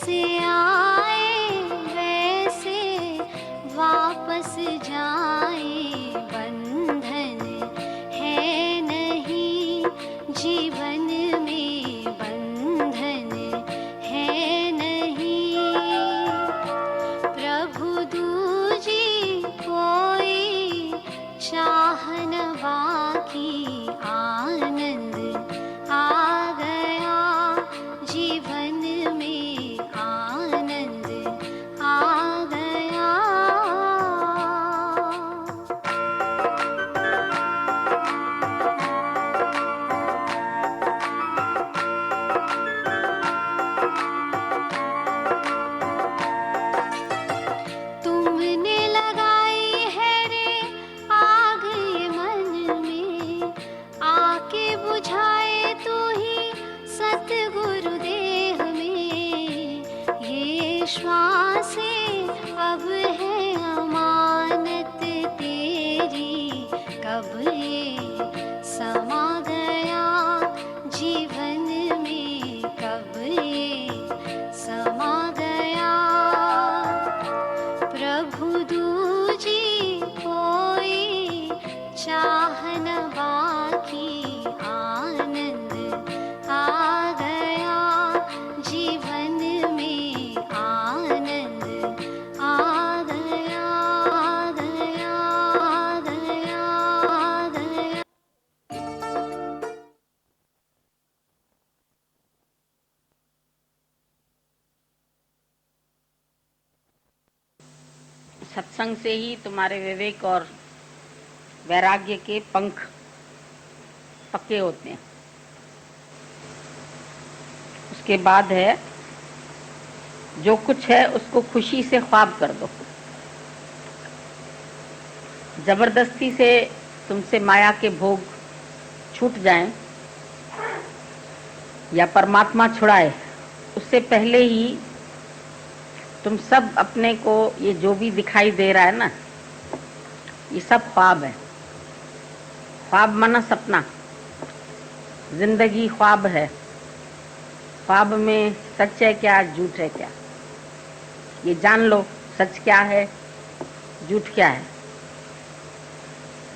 जैसे आए वैसे वापस जाए, बंधन है नहीं जीवन में, बंधन है नहीं। प्रभु दूजी कोई चाह न बाकी, आनंद आ गया जीवन में, आनंद आ गया। तुमने लगाई है रे आग ये मन में, आके बुझाए तू ही सतगुरु देह में। ये श्वासे अब है अमानत तेरी, कब ये समा गया जीवन में, कब ये समा गया। प्रभु दूजी कोई चाह न बाकी, आनंद आ गया जीवन में, आनंद आ गया, आ गया, आ गया, आ गया। सत्संग से ही तुम्हारे विवेक और वैराग्य के पंख पक्के होते हैं। उसके बाद है जो कुछ है उसको खुशी से ख्वाब कर दो। जबरदस्ती से तुमसे माया के भोग छूट जाएं या परमात्मा छुड़ाए, उससे पहले ही तुम सब अपने को, ये जो भी दिखाई दे रहा है ना, ये सब ख्वाब है। ख्वाब माना सपना, जिंदगी ख्वाब है। ख्वाब में सच है क्या, झूठ है क्या, ये जान लो। सच क्या है, झूठ क्या है।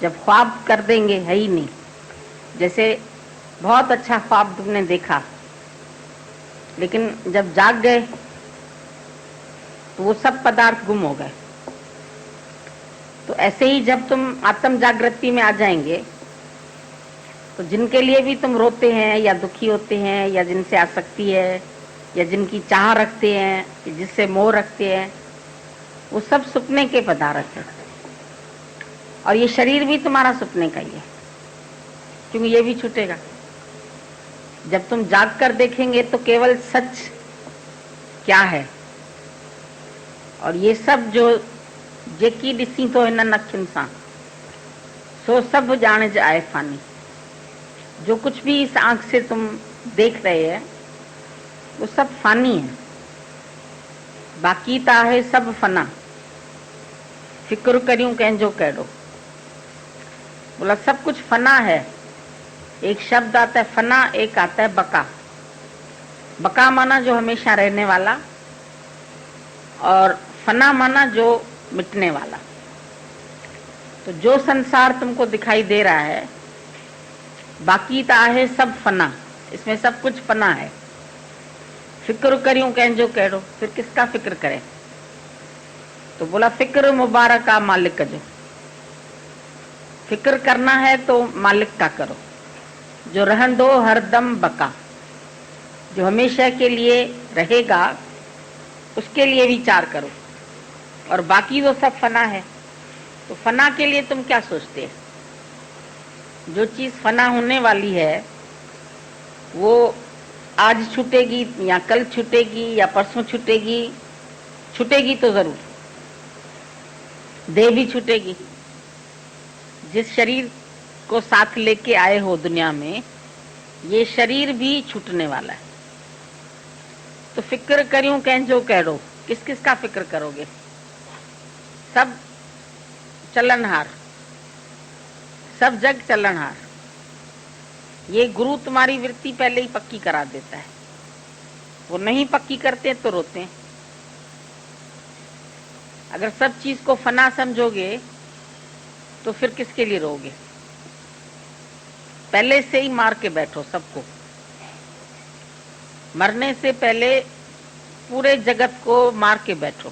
जब ख्वाब कर देंगे है ही नहीं, जैसे बहुत अच्छा ख्वाब तुमने देखा, लेकिन जब जाग गए तो वो सब पदार्थ गुम हो गए। तो ऐसे ही जब तुम आत्म जागृति में आ जाएंगे तो जिनके लिए भी तुम रोते हैं या दुखी होते हैं या जिनसे आसक्ति है या जिनकी चाह रखते हैं, जिससे मोह रखते हैं, वो सब सपने के पदार्थ हैं। और ये शरीर भी तुम्हारा सपने का ही है, क्योंकि ये भी छूटेगा। जब तुम जाग कर देखेंगे तो केवल सच क्या है, और ये सब जो जेकी ॾिसी तो हिननि अखियुनि सां, सो सब जाने जाए फानी। जो कुछ भी इस आंख से तुम देख रहे हैं वो सब फानी है। बाकी ता है सब फना, फिक्र करियूं कंहिंजो कहिड़ो। बोला सब कुछ फना है। एक शब्द आता है फना, एक आता है बका। बका माना जो हमेशा रहने वाला, और फना माना जो मिटने वाला। तो जो संसार तुमको दिखाई दे रहा है, बाकी ता है सब फना, इसमें सब कुछ फना है। फिक्र करियूं कंहिंजो कहिड़ो, फिर किसका फिक्र करें। तो बोला फिक्र मुबारक आ मालिक जो। फिक्र करना है तो मालिक का करो, जो रहंदो हरदम बका, जो हमेशा के लिए रहेगा उसके लिए विचार करो। और बाकी तो सब फना है। तो फना के लिए तुम क्या सोचते हैं। जो चीज फना होने वाली है वो आज छूटेगी या कल छूटेगी या परसों छूटेगी, छूटेगी तो जरूर। देह भी छूटेगी। जिस शरीर को साथ लेके आए हो दुनिया में, ये शरीर भी छूटने वाला है। तो फिक्र करियूं कंहिंजो कहिड़ो, किस किस का फिक्र करोगे। सब चलनहार, सब जग चलनहार। ये गुरु तुम्हारी वृत्ति पहले ही पक्की करा देता है। वो नहीं पक्की करते तो रोते हैं। अगर सब चीज को फना समझोगे तो फिर किसके लिए रोगे? पहले से ही मार के बैठो सबको। मरने से पहले पूरे जगत को मार के बैठो,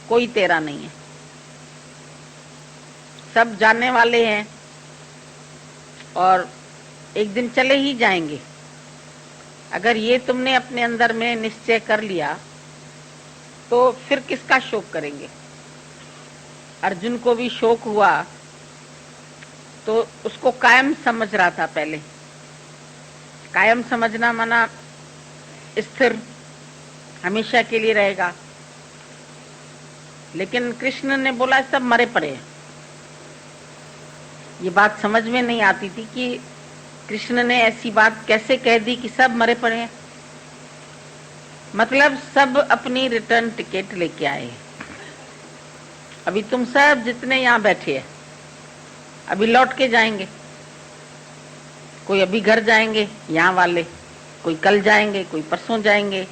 कोई तेरा नहीं है। सब जाने वाले हैं और एक दिन चले ही जाएंगे। अगर ये तुमने अपने अंदर में निश्चय कर लिया तो फिर किसका शोक करेंगे? अर्जुन को भी शोक हुआ तो उसको कायम समझ रहा था। पहले कायम समझना माना स्थिर, हमेशा के लिए रहेगा। लेकिन कृष्ण ने बोला सब मरे पड़े हैं। ये बात समझ में नहीं आती थी कि कृष्ण ने ऐसी बात कैसे कह दी कि सब मरे पड़े हैं। मतलब सब अपनी रिटर्न टिकट लेके आए हैं। अभी तुम सब जितने यहाँ बैठे हैं अभी लौट के जाएंगे। कोई अभी घर जाएंगे यहाँ वाले, कोई कल जाएंगे, कोई परसों जाएंगे,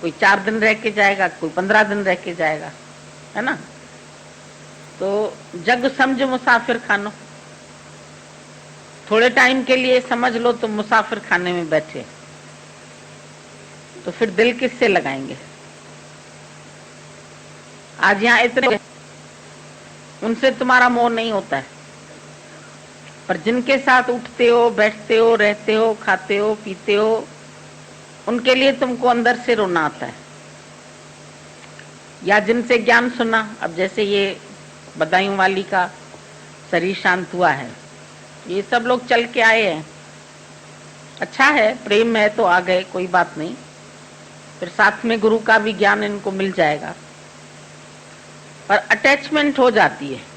कोई 4 दिन रह के जाएगा, कोई 15 दिन रह के जाएगा, है ना। तो जग समझ मुसाफिर खानो। थोड़े टाइम के लिए समझ लो तुम मुसाफिर खाने में बैठे, तो फिर दिल किससे लगाएंगे? आज यहाँ इतने, उनसे तुम्हारा मोह नहीं होता है, पर जिनके साथ उठते हो, बैठते हो, रहते हो, खाते हो, पीते हो, उनके लिए तुमको अंदर से रोना आता है। या जिनसे ज्ञान सुना, अब जैसे ये बदायूं वाली का शरीर शांत हुआ है, ये सब लोग चल के आए हैं। अच्छा है, प्रेम है तो आ गए, कोई बात नहीं। फिर साथ में गुरु का भी ज्ञान इनको मिल जाएगा। पर अटैचमेंट हो जाती है।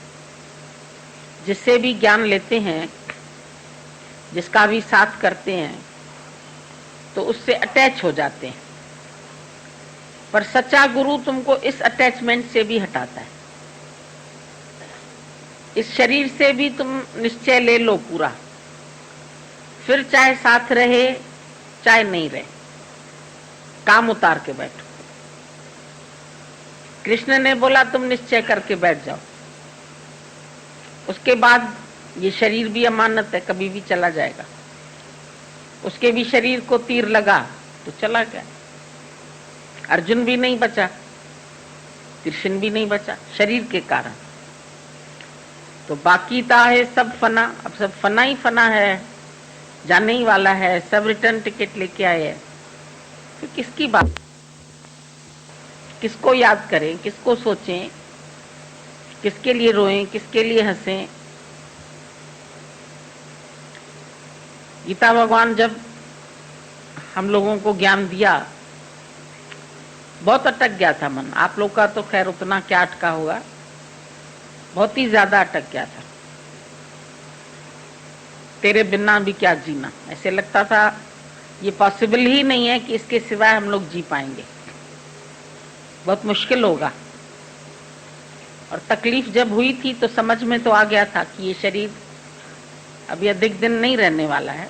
जिससे भी ज्ञान लेते हैं, जिसका भी साथ करते हैं, तो उससे अटैच हो जाते हैं। पर सच्चा गुरु तुमको इस अटैचमेंट से भी हटाता है। इस शरीर से भी तुम निश्चय ले लो पूरा, फिर चाहे साथ रहे चाहे नहीं रहे, काम उतार के बैठो। कृष्ण ने बोला तुम निश्चय करके बैठ जाओ। उसके बाद ये शरीर भी अमानत है, कभी भी चला जाएगा। उसके भी शरीर को तीर लगा तो चला गया। अर्जुन भी नहीं बचा, कृष्ण भी नहीं बचा शरीर के कारण। तो बाकी था है सब फना। अब सब फना ही फना है, जाने ही वाला है। सब रिटर्न टिकट लेके आए हैं। फिर किसकी बात, किसको याद करें, किसको सोचें, किसके लिए रोएं, किसके लिए हंसें? गीता भगवान जब हम लोगों को ज्ञान दिया, बहुत अटक गया था मन। आप लोग का तो खैर उतना क्या अटका होगा, बहुत ही ज्यादा अटक गया था। तेरे बिना भी क्या जीना, ऐसे लगता था ये पॉसिबल ही नहीं है कि इसके सिवाय हम लोग जी पाएंगे, बहुत मुश्किल होगा। और तकलीफ जब हुई थी तो समझ में तो आ गया था कि ये शरीर अभी अधिक दिन नहीं रहने वाला है।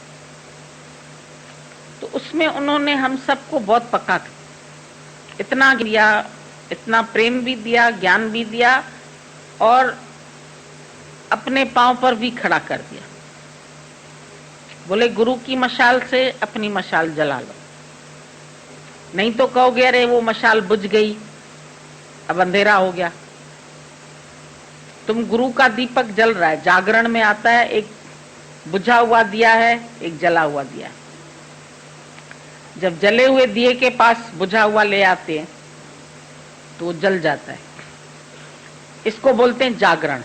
तो उसमें उन्होंने हम सबको बहुत पक्का इतना दिया, इतना प्रेम भी दिया, ज्ञान भी दिया, और अपने पांव पर भी खड़ा कर दिया। बोले गुरु की मशाल से अपनी मशाल जला लो, नहीं तो कहोगे अरे वो मशाल बुझ गई, अब अंधेरा हो गया। तुम गुरु का दीपक जल रहा है, जागरण में आता है, एक बुझा हुआ दिया है, एक जला हुआ दिया है। जब जले हुए दिए के पास बुझा हुआ ले आते हैं तो वो जल जाता है। इसको बोलते हैं जागरण।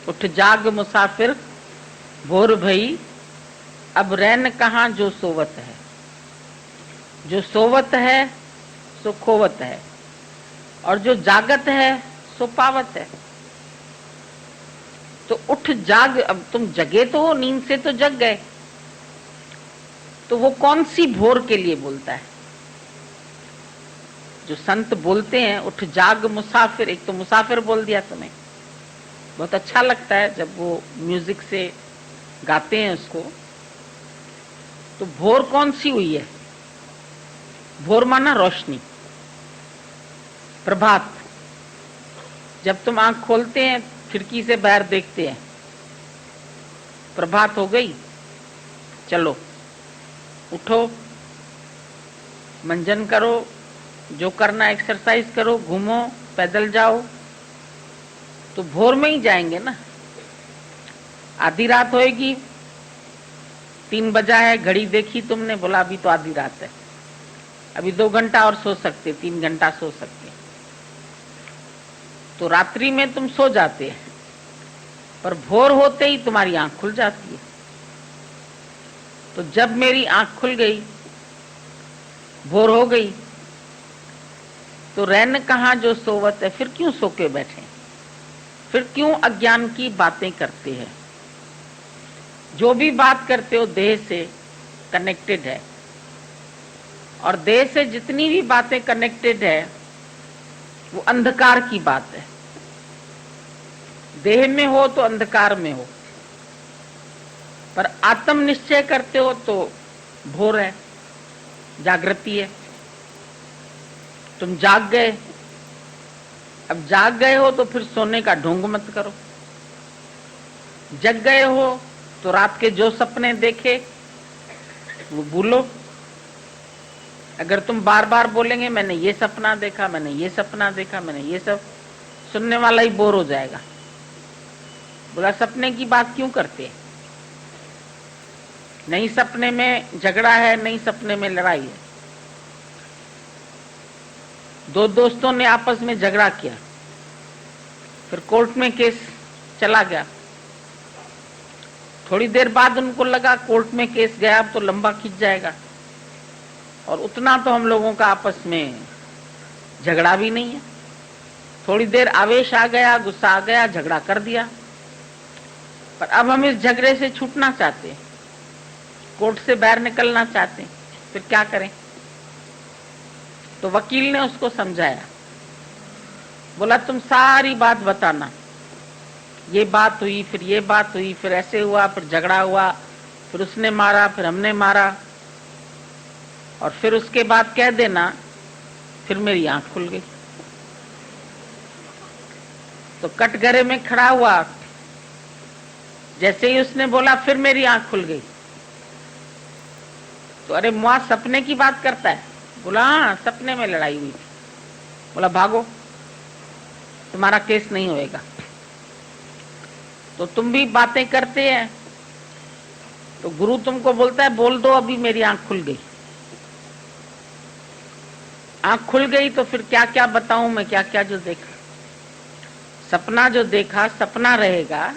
उठ जाग मुसाफिर भोर भई, अब रैन कहाँ जो सोवत है। जो सोवत है सो खोवत है, और जो जागत है सो पावत है। तो उठ जाग, अब तुम जगे तो हो, नींद से तो जग गए। तो वो कौन सी भोर के लिए बोलता है? जो संत बोलते हैं उठ जाग मुसाफिर, एक तो मुसाफिर बोल दिया तुम्हें, बहुत अच्छा लगता है जब वो म्यूजिक से गाते हैं उसको। तो भोर कौन सी हुई है? भोर माना रोशनी, प्रभात। जब तुम आंख खोलते हैं, खिड़की से बाहर देखते हैं, प्रभात हो गई, चलो उठो, मंजन करो, जो करना एक्सरसाइज करो, घूमो, पैदल जाओ। तो भोर में ही जाएंगे ना। आधी रात होएगी, 3 बजा है, घड़ी देखी तुमने, बोला अभी तो आधी रात है, अभी 2 घंटा और सो सकते, 3 घंटा सो सकते। तो रात्रि में तुम सो जाते हैं, पर भोर होते ही तुम्हारी आंख खुल जाती है। तो जब मेरी आंख खुल गई, भोर हो गई, तो रैन कहाँ जो सोवत है, फिर क्यों सो के बैठे, फिर क्यों अज्ञान की बातें करते हैं। जो भी बात करते हो देह से कनेक्टेड है, और देह से जितनी भी बातें कनेक्टेड है वो अंधकार की बात है। देह में हो तो अंधकार में हो, पर आत्म निश्चय करते हो तो भोर है, जागृति है। तुम जाग गए, अब जाग गए हो तो फिर सोने का ढोंग मत करो। जग गए हो तो रात के जो सपने देखे वो भूलो। अगर तुम बार बार बोलेंगे मैंने ये सपना देखा, मैंने ये सपना देखा, मैंने ये सब, सुनने वाला ही बोर हो जाएगा। बोला सपने की बात क्यों करते हैं, नहीं सपने में झगड़ा है, नहीं सपने में लड़ाई है। 2 दोस्तों ने आपस में झगड़ा किया, फिर कोर्ट में केस चला गया। थोड़ी देर बाद उनको लगा कोर्ट में केस गया अब तो लंबा खींच जाएगा, और उतना तो हम लोगों का आपस में झगड़ा भी नहीं है। थोड़ी देर आवेश आ गया, गुस्सा आ गया, झगड़ा कर दिया, पर अब हम इस झगड़े से छूटना चाहते हैं, कोर्ट से बाहर निकलना चाहते हैं, फिर क्या करें। तो वकील ने उसको समझाया, बोला तुम सारी बात बताना, ये बात हुई, फिर ये बात हुई, फिर ऐसे हुआ, फिर झगड़ा हुआ, फिर उसने मारा, फिर हमने मारा, और फिर उसके बाद कह देना फिर मेरी आंख खुल गई। तो कटघरे में खड़ा हुआ, जैसे ही उसने बोला फिर मेरी आंख खुल गई, तो अरे मुआ सपने की बात करता है। बोला हाँ सपने में लड़ाई हुई थी। बोला भागो, तुम्हारा केस नहीं होएगा। तो तुम भी बातें करते हैं, तो गुरु तुमको बोलता है बोल दो अभी मेरी आंख खुल गई। आंख खुल गई तो फिर क्या क्या बताऊं मैं, क्या क्या जो देखा, सपना जो देखा सपना रहेगा,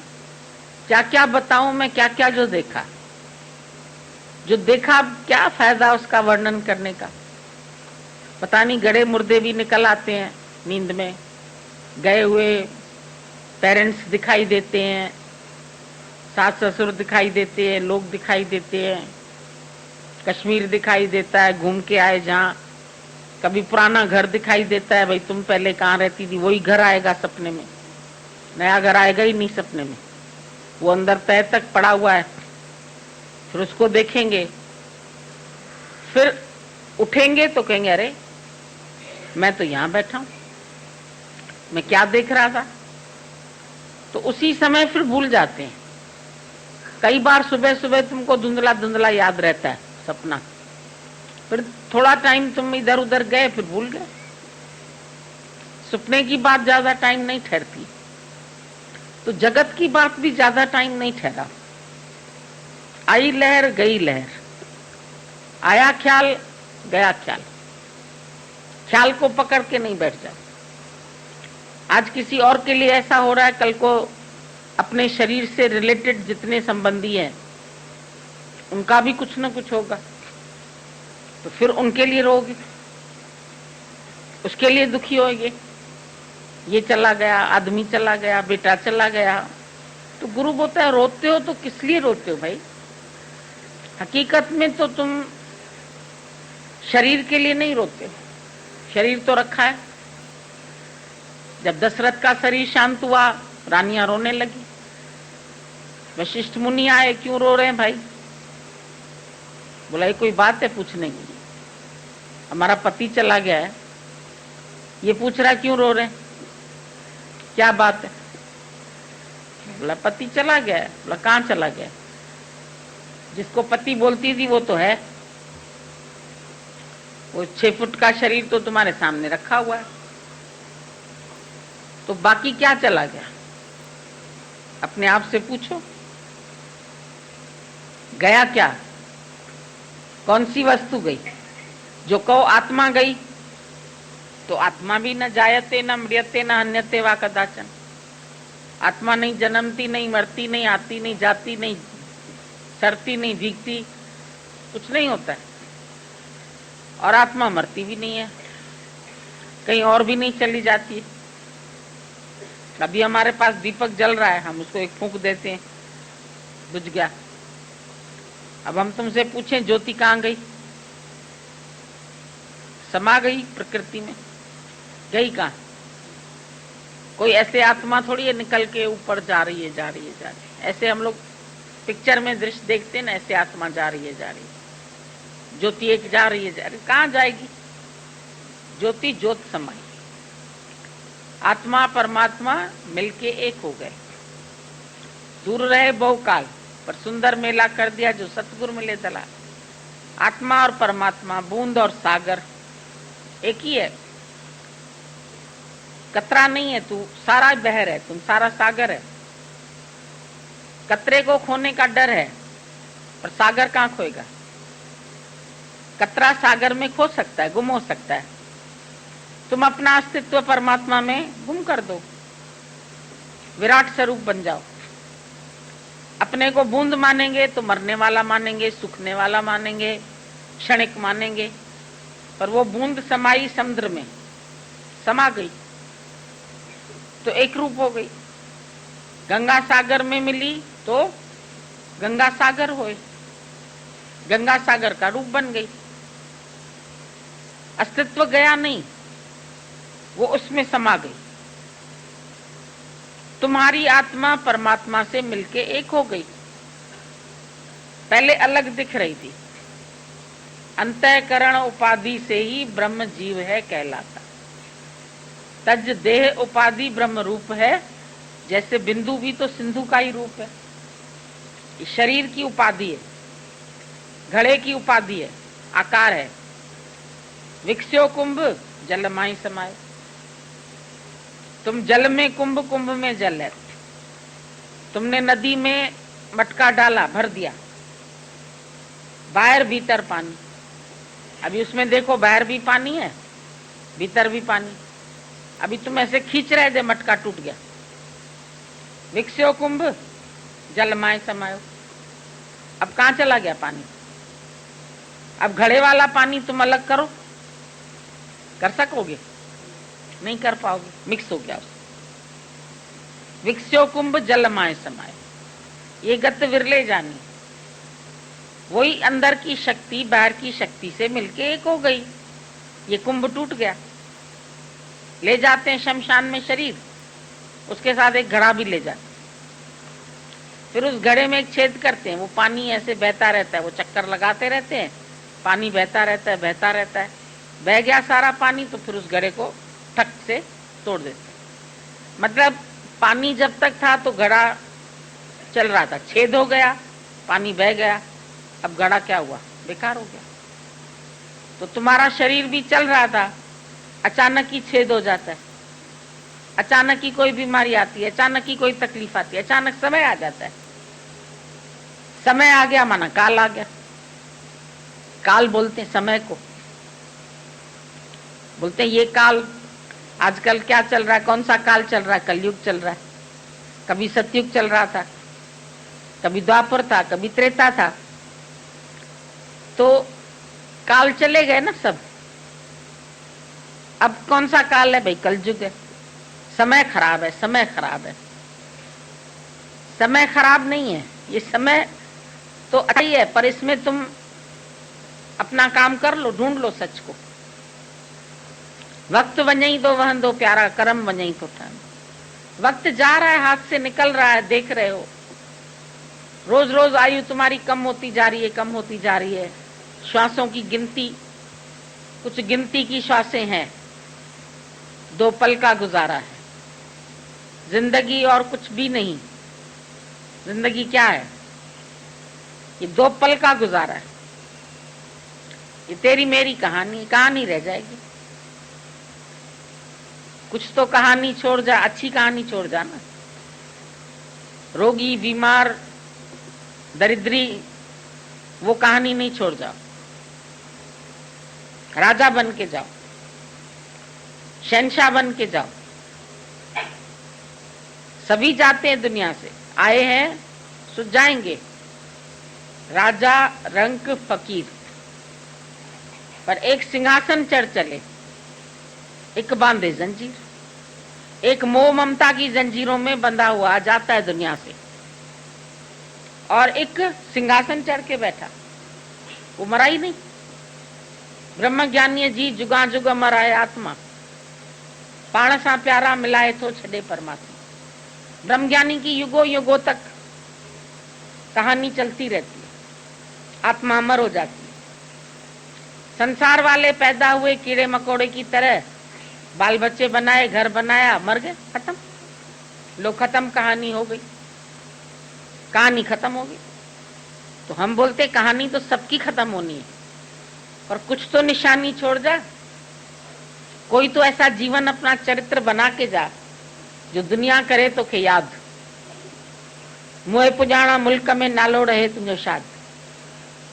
क्या क्या बताऊं मैं, क्या क्या जो देखा। जो देखा क्या फायदा उसका वर्णन करने का। पता नहीं गड़े मुर्दे भी निकल आते हैं नींद में, गए हुए पेरेंट्स दिखाई देते हैं, सास ससुर दिखाई देते हैं, लोग दिखाई देते हैं, कश्मीर दिखाई देता है घूम के आए जहाँ, कभी पुराना घर दिखाई देता है, भाई तुम पहले कहाँ रहती थी, वही घर आएगा सपने में, नया घर आएगा ही नहीं सपने में, वो अंदर तह तक पड़ा हुआ है। फिर उसको देखेंगे, फिर उठेंगे तो कहेंगे अरे मैं तो यहाँ बैठा हूं, मैं क्या देख रहा था। तो उसी समय फिर भूल जाते हैं। कई बार सुबह सुबह तुमको धुंधला धुंधला याद रहता है सपना, फिर थोड़ा टाइम तुम इधर उधर गए फिर भूल गए। सपने की बात ज्यादा टाइम नहीं ठहरती, तो जगत की बात भी ज्यादा टाइम नहीं ठहरा। आई लहर गई लहर, आया ख्याल गया ख्याल, ख्याल को पकड़ के नहीं बैठ जाओ। आज किसी और के लिए ऐसा हो रहा है, कल को अपने शरीर से रिलेटेड जितने संबंधी हैं उनका भी कुछ ना कुछ होगा, तो फिर उनके लिए रोगे, उसके लिए दुखी होगे। ये चला गया, आदमी चला गया, बेटा चला गया, तो गुरु बोलता है रोते हो तो किस लिए रोते हो भाई। हकीकत में तो तुम शरीर के लिए नहीं रोते, शरीर तो रखा है। जब दशरथ का शरीर शांत हुआ, रानियां रोने लगी, वशिष्ठ मुनि आए, क्यों रो रहे हैं भाई। बोला ये कोई बात है पूछने की। हमारा पति चला गया है, ये पूछ रहा क्यों रो रहे हैं, क्या बात है? बोला पति चला गया है। बोला कहाँ चला गया? जिसको पति बोलती थी वो तो है, वो 6 फुट का शरीर तो तुम्हारे सामने रखा हुआ है, तो बाकी क्या चला गया? अपने आप से पूछो, गया क्या? कौन सी वस्तु गई? जो कहो आत्मा गई, तो आत्मा भी न जायते न मृत्यते न अन्यते वा कदाचन। आत्मा नहीं जन्मती, नहीं मरती, नहीं आती, नहीं जाती, नहीं सड़ती, नहीं भीगती, कुछ नहीं होता है। और आत्मा मरती भी नहीं है, कहीं और भी नहीं चली जाती है। अभी हमारे पास दीपक जल रहा है, हम उसको एक फूंक देते हैं, बुझ गया। अब हम तुमसे पूछें ज्योति कहाँ गई? समा गई प्रकृति में, गई कहाँ? कोई ऐसे आत्मा थोड़ी है निकल के ऊपर जा रही है, जा रही है, जा रही है। ऐसे हम लोग पिक्चर में दृश्य देखते हैं ना, ऐसे आत्मा जा रही है, जा रही है, ज्योति एक जा रही है, जा रही है। कहाँ जाएगी? ज्योति ज्योत समाई, आत्मा परमात्मा मिलके एक हो गए। दूर रहे बहुकाल, पर सुंदर मेला कर दिया जो सतगुरु मिले दला। आत्मा और परमात्मा, बूंद और सागर एक ही है। कतरा नहीं है, तू सारा बहर है, तुम सारा सागर है। कतरे को खोने का डर है, पर सागर कहाँ खोएगा? कतरा सागर में खो सकता है, गुम हो सकता है। तुम अपना अस्तित्व परमात्मा में गुम कर दो, विराट स्वरूप बन जाओ। अपने को बूंद मानेंगे तो मरने वाला मानेंगे, सूखने वाला मानेंगे, क्षणिक मानेंगे। पर वो बूंद समाई समुद्र में, समा गई तो एक रूप हो गई। गंगा सागर में मिली तो गंगा सागर होए, गंगा सागर का रूप बन गई। अस्तित्व गया नहीं, वो उसमें समा गई। तुम्हारी आत्मा परमात्मा से मिलके एक हो गई। पहले अलग दिख रही थी, अंतःकरण उपाधि से ही ब्रह्म जीव है कहलाता। तज देह उपाधि ब्रह्म रूप है, जैसे बिंदु भी तो सिंधु का ही रूप है। शरीर की उपाधि है, घड़े की उपाधि है, आकार है। विकस्यो कुंभ जल माई समाये, तुम जल में कुंभ, कुंभ में जल है। तुमने नदी में मटका डाला, भर दिया, बाहर भीतर पानी। अभी उसमें देखो बाहर भी पानी है, भीतर भी पानी। अभी तुम ऐसे खींच रहे थे, मटका टूट गया। विकस्यो कुंभ जल माय समायो, अब कहां चला गया पानी? अब घड़े वाला पानी तुम अलग करो, कर सकोगे? नहीं कर पाओगे, मिक्स हो गया उसमें। विकस्यो कुंभ जल माय समाय, ये गत विरले जानी। वही अंदर की शक्ति बाहर की शक्ति से मिलके एक हो गई। ये कुंभ टूट गया। ले जाते हैं शमशान में शरीर, उसके साथ एक घड़ा भी ले जाते, फिर उस घड़े में एक छेद करते हैं, वो पानी ऐसे बहता रहता है, वो चक्कर लगाते रहते हैं, पानी बहता रहता है, बहता रहता है। बह गया सारा पानी तो फिर उस घड़े को ठक से तोड़ देते हैं। मतलब पानी जब तक था तो घड़ा चल रहा था, छेद हो गया, पानी बह गया, अब घड़ा क्या हुआ? बेकार हो गया। तो तुम्हारा शरीर भी चल रहा था, अचानक ही छेद हो जाता है, अचानक ही कोई बीमारी आती है, अचानक ही कोई तकलीफ आती है, अचानक समय आ जाता है। समय आ गया माना काल आ गया। काल बोलते हैं समय को, बोलते हैं ये काल। आजकल क्या चल रहा है? कौन सा काल चल रहा है? कलयुग चल रहा है। कभी सतयुग चल रहा था, कभी द्वापर था, कभी त्रेता था। तो काल चले गए ना सब। अब कौन सा काल है भाई? कलयुग है। समय खराब है, समय खराब है। समय खराब नहीं है, ये समय तो अच्छा ही है, पर इसमें तुम अपना काम कर लो, ढूंढ लो सच को। वक्त वञई तो वहन दो प्यारा, कर्म वञई तो ठान। वक्त जा रहा है, हाथ से निकल रहा है, देख रहे हो। रोज रोज आयु तुम्हारी कम होती जा रही है, कम होती जा रही है। श्वासों की गिनती कुछ गिनती की श्वासें हैं, 2 पल का गुजारा है। जिंदगी और कुछ भी नहीं। जिंदगी क्या है? ये 2 पल का गुजारा है। ये तेरी मेरी कहानी रह जाएगी। कुछ तो कहानी छोड़ जा, अच्छी कहानी छोड़ जा ना। रोगी, बीमार, दरिद्री, वो कहानी नहीं छोड़ जाओ। राजा बन के जाओ, शहंशाह बन के जाओ। सभी जाते हैं दुनिया से, आए हैं सो जाएंगे। राजा, रंक, फकीर, पर एक सिंहासन चढ़ चले, एक बांधे जंजीर, एक मोह ममता की जंजीरों में बंधा हुआ जाता है दुनिया से, और एक सिंहासन चढ़ के बैठा, वो मरा ही नहीं। ब्रह्म ज्ञानी जी जुगा जुग अमर आए आत्मा, पाण सा प्यारा मिलाए तो छड़े परमात्मा। ब्रह्म ज्ञानी की युगों युगों तक कहानी चलती रहती है, आत्मा अमर हो जाती है। संसार वाले पैदा हुए कीड़े मकोड़े की तरह, बाल बच्चे बनाए, घर बनाया, मर गए, खत्म। लो खत्म, कहानी हो गई, कहानी खत्म हो गई। तो हम बोलते कहानी तो सबकी खत्म होनी है, और कुछ तो निशानी छोड़ जा। कोई तो ऐसा जीवन अपना चरित्र बना के जा जो दुनिया करे तो के याद। मोए पुजाणा मुल्क में नालो रहे तुझो शाद।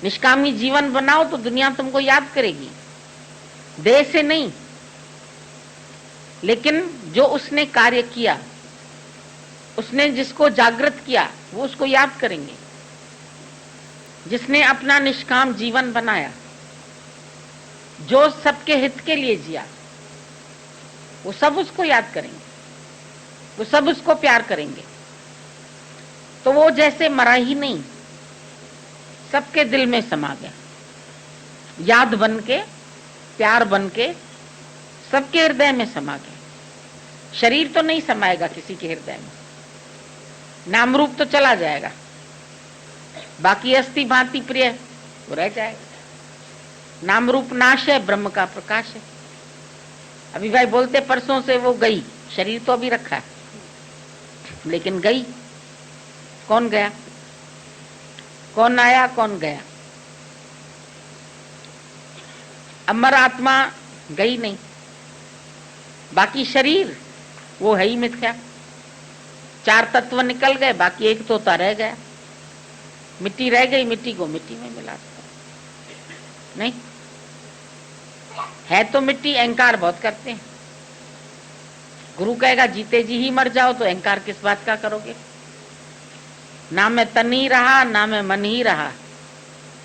निष्कामी जीवन बनाओ तो दुनिया तुमको याद करेगी, देह से नहीं, लेकिन जो उसने कार्य किया, उसने जिसको जागृत किया, वो उसको याद करेंगे। जिसने अपना निष्काम जीवन बनाया, जो सबके हित के लिए जिया, वो सब उसको याद करेंगे, वो सब उसको प्यार करेंगे। तो वो जैसे मरा ही नहीं, सबके दिल में समा गया, याद बन के, प्यार बन के सबके हृदय में समा गया। शरीर तो नहीं समाएगा किसी के हृदय में, नाम रूप तो चला जाएगा, बाकी अस्थि भांति प्रिय वो रह जाएगा। नाम रूप नाश है, ब्रह्म का प्रकाश है। अभी भाई बोलते परसों से वो गई, शरीर तो अभी रखा है, लेकिन गई। कौन गया? कौन आया, कौन गया? अमर आत्मा गई नहीं, बाकी शरीर वो है ही मिथ्या। 4 तत्व निकल गए, बाकी एक तोता रह गया। मिट्टी रह गई, मिट्टी को मिट्टी में मिला दो। नहीं है तो मिट्टी, अहंकार बहुत करते हैं। गुरु कहेगा जीते जी ही मर जाओ, तो अहंकार किस बात का करोगे? ना मैं तन ही रहा, ना मैं मन ही रहा,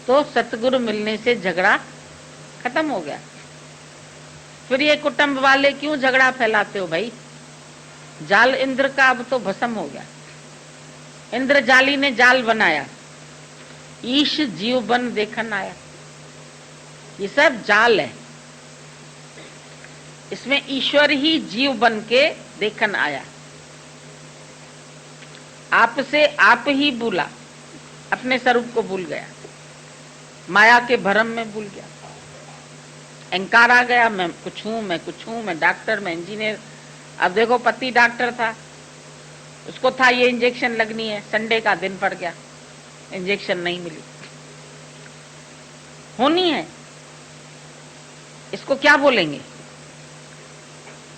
तो सतगुरु मिलने से झगड़ा खत्म हो गया। फिर ये कुटुंब वाले क्यों झगड़ा फैलाते हो भाई? जाल इंद्र का अब तो भस्म हो गया। इंद्र जाली ने जाल बनाया, ईश जीव बन देखन आया। ये सब जाल है, इसमें ईश्वर ही जीव बन के देखन आया। आपसे आप ही भूला, अपने स्वरूप को भूल गया, माया के भरम में भूल गया। अहंकार आ गया, मैं कुछ हूं, मैं कुछ हूं, मैं डॉक्टर, मैं इंजीनियर। अब देखो पति डॉक्टर था, उसको था ये इंजेक्शन लगनी है, संडे का दिन पड़ गया, इंजेक्शन नहीं मिली। होनी है, इसको क्या बोलेंगे?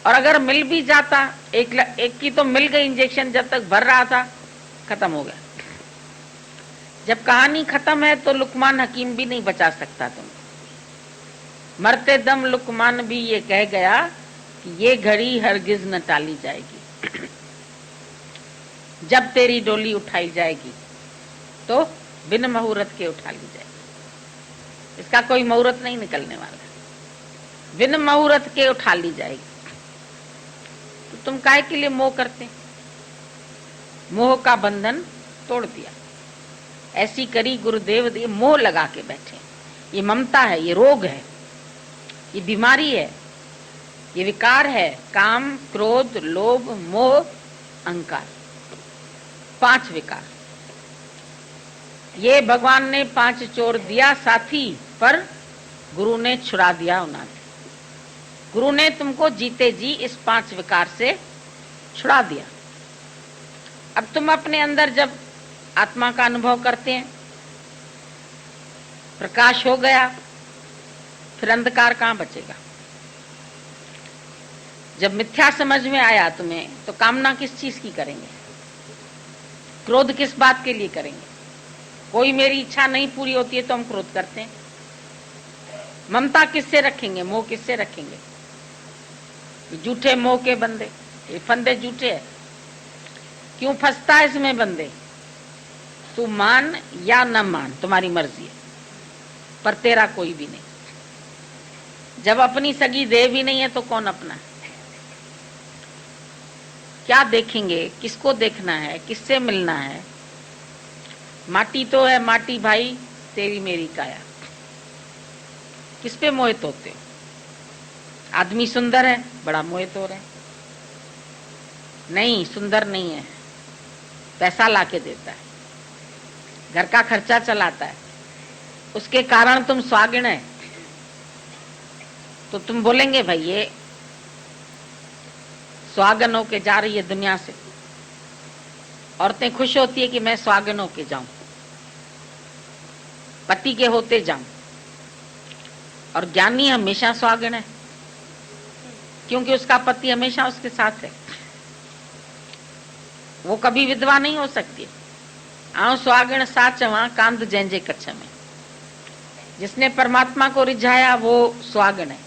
और अगर मिल भी जाता, एक की तो मिल गई इंजेक्शन, जब तक भर रहा था खत्म हो गया। जब कहानी खत्म है तो लुकमान हकीम भी नहीं बचा सकता तुम। मरते दम लुकमान भी ये कह गया कि ये घड़ी हरगिज न टाली जाएगी। जब तेरी डोली उठाई जाएगी तो बिन मुहूर्त के उठा ली जाएगी। इसका कोई मुहूर्त नहीं निकलने वाला, बिन मुहूर्त के उठा ली जाएगी। तो तुम काहे के लिए मोह करते? मोह का बंधन तोड़ दिया। ऐसी करी गुरुदेव, ये मोह लगा के बैठे। ये ममता है, ये रोग है, ये बीमारी है, ये विकार है। काम, क्रोध, लोभ, मोह, अहंकार, 5 विकार। ये भगवान ने 5 चोर दिया साथी, पर गुरु ने छुड़ा दिया उन्होंने। गुरु ने तुमको जीते जी इस 5 विकार से छुड़ा दिया। अब तुम अपने अंदर जब आत्मा का अनुभव करते हैं, प्रकाश हो गया, फिर अंधकार कहां बचेगा। जब मिथ्या समझ में आया तुम्हें, तो कामना किस चीज की करेंगे, क्रोध किस बात के लिए करेंगे। कोई मेरी इच्छा नहीं पूरी होती है तो हम क्रोध करते हैं। ममता किससे रखेंगे, मोह किससे रखेंगे। झूठे मोह के बंदे, ये फंदे झूठे है। क्यों फंसता है इसमें बंदे। तू मान या न मान, तुम्हारी मर्जी है, पर तेरा कोई भी नहीं। जब अपनी सगी देह भी नहीं है तो कौन अपना है। क्या देखेंगे, किसको देखना है, किससे मिलना है। माटी तो है माटी भाई, तेरी मेरी काया। किस पे मोहित होते हो। आदमी सुंदर है, बड़ा मोहित हो रहे हैं। नहीं, सुंदर नहीं है, पैसा लाके देता है, घर का खर्चा चलाता है, उसके कारण तुम स्वागिण है, तो तुम बोलेंगे भाई ये स्वागन होके जा रही है दुनिया से। औरतें खुश होती है कि मैं स्वागन होके जाऊं, पति के होते जाऊं। और ज्ञानी हमेशा स्वागन है, क्योंकि उसका पति हमेशा उसके साथ है। वो कभी विधवा नहीं हो सकती। आओ स्वागण साचवा कांद जैंजे कच्छ में। जिसने परमात्मा को रिझाया वो स्वागण है।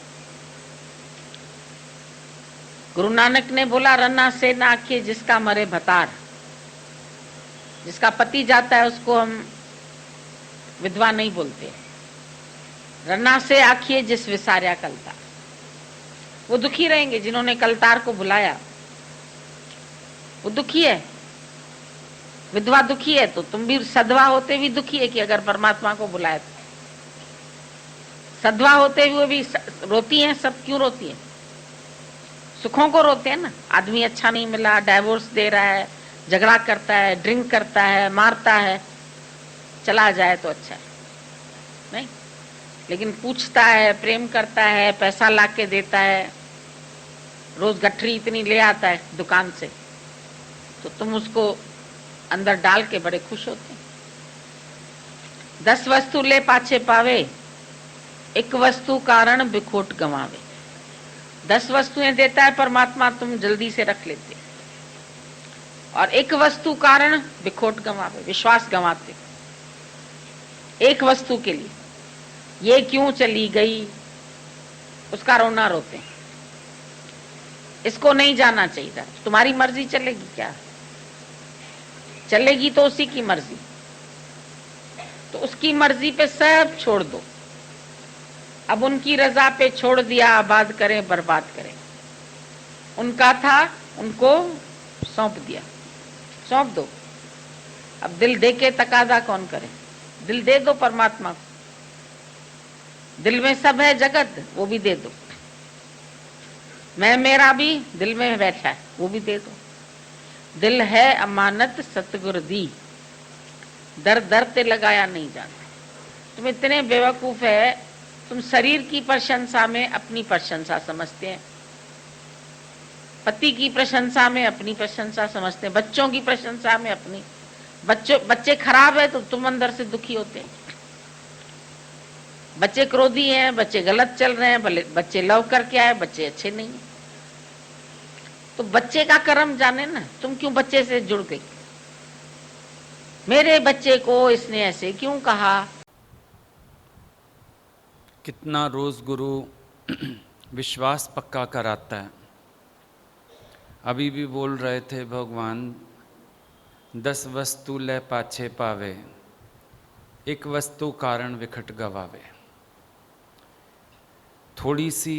गुरु नानक ने बोला, रन्ना से ना आखिए जिसका मरे भतार। जिसका पति जाता है उसको हम विधवा नहीं बोलते। रन्ना से आखिए जिस विसार्या कलतार। वो दुखी रहेंगे जिन्होंने कलतार को बुलाया, वो दुखी है। विधवा दुखी है तो तुम भी सधवा होते भी दुखी है कि अगर परमात्मा को बुलाए तो। सधवा होते हुए भी रोती हैं। सब क्यों रोती हैं, सुखों को रोते हैं ना। आदमी अच्छा नहीं मिला, डाइवोर्स दे रहा है, झगड़ा करता है, ड्रिंक करता है, मारता है, चला जाए तो अच्छा है नहीं। लेकिन पूछता है, प्रेम करता है, पैसा लाके देता है, रोज गठरी इतनी ले आता है दुकान से, तो तुम उसको अंदर डाल के बड़े खुश होते हैं। 10 वस्तु ले पाछे पावे, एक वस्तु कारण बिखोट गंवावे। 10 वस्तुएं देता है परमात्मा, तुम जल्दी से रख लेते, और एक वस्तु कारण बिखोट गंवावे, विश्वास गंवाते। एक वस्तु के लिए ये क्यों चली गई, उसका रोना रोते। इसको नहीं जाना चाहिए था। तुम्हारी मर्जी चलेगी क्या, चलेगी तो उसी की मर्जी। तो उसकी मर्जी पे सब छोड़ दो। अब उनकी रजा पे छोड़ दिया, आबाद करें बर्बाद करें। उनका था, उनको सौंप दिया, सौंप दो। अब दिल दे के तकादा कौन करे। दिल दे दो परमात्मा को। दिल में सब है जगत, वो भी दे दो। मैं मेरा भी दिल में बैठा है, वो भी दे दो। दिल है अमानत सतगुर दी, दर दर ते लगाया नहीं जाता। तुम इतने बेवकूफ है, तुम शरीर की प्रशंसा में अपनी प्रशंसा समझते हैं, पति की प्रशंसा में अपनी प्रशंसा समझते हैं, बच्चों की प्रशंसा में अपनी। बच्चे खराब है तो तुम अंदर से दुखी होते हैं। बच्चे क्रोधी हैं, बच्चे गलत चल रहे हैं, बच्चे लव करके आए, बच्चे अच्छे नहीं हैं। तो बच्चे का कर्म जाने ना, तुम क्यों बच्चे से जुड़ गई। मेरे बच्चे को इसने ऐसे क्यों कहा। कितना रोज गुरु विश्वास पक्का कराता है। अभी भी बोल रहे थे भगवान, 10 वस्तु ले पाछे पावे, एक वस्तु कारण विखट गवावे। थोड़ी सी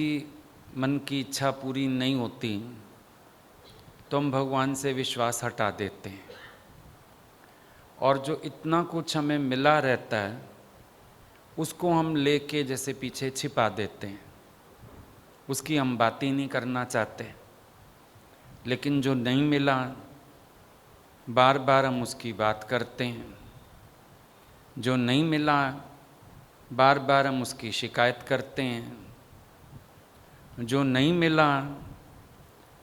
मन की इच्छा पूरी नहीं होती तो हम भगवान से विश्वास हटा देते हैं, और जो इतना कुछ हमें मिला रहता है उसको हम लेके जैसे पीछे छिपा देते हैं, उसकी हम बात ही नहीं करना चाहते। लेकिन जो नहीं मिला बार बार हम उसकी बात करते हैं। जो नहीं मिला बार बार हम उसकी शिकायत करते हैं, जो नहीं मिला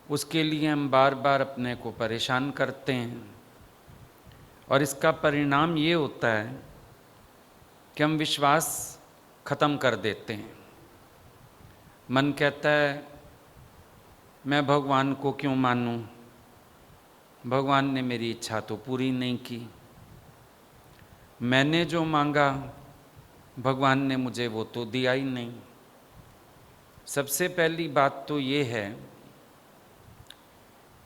उसके लिए हम बार बार अपने को परेशान करते हैं, और इसका परिणाम ये होता है कि हम विश्वास खत्म कर देते हैं। मन कहता है मैं भगवान को क्यों मानूं, भगवान ने मेरी इच्छा तो पूरी नहीं की, मैंने जो मांगा भगवान ने मुझे वो तो दिया ही नहीं। सबसे पहली बात तो ये है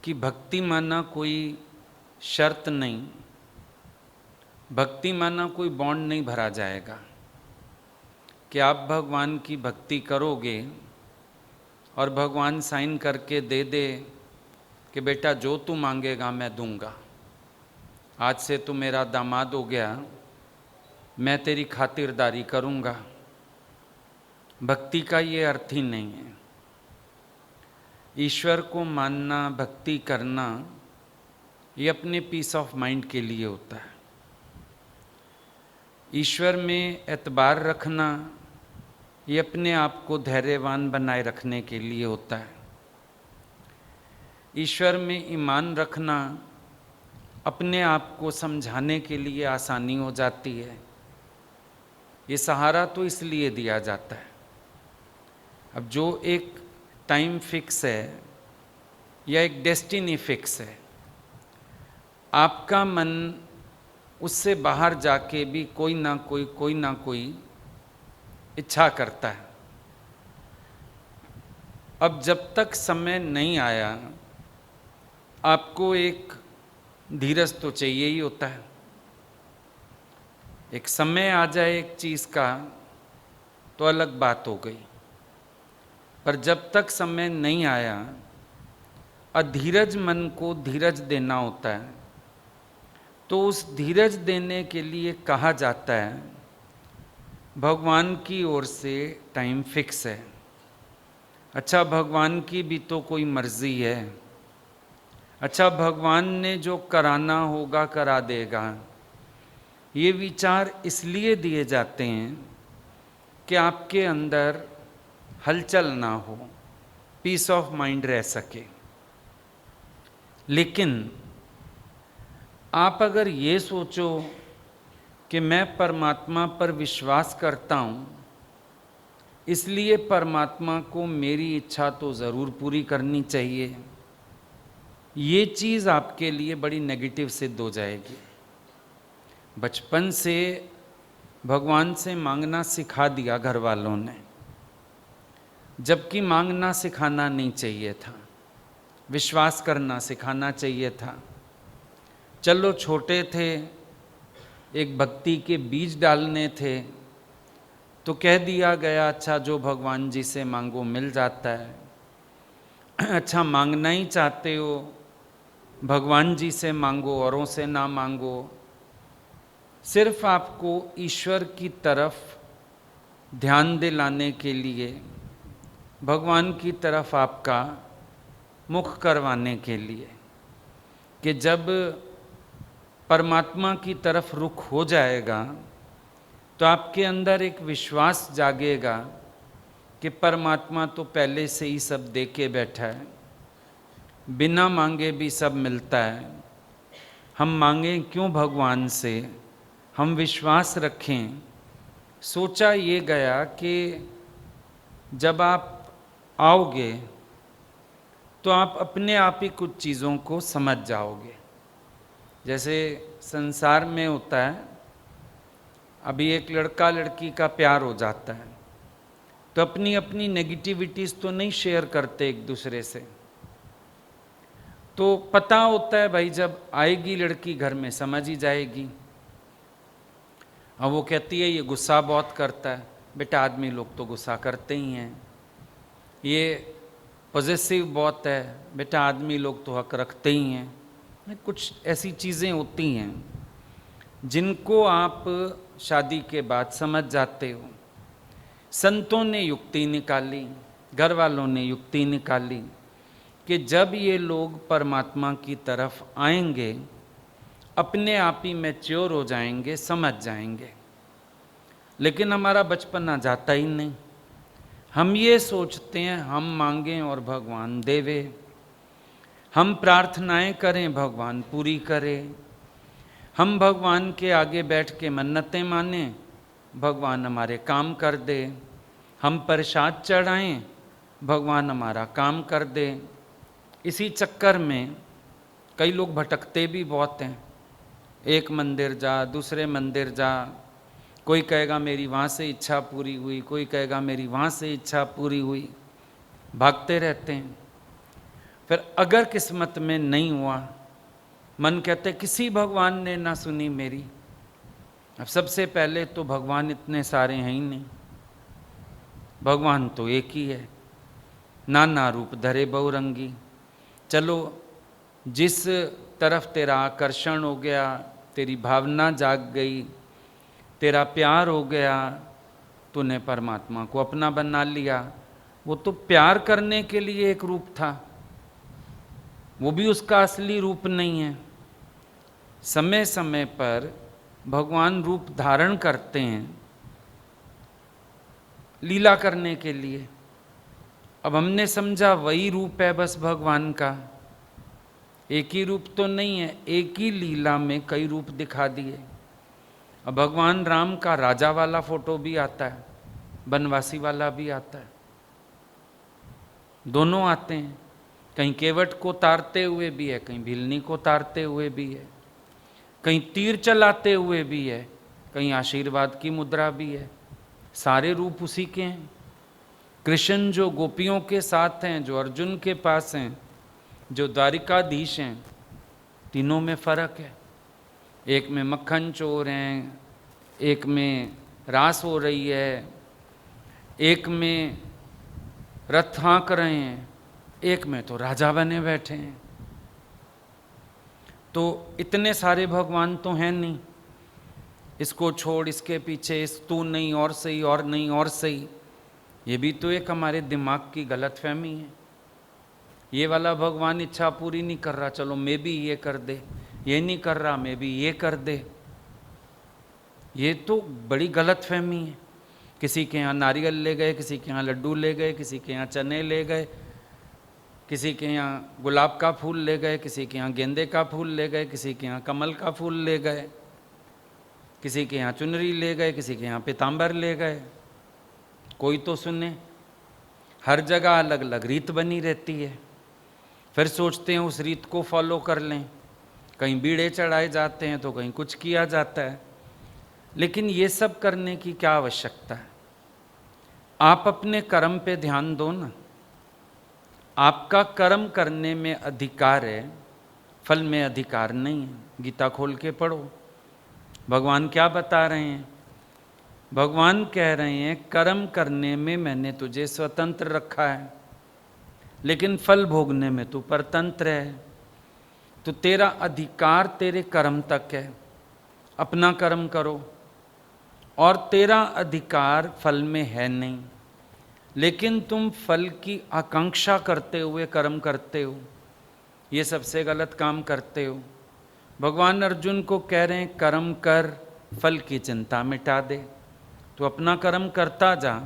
कि भक्ति माना कोई शर्त नहीं, भक्ति माना कोई बॉन्ड नहीं भरा जाएगा कि आप भगवान की भक्ति करोगे और भगवान साइन करके दे दे कि बेटा जो तू मांगेगा मैं दूंगा, आज से तू मेरा दामाद हो गया, मैं तेरी खातिरदारी करूंगा। भक्ति का ये अर्थ ही नहीं है। ईश्वर को मानना, भक्ति करना, ये अपने पीस ऑफ माइंड के लिए होता है। ईश्वर में एतबार रखना ये अपने आप को धैर्यवान बनाए रखने के लिए होता है। ईश्वर में ईमान रखना अपने आप को समझाने के लिए आसानी हो जाती है। ये सहारा तो इसलिए दिया जाता है। अब जो एक टाइम फिक्स है या एक डेस्टिनी फिक्स है, आपका मन उससे बाहर जाके भी कोई ना कोई इच्छा करता है। अब जब तक समय नहीं आया, आपको एक धीरज तो चाहिए ही होता है। एक समय आ जाए एक चीज़ का तो अलग बात हो गई, पर जब तक समय नहीं आया, अधीरज मन को धीरज देना होता है। तो उस धीरज देने के लिए कहा जाता है भगवान की ओर से टाइम फिक्स है। अच्छा, भगवान की भी तो कोई मर्जी है। अच्छा, भगवान ने जो कराना होगा करा देगा। ये विचार इसलिए दिए जाते हैं कि आपके अंदर हलचल ना हो, पीस ऑफ माइंड रह सके। लेकिन आप अगर ये सोचो कि मैं परमात्मा पर विश्वास करता हूँ, इसलिए परमात्मा को मेरी इच्छा तो ज़रूर पूरी करनी चाहिए, ये चीज़ आपके लिए बड़ी नेगेटिव सिद्ध हो जाएगी। बचपन से भगवान से मांगना सिखा दिया घर वालों ने, जबकि मांगना सिखाना नहीं चाहिए था, विश्वास करना सिखाना चाहिए था। चलो छोटे थे, एक भक्ति के बीज डालने थे, तो कह दिया गया अच्छा जो भगवान जी से मांगो मिल जाता है। अच्छा, मांगना ही चाहते हो भगवान जी से मांगो, औरों से ना मांगो। सिर्फ आपको ईश्वर की तरफ ध्यान दिलाने के लिए, भगवान की तरफ आपका मुख करवाने के लिए, कि जब परमात्मा की तरफ रुख हो जाएगा तो आपके अंदर एक विश्वास जागेगा कि परमात्मा तो पहले से ही सब दे के बैठा है, बिना मांगे भी सब मिलता है। हम मांगें क्यों भगवान से, हम विश्वास रखें। सोचा ये गया कि जब आप आओगे तो आप अपने आप ही कुछ चीज़ों को समझ जाओगे। जैसे संसार में होता है, अभी एक लड़का लड़की का प्यार हो जाता है तो अपनी अपनी नेगेटिविटीज़ तो नहीं शेयर करते एक दूसरे से, तो पता होता है भाई जब आएगी लड़की घर में समझ ही जाएगी। अब वो कहती है ये गुस्सा बहुत करता है। बेटा आदमी लोग तो गुस्सा करते ही हैं। ये पॉजेसिव बहुत है। बेटा आदमी लोग तो हक रखते ही हैं। कुछ ऐसी चीज़ें होती हैं जिनको आप शादी के बाद समझ जाते हो। संतों ने युक्ति निकाली, घर वालों ने युक्ति निकाली कि जब ये लोग परमात्मा की तरफ आएंगे, अपने आप ही मैच्योर हो जाएंगे, समझ जाएंगे। लेकिन हमारा बचपना जाता ही नहीं। हम ये सोचते हैं हम मांगें और भगवान देवे, हम प्रार्थनाएं करें भगवान पूरी करे, हम भगवान के आगे बैठ के मन्नतें माने, भगवान हमारे काम कर दे, हम प्रसाद चढ़ाएं, भगवान हमारा काम कर दे। इसी चक्कर में कई लोग भटकते भी बहुत हैं। एक मंदिर जा, दूसरे मंदिर जा, कोई कहेगा मेरी वहाँ से इच्छा पूरी हुई, कोई कहेगा मेरी वहाँ से इच्छा पूरी हुई, भागते रहते हैं। फिर अगर किस्मत में नहीं हुआ, मन कहते किसी भगवान ने ना सुनी मेरी। अब सबसे पहले तो भगवान इतने सारे हैं ही नहीं, भगवान तो एक ही है, नाना रूप धरे बहुरंगी। चलो जिस तरफ तेरा आकर्षण हो गया, तेरी भावना जाग गई, तेरा प्यार हो गया, तूने परमात्मा को अपना बना लिया। वो तो प्यार करने के लिए एक रूप था, वो भी उसका असली रूप नहीं है। समय समय पर भगवान रूप धारण करते हैं लीला करने के लिए। अब हमने समझा वही रूप है बस भगवान का, एक ही रूप तो नहीं है, एक ही लीला में कई रूप दिखा दिए। अब भगवान राम का राजा वाला फोटो भी आता है, बनवासी वाला भी आता है, दोनों आते हैं। कहीं केवट को तारते हुए भी है, कहीं भिलनी को तारते हुए भी है, कहीं तीर चलाते हुए भी है, कहीं आशीर्वाद की मुद्रा भी है। सारे रूप उसी के हैं। कृष्ण जो गोपियों के साथ हैं, जो अर्जुन के पास हैं, जो द्वारिकाधीश हैं, तीनों में फर्क है। एक में मक्खन चोर हैं, एक में रास हो रही है, एक में रथ हाँक रहे हैं, एक में तो राजा बने बैठे हैं। तो इतने सारे भगवान तो हैं नहीं, इसको छोड़ इसके पीछे, इस तू नहीं और सही, और नहीं और सही। ये भी तो एक हमारे दिमाग की गलतफहमी है। ये वाला भगवान इच्छा पूरी नहीं कर रहा, चलो मैं भी ये कर दे, ये नहीं कर रहा मैं भी ये कर दे। ये तो बड़ी गलतफहमी है। किसी के यहाँ नारियल ले गए, किसी के यहाँ लड्डू ले गए, किसी के यहाँ चने ले गए, किसी के यहाँ गुलाब का फूल ले गए, किसी के यहाँ गेंदे का फूल ले गए, किसी के यहाँ कमल का फूल ले गए, किसी के यहाँ चुनरी ले गए, किसी के यहाँ पीताम्बर ले गए। कोई तो सुने। हर जगह अलग अलग रीत बनी रहती है। फिर सोचते हैं उस रीत को फॉलो कर लें। कहीं बीड़े चढ़ाए जाते हैं तो कहीं कुछ किया जाता है। लेकिन ये सब करने की क्या आवश्यकता है? आप अपने कर्म पे ध्यान दो ना। आपका कर्म करने में अधिकार है, फल में अधिकार नहीं है। गीता खोल के पढ़ो, भगवान क्या बता रहे हैं? भगवान कह रहे हैं कर्म करने में मैंने तुझे स्वतंत्र रखा है, लेकिन फल भोगने में तू परतंत्र है। तो तेरा अधिकार तेरे कर्म तक है, अपना कर्म करो। और तेरा अधिकार फल में है नहीं, लेकिन तुम फल की आकांक्षा करते हुए कर्म करते हो। ये सबसे गलत काम करते हो। भगवान अर्जुन को कह रहे हैं कर्म कर, फल की चिंता मिटा दे। तो अपना कर्म करता जा,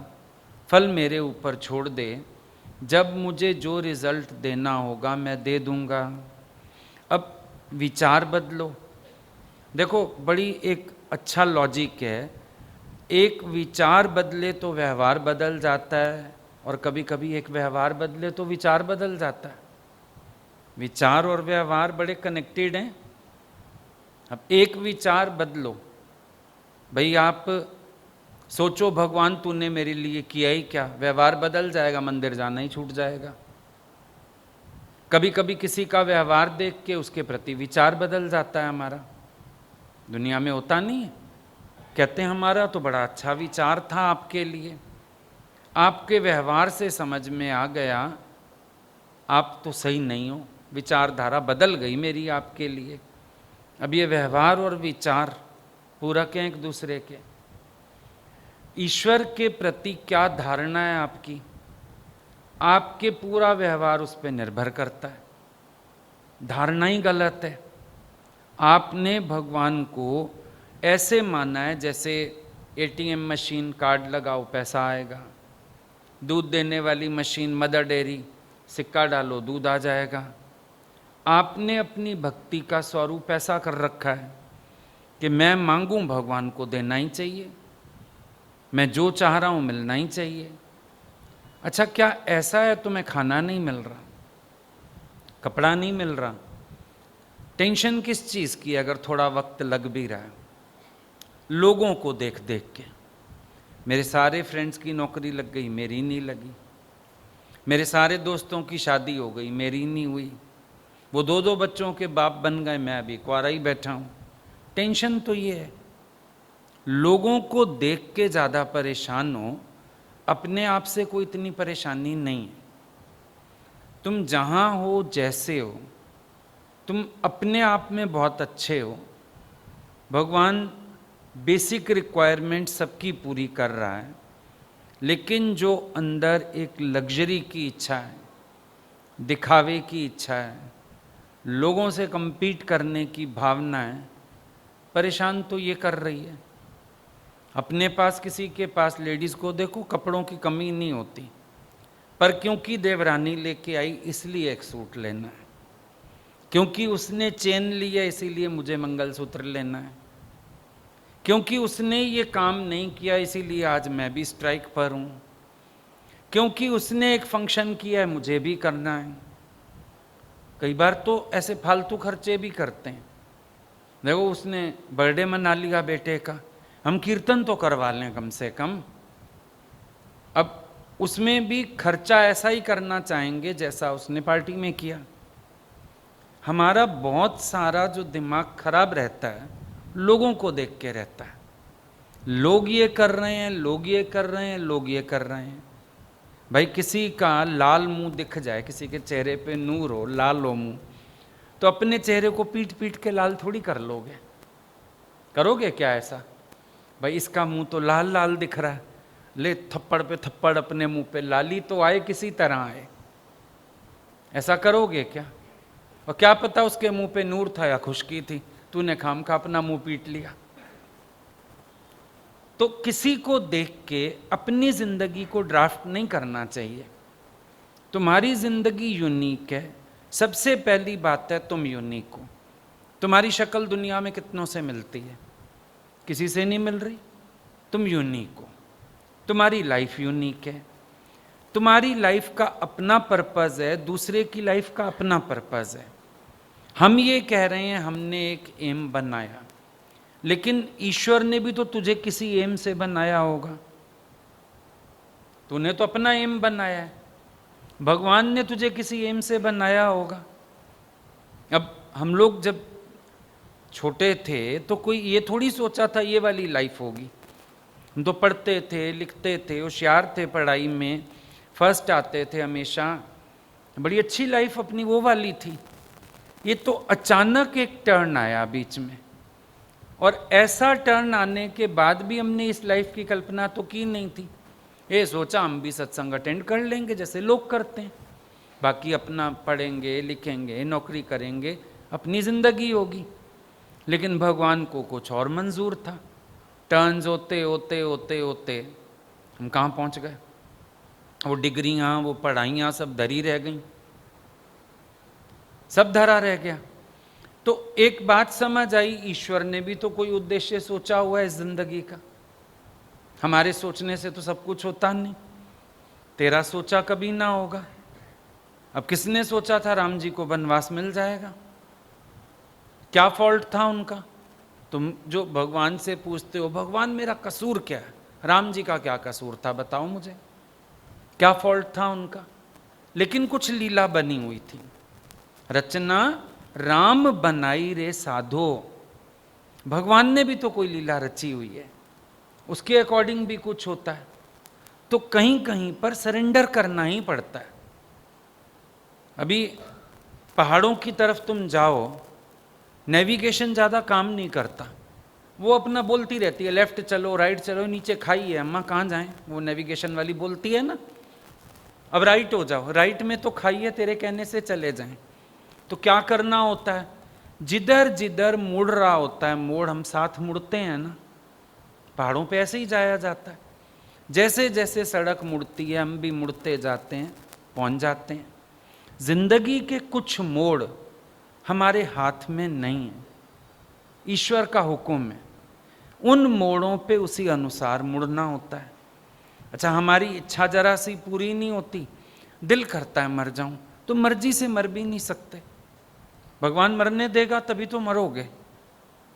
फल मेरे ऊपर छोड़ दे। जब मुझे जो रिजल्ट देना होगा मैं दे दूंगा। अब विचार बदलो। देखो बड़ी एक अच्छा लॉजिक है, एक विचार बदले तो व्यवहार बदल जाता है, और कभी कभी एक व्यवहार बदले तो विचार बदल जाता है। विचार और व्यवहार बड़े कनेक्टेड हैं। अब एक विचार बदलो, भाई आप सोचो भगवान तूने मेरे लिए किया ही क्या, व्यवहार बदल जाएगा, मंदिर जाना ही छूट जाएगा। कभी कभी किसी का व्यवहार देख के उसके प्रति विचार बदल जाता है हमारा। दुनिया में होता नहीं है, कहते हैं हमारा तो बड़ा अच्छा विचार था आपके लिए, आपके व्यवहार से समझ में आ गया आप तो सही नहीं हो, विचारधारा बदल गई मेरी आपके लिए। अब ये व्यवहार और विचार पूरक हैं एक दूसरे के। ईश्वर के प्रति क्या धारणा है आपकी, आपके पूरा व्यवहार उस पर निर्भर करता है। धारणा ही गलत है। आपने भगवान को ऐसे माना है जैसे एटीएम मशीन, कार्ड लगाओ पैसा आएगा। दूध देने वाली मशीन, मदर डेयरी, सिक्का डालो दूध आ जाएगा। आपने अपनी भक्ति का स्वरूप ऐसा कर रखा है कि मैं मांगूं भगवान को देना ही चाहिए, मैं जो चाह रहा हूं मिलना ही चाहिए। अच्छा, क्या ऐसा है तुम्हें खाना नहीं मिल रहा, कपड़ा नहीं मिल रहा, टेंशन किस चीज़ की अगर थोड़ा वक्त लग भी रहा है? लोगों को देख देख के मेरे सारे फ्रेंड्स की नौकरी लग गई, मेरी नहीं लगी। मेरे सारे दोस्तों की शादी हो गई, मेरी नहीं हुई। वो 2-2 बच्चों के बाप बन गए, मैं अभी कुंवारा ही बैठा हूँ। टेंशन तो ये है, लोगों को देख के ज़्यादा परेशान हो, अपने आप से कोई इतनी परेशानी नहीं है। तुम जहाँ हो, जैसे हो, तुम अपने आप में बहुत अच्छे हो। भगवान बेसिक रिक्वायरमेंट सबकी पूरी कर रहा है, लेकिन जो अंदर एक लग्जरी की इच्छा है, दिखावे की इच्छा है, लोगों से compete करने की भावना है, परेशान तो ये कर रही है। अपने पास, किसी के पास लेडीज़ को देखो, कपड़ों की कमी नहीं होती, पर क्योंकि देवरानी लेके आई इसलिए एक सूट लेना है, क्योंकि उसने चेन लिया इसीलिए मुझे मंगलसूत्र लेना है, क्योंकि उसने ये काम नहीं किया इसीलिए आज मैं भी स्ट्राइक पर हूँ, क्योंकि उसने एक फंक्शन किया है मुझे भी करना है। कई बार तो ऐसे फालतू खर्चे भी करते हैं। देखो, उसने बर्थडे मना लिया बेटे का, हम कीर्तन तो करवा लें कम से कम। अब उसमें भी खर्चा ऐसा ही करना चाहेंगे जैसा उसने पार्टी में किया। हमारा बहुत सारा जो दिमाग खराब रहता है लोगों को देख के रहता है। लोग ये कर रहे हैं, लोग ये कर रहे हैं, लोग ये कर रहे हैं। भाई, किसी का लाल मुंह दिख जाए, किसी के चेहरे पे नूर हो, लाल हो मुंह, तो अपने चेहरे को पीट पीट के लाल थोड़ी कर लोगे? करोगे क्या ऐसा? भाई, इसका मुंह तो लाल लाल दिख रहा है, ले थप्पड़ पे थप्पड़ अपने मुंह पे, लाली तो आए किसी तरह आए। ऐसा करोगे क्या? और क्या पता उसके मुंह पे नूर था या खुशकी थी, तूने खामखा अपना मुंह पीट लिया। तो किसी को देख के अपनी जिंदगी को ड्राफ्ट नहीं करना चाहिए। तुम्हारी जिंदगी यूनिक है। सबसे पहली बात है, तुम यूनिक हो। तुम्हारी शक्ल दुनिया में कितनों से मिलती है? किसी से नहीं मिल रही। तुम यूनिक हो, तुम्हारी लाइफ यूनिक है। तुम्हारी लाइफ का अपना पर्पस है, दूसरे की लाइफ का अपना पर्पस है। हम ये कह रहे हैं हमने एक एम बनाया, लेकिन ईश्वर ने भी तो तुझे किसी एम से बनाया होगा। तूने तो अपना एम बनाया है, भगवान ने तुझे किसी एम से बनाया होगा। अब हम लोग जब छोटे थे तो कोई ये थोड़ी सोचा था ये वाली लाइफ होगी। हम तो पढ़ते थे, लिखते थे, होशियार थे, पढ़ाई में फर्स्ट आते थे हमेशा, बड़ी अच्छी लाइफ अपनी वो वाली थी। ये तो अचानक एक टर्न आया बीच में, और ऐसा टर्न आने के बाद भी हमने इस लाइफ की कल्पना तो की नहीं थी। ये सोचा हम भी सत्संग अटेंड कर लेंगे जैसे लोग करते हैं, बाकी अपना पढ़ेंगे, लिखेंगे, नौकरी करेंगे, अपनी ज़िंदगी होगी। लेकिन भगवान को कुछ और मंजूर था। टर्न्स होते होते होते होते हम कहाँ पहुँच गए? वो डिग्रियाँ, वो पढ़ाइयाँ सब धरी रह गई, सब धरा रह गया। तो एक बात समझ आई, ईश्वर ने भी तो कोई उद्देश्य सोचा हुआ है इस जिंदगी का। हमारे सोचने से तो सब कुछ होता नहीं। तेरा सोचा कभी ना होगा। अब किसने सोचा था राम जी को वनवास मिल जाएगा? क्या फॉल्ट था उनका? तुम जो भगवान से पूछते हो भगवान मेरा कसूर क्या है, राम जी का क्या कसूर था बताओ मुझे, क्या फॉल्ट था उनका? लेकिन कुछ लीला बनी हुई थी। रचना राम बनाई रे साधो। भगवान ने भी तो कोई लीला रची हुई है, उसके अकॉर्डिंग भी कुछ होता है। तो कहीं कहीं पर सरेंडर करना ही पड़ता है। अभी पहाड़ों की तरफ तुम जाओ, नेविगेशन ज़्यादा काम नहीं करता, वो अपना बोलती रहती है लेफ्ट चलो, राइट चलो, नीचे खाई है अम्मा कहाँ जाएं, वो नेविगेशन वाली बोलती है ना। अब राइट हो जाओ, राइट में तो खाई है, तेरे कहने से चले जाएं। तो क्या करना होता है? जिधर जिधर मुड़ रहा होता है मोड़, हम साथ मुड़ते हैं ना। पहाड़ों पे ऐसे ही जाया जाता है। जैसे जैसे सड़क मुड़ती है हम भी मुड़ते जाते हैं, पहुंच जाते हैं। जिंदगी के कुछ मोड़ हमारे हाथ में नहीं है, ईश्वर का हुक्म है। उन मोड़ों पे उसी अनुसार मुड़ना होता है। अच्छा, हमारी इच्छा जरा सी पूरी नहीं होती, दिल करता है मर जाऊं, तो मर्जी से मर भी नहीं सकते। भगवान मरने देगा तभी तो मरोगे,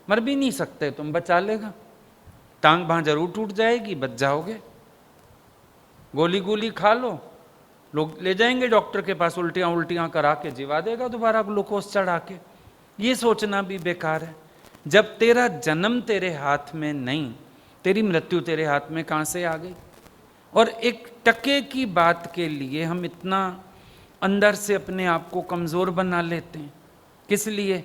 मर भी नहीं सकते तुम, बचा लेगा। टांग बांह जरूर टूट जाएगी, बच जाओगे। गोली गोली खा लो, लोग ले जाएंगे डॉक्टर के पास, उल्टियां उल्टियां करा के जिवा देगा दोबारा ग्लूकोज चढ़ा के। ये सोचना भी बेकार है। जब तेरा जन्म तेरे हाथ में नहीं, तेरी मृत्यु तेरे हाथ में कहां से आ गई? और एक टके की बात के लिए हम इतना अंदर से अपने आप को कमज़ोर बना लेते हैं। किस लिए?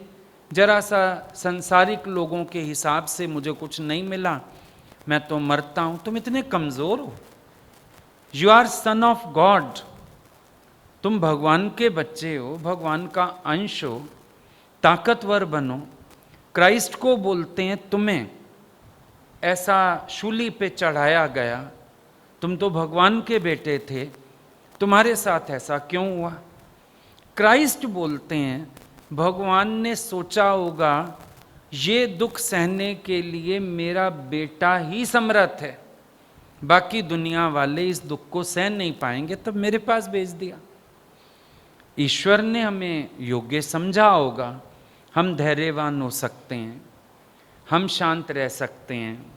जरा सा संसारिक लोगों के हिसाब से मुझे कुछ नहीं मिला, मैं तो मरता हूं। तुम इतने कमज़ोर हो। You are son of God, तुम भगवान के बच्चे हो, भगवान का अंश हो। ताकतवर बनो। क्राइस्ट को बोलते हैं तुम्हें ऐसा शूली पे चढ़ाया गया, तुम तो भगवान के बेटे थे, तुम्हारे साथ ऐसा क्यों हुआ? क्राइस्ट बोलते हैं भगवान ने सोचा होगा ये दुख सहने के लिए मेरा बेटा ही समर्थ है, बाकी दुनिया वाले इस दुख को सहन नहीं पाएंगे, तब मेरे पास भेज दिया। ईश्वर ने हमें योग्य समझा होगा, हम धैर्यवान हो सकते हैं, हम शांत रह सकते हैं,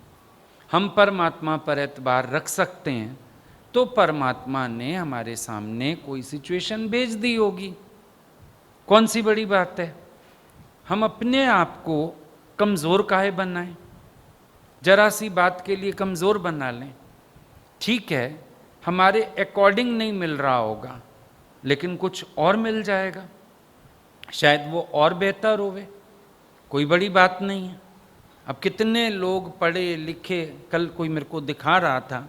हम परमात्मा पर एतबार रख सकते हैं, तो परमात्मा ने हमारे सामने कोई सिचुएशन भेज दी होगी। कौन सी बड़ी बात है? हम अपने आप को कमज़ोर काहे बनाएं? जरा सी बात के लिए कमज़ोर बना लें। ठीक है, हमारे अकॉर्डिंग नहीं मिल रहा होगा, लेकिन कुछ और मिल जाएगा, शायद वो और बेहतर होवे, कोई बड़ी बात नहीं है। अब कितने लोग पढ़े लिखे, कल कोई मेरे को दिखा रहा था,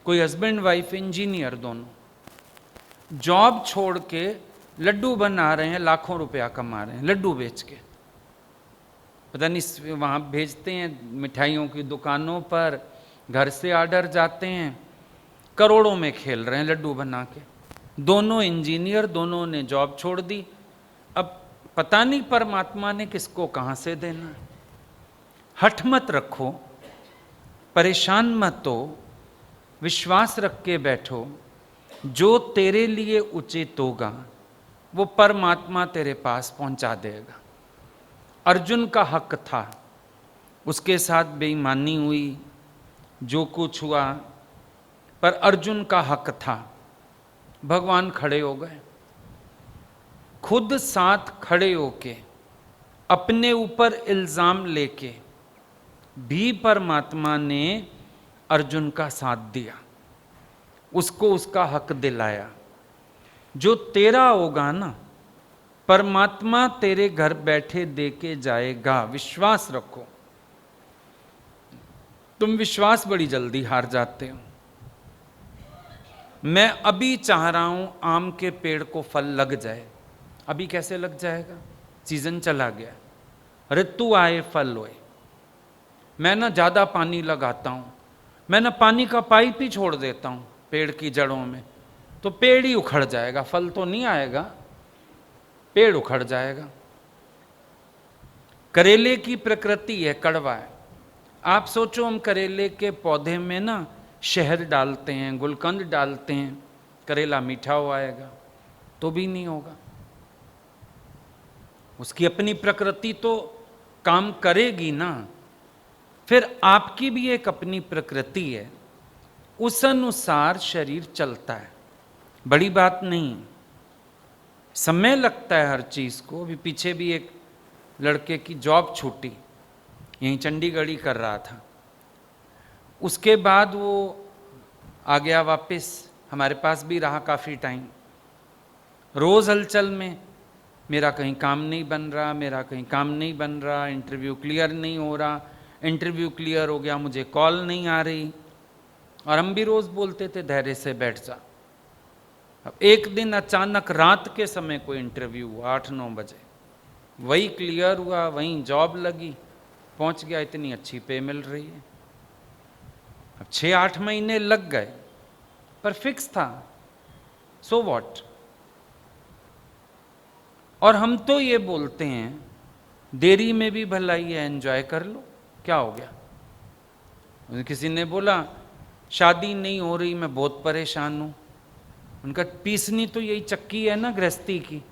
कोई हस्बैंड वाइफ इंजीनियर दोनों जॉब छोड़ के लड्डू बना रहे हैं, लाखों रुपया कमा रहे हैं लड्डू बेच के। पता नहीं वहाँ भेजते हैं मिठाइयों की दुकानों पर, घर से ऑर्डर जाते हैं, करोड़ों में खेल रहे हैं लड्डू बना के। दोनों इंजीनियर, दोनों ने जॉब छोड़ दी। अब पता नहीं परमात्मा ने किसको कहाँ से देना है। हठ मत रखो, परेशान मत हो, विश्वास रख के बैठो। जो तेरे लिए उचित होगा वो परमात्मा तेरे पास पहुंचा देगा। अर्जुन का हक था, उसके साथ बेईमानी हुई, जो कुछ हुआ, पर अर्जुन का हक था, भगवान खड़े हो गए। खुद साथ खड़े होके अपने ऊपर इल्जाम लेके भी परमात्मा ने अर्जुन का साथ दिया, उसको उसका हक दिलाया। जो तेरा होगा ना, परमात्मा तेरे घर बैठे दे के जाएगा, विश्वास रखो। तुम विश्वास बड़ी जल्दी हार जाते हो। मैं अभी चाह रहा हूं आम के पेड़ को फल लग जाए। अभी कैसे लग जाएगा? सीजन चला गया, ऋतु आए फल होए। मैं ना ज्यादा पानी लगाता हूं, मैं ना पानी का पाइप ही छोड़ देता हूं पेड़ की जड़ों में, तो पेड़ ही उखड़ जाएगा, फल तो नहीं आएगा, पेड़ उखड़ जाएगा। करेले की प्रकृति है, कड़वा है। आप सोचो हम करेले के पौधे में ना शहद डालते हैं, गुलकंद डालते हैं, करेला मीठा हो आएगा? तो भी नहीं होगा। उसकी अपनी प्रकृति तो काम करेगी ना। फिर आपकी भी एक अपनी प्रकृति है, उस अनुसार शरीर चलता है, बड़ी बात नहीं। समय लगता है हर चीज को। अभी पीछे भी एक लड़के की जॉब छूटी, यहीं चंडीगढ़ ही कर रहा था, उसके बाद वो आ गया वापस, हमारे पास भी रहा काफ़ी टाइम। रोज़ हलचल में, मेरा कहीं काम नहीं बन रहा, मेरा कहीं काम नहीं बन रहा, इंटरव्यू क्लियर नहीं हो रहा, इंटरव्यू क्लियर हो गया मुझे कॉल नहीं आ रही। और हम भी रोज़ बोलते थे धैर्य से बैठ जा। अब एक दिन अचानक रात के समय कोई इंटरव्यू हुआ 8-9 बजे, वही क्लियर हुआ, वहीं जॉब लगी, पहुंच गया, इतनी अच्छी पे मिल रही है। अब 6-8 महीने लग गए, पर फिक्स था, सो व्हाट। और हम तो ये बोलते हैं देरी में भी भलाई है, एंजॉय कर लो, क्या हो गया। किसी ने बोला शादी नहीं हो रही, मैं बहुत परेशान हूं। उनका पीसनी तो यही चक्की है ना गृहस्थी की,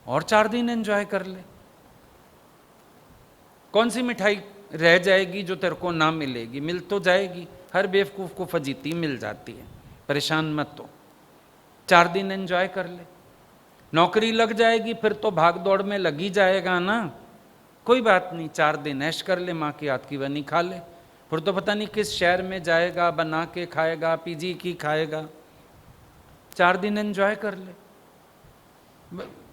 और 4 दिन एंजॉय कर ले। कौन सी मिठाई रह जाएगी जो तेरे को ना मिलेगी, मिल तो जाएगी। हर बेवकूफ को फजीती मिल जाती है, परेशान मत हो, 4 दिन एंजॉय कर ले। नौकरी लग जाएगी फिर तो भाग दौड़ में लगी जाएगा ना, कोई बात नहीं, 4 दिन ऐश कर ले, माँ की हाथ की बनी खा ले। फिर तो पता नहीं किस शहर में जाएगा, बना के खाएगा, पीजी की खाएगा, 4 दिन एंजॉय कर ले।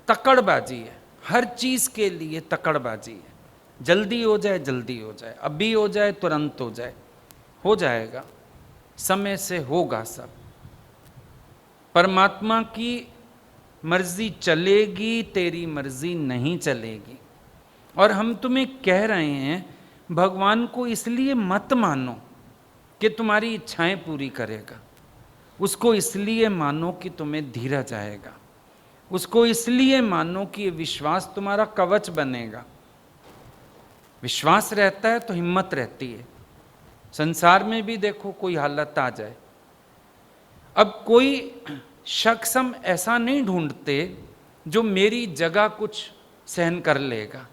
तकड़बाजी है, हर चीज के लिए तकड़बाजी है। जल्दी हो जाए, जल्दी हो जाए, अभी हो जाए, तुरंत हो जाए, हो जाएगा, समय से होगा सब। परमात्मा की मर्जी चलेगी, तेरी मर्जी नहीं चलेगी। और हम तुम्हें कह रहे हैं भगवान को इसलिए मत मानो कि तुम्हारी इच्छाएं पूरी करेगा, उसको इसलिए मानो कि तुम्हें धीरज आएगा, उसको इसलिए मानो कि ये विश्वास तुम्हारा कवच बनेगा। विश्वास रहता है तो हिम्मत रहती है। संसार में भी देखो कोई हालत आ जाए, अब कोई शख्स हम ऐसा नहीं ढूंढते जो मेरी जगह कुछ सहन कर लेगा,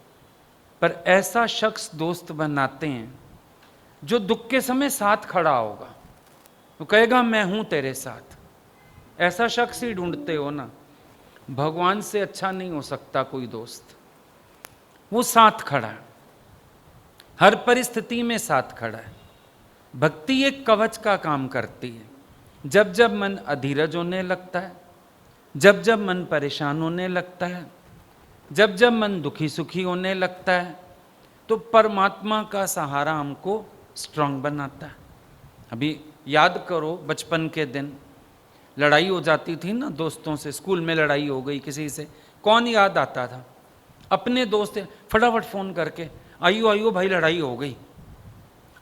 पर ऐसा शख्स दोस्त बनाते हैं जो दुख के समय साथ खड़ा होगा, वो कहेगा मैं हूं तेरे साथ। ऐसा शख्स ही ढूंढते हो ना। भगवान से अच्छा नहीं हो सकता कोई दोस्त, वो साथ खड़ा है, हर परिस्थिति में साथ खड़ा है। भक्ति एक कवच का काम करती है। जब जब मन अधीरज होने लगता है, जब जब मन परेशान होने लगता है, जब जब मन दुखी सुखी होने लगता है, तो परमात्मा का सहारा हमको स्ट्रांग बनाता है। अभी याद करो बचपन के दिन, लड़ाई हो जाती थी ना दोस्तों से, स्कूल में लड़ाई हो गई किसी से, कौन याद आता था? अपने दोस्त, फटाफट फोन करके आइयो आइयो भाई लड़ाई हो गई।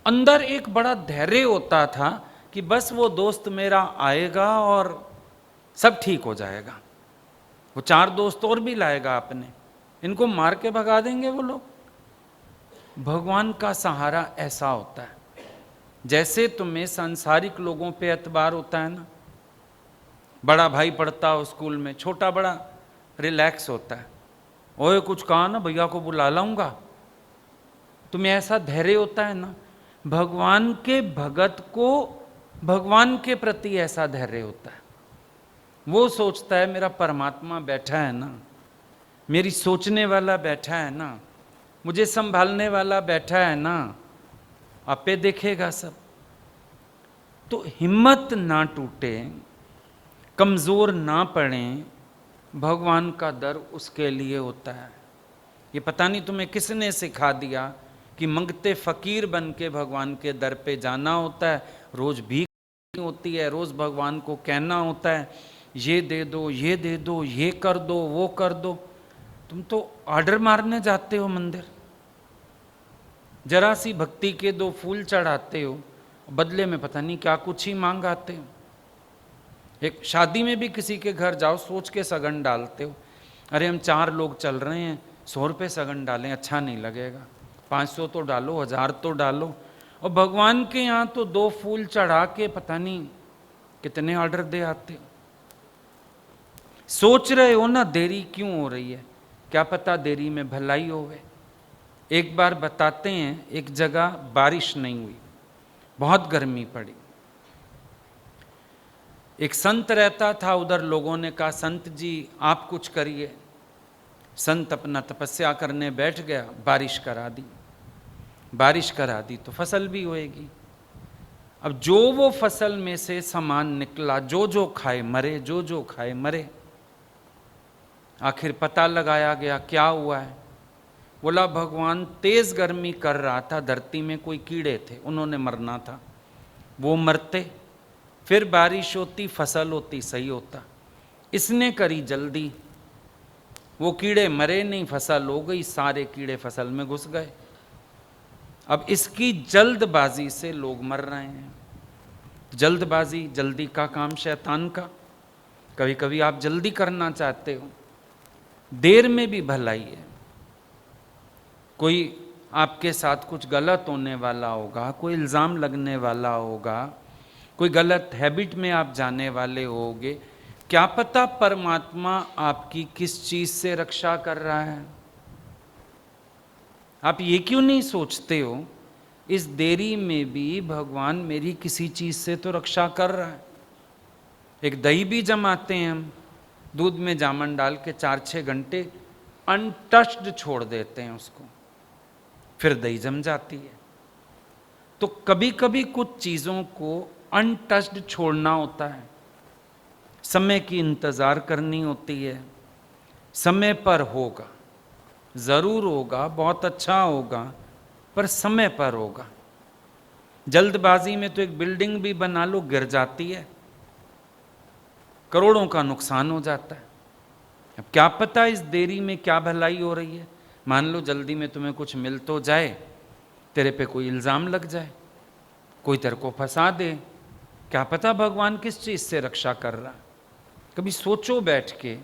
अंदर एक बड़ा धैर्य होता था कि बस वो दोस्त मेरा आएगा और सब ठीक हो जाएगा। वो 4 दोस्त और भी लाएगा अपने, इनको मार के भगा देंगे वो लोग। भगवान का सहारा ऐसा होता है, जैसे तुम्हें सांसारिक लोगों पे एतबार होता है ना, बड़ा भाई पढ़ता हो स्कूल में, छोटा बड़ा रिलैक्स होता है, ओए कुछ कहा ना भैया को बुला लाऊंगा, तुम्हें ऐसा धैर्य होता है ना। भगवान के भगत को भगवान के प्रति ऐसा धैर्य होता है। वो सोचता है मेरा परमात्मा बैठा है ना, मेरी सोचने वाला बैठा है ना, मुझे संभालने वाला बैठा है ना, आपे देखेगा सब। तो हिम्मत ना टूटे, कमजोर ना पड़े, भगवान का दर उसके लिए होता है। ये पता नहीं तुम्हें किसने सिखा दिया कि मंगते फकीर बन के भगवान के दर पे जाना होता है, रोज भीख होती है, रोज भगवान को कहना होता है ये दे दो, ये दे दो, ये कर दो, वो कर दो। तुम तो ऑर्डर मारने जाते हो मंदिर, जरा सी भक्ति के 2 फूल चढ़ाते हो, बदले में पता नहीं क्या कुछ ही मांग आते हो। एक शादी में भी किसी के घर जाओ, सोच के सगन डालते हो, अरे हम 4 लोग चल रहे हैं, 100 रुपये सगन डालें, अच्छा नहीं लगेगा, 500 तो डालो, 1000 तो डालो। और भगवान के यहाँ तो 2 फूल चढ़ा के पता नहीं कितने ऑर्डर दे आते हो। सोच रहे हो ना देरी क्यों हो रही है, क्या पता देरी में भलाई होवे। एक बार बताते हैं, एक जगह बारिश नहीं हुई, बहुत गर्मी पड़ी। एक संत रहता था उधर, लोगों ने कहा संत जी आप कुछ करिए। संत अपना तपस्या करने बैठ गया, बारिश करा दी। बारिश करा दी तो फसल भी होएगी। अब जो वो फसल में से सामान निकला, जो जो खाए मरे, जो जो खाए मरे। आखिर पता लगाया गया क्या हुआ है। बोला भगवान तेज गर्मी कर रहा था, धरती में कोई कीड़े थे, उन्होंने मरना था, वो मरते, फिर बारिश होती, फसल होती, सही होता। इसने करी जल्दी, वो कीड़े मरे नहीं, फसल हो गई, सारे कीड़े फसल में घुस गए। अब इसकी जल्दबाजी से लोग मर रहे हैं। तो जल्दबाजी, जल्दी का काम शैतान का। कभी कभी आप जल्दी करना चाहते हो, देर में भी भलाई है। कोई आपके साथ कुछ गलत होने वाला होगा, कोई इल्ज़ाम लगने वाला होगा, कोई गलत हैबिट में आप जाने वाले होगे, क्या पता परमात्मा आपकी किस चीज से रक्षा कर रहा है। आप ये क्यों नहीं सोचते हो, इस देरी में भी भगवान मेरी किसी चीज से तो रक्षा कर रहा है। एक दही भी जमाते हैं हम, दूध में जामन डाल के 4-6 घंटे अनटच्ड छोड़ देते हैं उसको, फिर दही जम जाती है। तो कभी कभी कुछ चीजों को अनटच्ड छोड़ना होता है, समय की इंतजार करनी होती है। समय पर होगा, जरूर होगा, बहुत अच्छा होगा, पर समय पर होगा। जल्दबाजी में तो एक बिल्डिंग भी बना लो, गिर जाती है, करोड़ों का नुकसान हो जाता है। अब क्या पता इस देरी में क्या भलाई हो रही है। मान लो जल्दी में तुम्हें कुछ मिल तो जाए, तेरे पे कोई इल्ज़ाम लग जाए, कोई तेरे को फंसा दे, क्या पता भगवान किस चीज़ से रक्षा कर रहा। कभी सोचो बैठ के,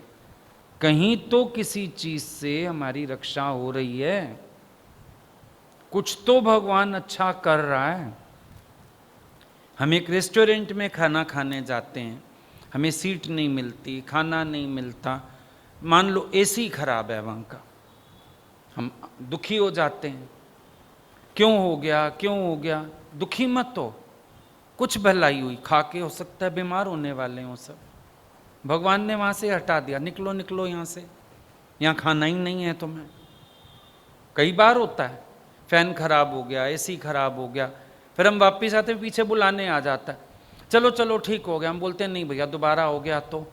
कहीं तो किसी चीज़ से हमारी रक्षा हो रही है, कुछ तो भगवान अच्छा कर रहा है। हम एक रेस्टोरेंट में खाना खाने जाते हैं, हमें सीट नहीं मिलती, खाना नहीं मिलता, मान लो एसी खराब है वहाँ का, हम दुखी हो जाते हैं, क्यों हो गया, क्यों हो गया। दुखी मत हो, कुछ भलाई हुई, खा के हो सकता है बीमार होने वाले हो सब, भगवान ने वहाँ से हटा दिया, निकलो निकलो यहाँ से, यहाँ खाना ही नहीं है तुम्हें। कई बार होता है, फैन खराब हो गया, एसी खराब हो गया, फिर हम वापस आते पीछे बुलाने आ जाता है, चलो चलो ठीक हो गया। हम बोलते हैं नहीं भैया दोबारा हो गया तो।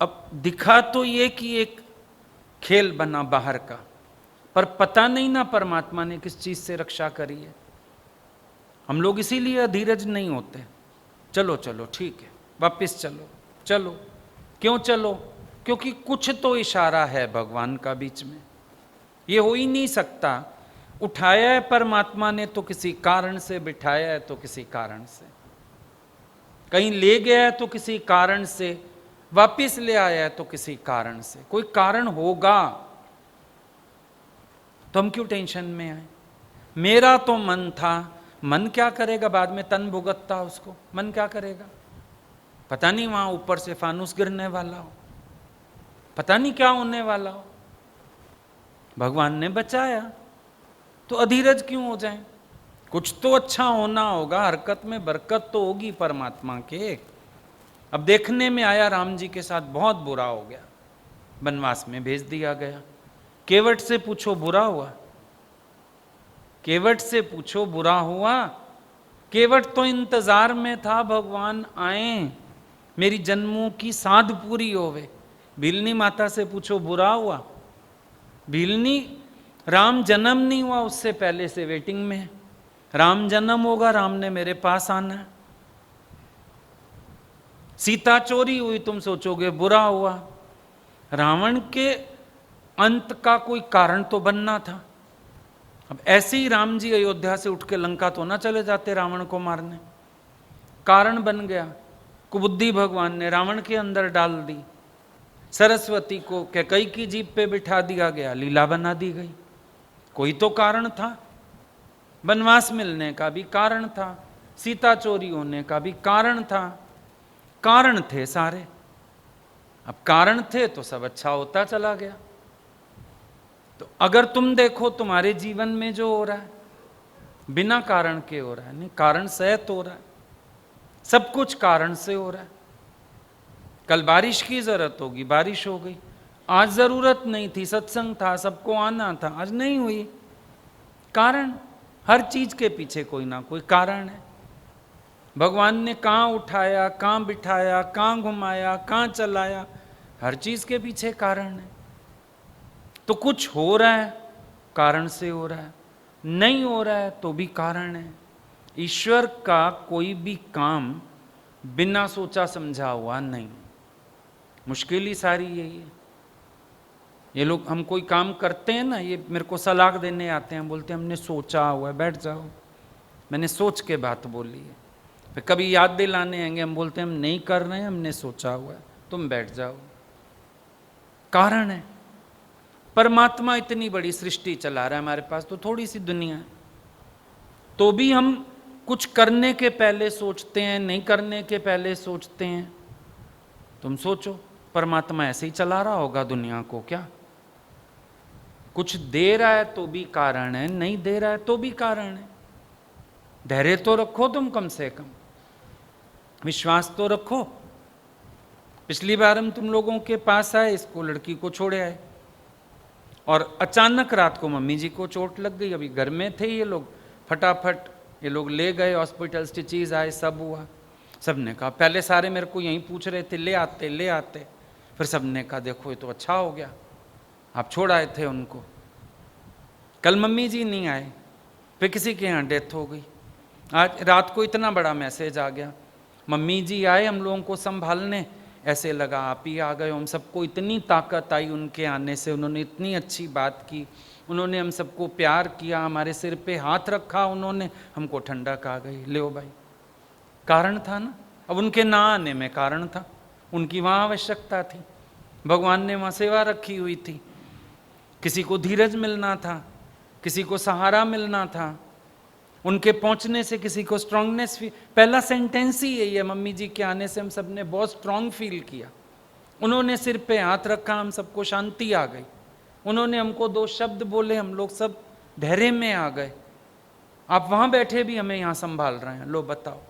अब दिखा तो ये कि एक खेल बना बाहर का, पर पता नहीं ना परमात्मा ने किस चीज से रक्षा करी है। हम लोग इसीलिए अधीरज नहीं होते, चलो चलो ठीक है वापस चलो चलो। क्यों चलो? क्योंकि कुछ तो इशारा है भगवान का बीच में, ये हो ही नहीं सकता। उठाया है परमात्मा ने तो किसी कारण से, बिठाया है तो किसी कारण से, कहीं ले गया है तो किसी कारण से, वापिस ले आया है तो किसी कारण से, कोई कारण होगा। तो हम क्यों टेंशन में आए? मेरा तो मन था, मन क्या करेगा, बाद में तन भुगतता उसको, मन क्या करेगा। पता नहीं वहां ऊपर से फानूस गिरने वाला हो, पता नहीं क्या होने वाला हो, भगवान ने बचाया, तो अधीरज क्यों हो जाए। कुछ तो अच्छा होना होगा, हरकत में बरकत तो होगी परमात्मा के। अब देखने में आया राम जी के साथ बहुत बुरा हो गया, वनवास में भेज दिया गया। केवट से पूछो बुरा हुआ, केवट से पूछो बुरा हुआ। केवट तो इंतजार में था भगवान आए, मेरी जन्मों की साध पूरी होवे। भीलनी माता से पूछो बुरा हुआ, भीलनी राम जन्म नहीं हुआ उससे पहले से वेटिंग में है, राम जन्म होगा, राम ने मेरे पास आना है। सीता चोरी हुई, तुम सोचोगे बुरा हुआ। रावण के अंत का कोई कारण तो बनना था। अब ऐसे ही राम जी अयोध्या से उठ के लंका तो ना चले जाते रावण को मारने, कारण बन गया। कुबुद्धि भगवान ने रावण के अंदर डाल दी, सरस्वती को कैकई की जीभ पे बिठा दिया गया, लीला बना दी गई। कोई तो कारण था, वनवास मिलने का भी कारण था, सीता चोरी होने का भी कारण था, कारण थे सारे। अब कारण थे तो सब अच्छा होता चला गया। तो अगर तुम देखो तुम्हारे जीवन में जो हो रहा है बिना कारण के हो रहा है, नहीं कारण सहित हो रहा है, सब कुछ कारण से हो रहा है। कल बारिश की जरूरत होगी, बारिश हो गई। आज जरूरत नहीं थी, सत्संग था, सबको आना था, आज नहीं हुई, कारण। हर चीज के पीछे कोई ना कोई कारण है। भगवान ने कहाँ उठाया, कहाँ बिठाया, कहाँ घुमाया, कहाँ चलाया, हर चीज के पीछे कारण है। तो कुछ हो रहा है कारण से हो रहा है, नहीं हो रहा है तो भी कारण है। ईश्वर का कोई भी काम बिना सोचा समझा हुआ नहीं। मुश्किल ही सारी यही है। ये लोग हम कोई काम करते हैं ना, ये मेरे को सलाह देने आते हैं, बोलते हैं हमने सोचा हुआ है, बैठ जाओ, मैंने सोच के बात बोली है। फिर कभी याद दिलाने आएंगे, हम बोलते हैं हम नहीं कर रहे हैं, हमने सोचा हुआ है, तुम बैठ जाओ। कारण है, परमात्मा इतनी बड़ी सृष्टि चला रहा है, हमारे पास तो थोड़ी सी दुनिया है, तो भी हम कुछ करने के पहले सोचते हैं, नहीं करने के पहले सोचते हैं। तुम सोचो, परमात्मा ऐसे ही चला रहा होगा दुनिया को क्या? कुछ दे रहा है तो भी कारण है, नहीं दे रहा है तो भी कारण है। धैर्य तो रखो तुम, कम से कम विश्वास तो रखो। पिछली बार हम तुम लोगों के पास आए, इसको लड़की को छोड़े आए, और अचानक रात को मम्मी जी को चोट लग गई। अभी घर में थे ये लोग, फटाफट ये लोग ले गए हॉस्पिटल, स्टिचेज आए, सब हुआ। सबने कहा, पहले सारे मेरे को यहीं पूछ रहे थे ले आते ले आते, फिर सबने कहा देखो ये तो अच्छा हो गया, आप छोड़ आए थे उनको। कल मम्मी जी नहीं आए, फिर किसी के यहाँ डेथ हो गई। आज रात को इतना बड़ा मैसेज आ गया, मम्मी जी आए हम लोगों को संभालने, ऐसे लगा आप ही आ गए। हम सबको इतनी ताकत आई उनके आने से, उन्होंने इतनी अच्छी बात की, उन्होंने हम सबको प्यार किया, हमारे सिर पे हाथ रखा उन्होंने, हमको ठंडक आ गई। ले भाई, कारण था ना। अब उनके ना आने में कारण था, उनकी वहाँ आवश्यकता थी, भगवान ने वहाँ सेवा रखी हुई थी। किसी को धीरज मिलना था, किसी को सहारा मिलना था, उनके पहुंचने से किसी को स्ट्रांगनेस। पहला सेंटेंस ही यही है, मम्मी जी के आने से हम सब ने बहुत स्ट्रांग फील किया। उन्होंने सिर पे हाथ रखा, हम सबको शांति आ गई। उन्होंने हमको 2 शब्द बोले, हम लोग सब धैर्य में आ गए। आप वहां बैठे भी हमें यहाँ संभाल रहे हैं, लो बताओ,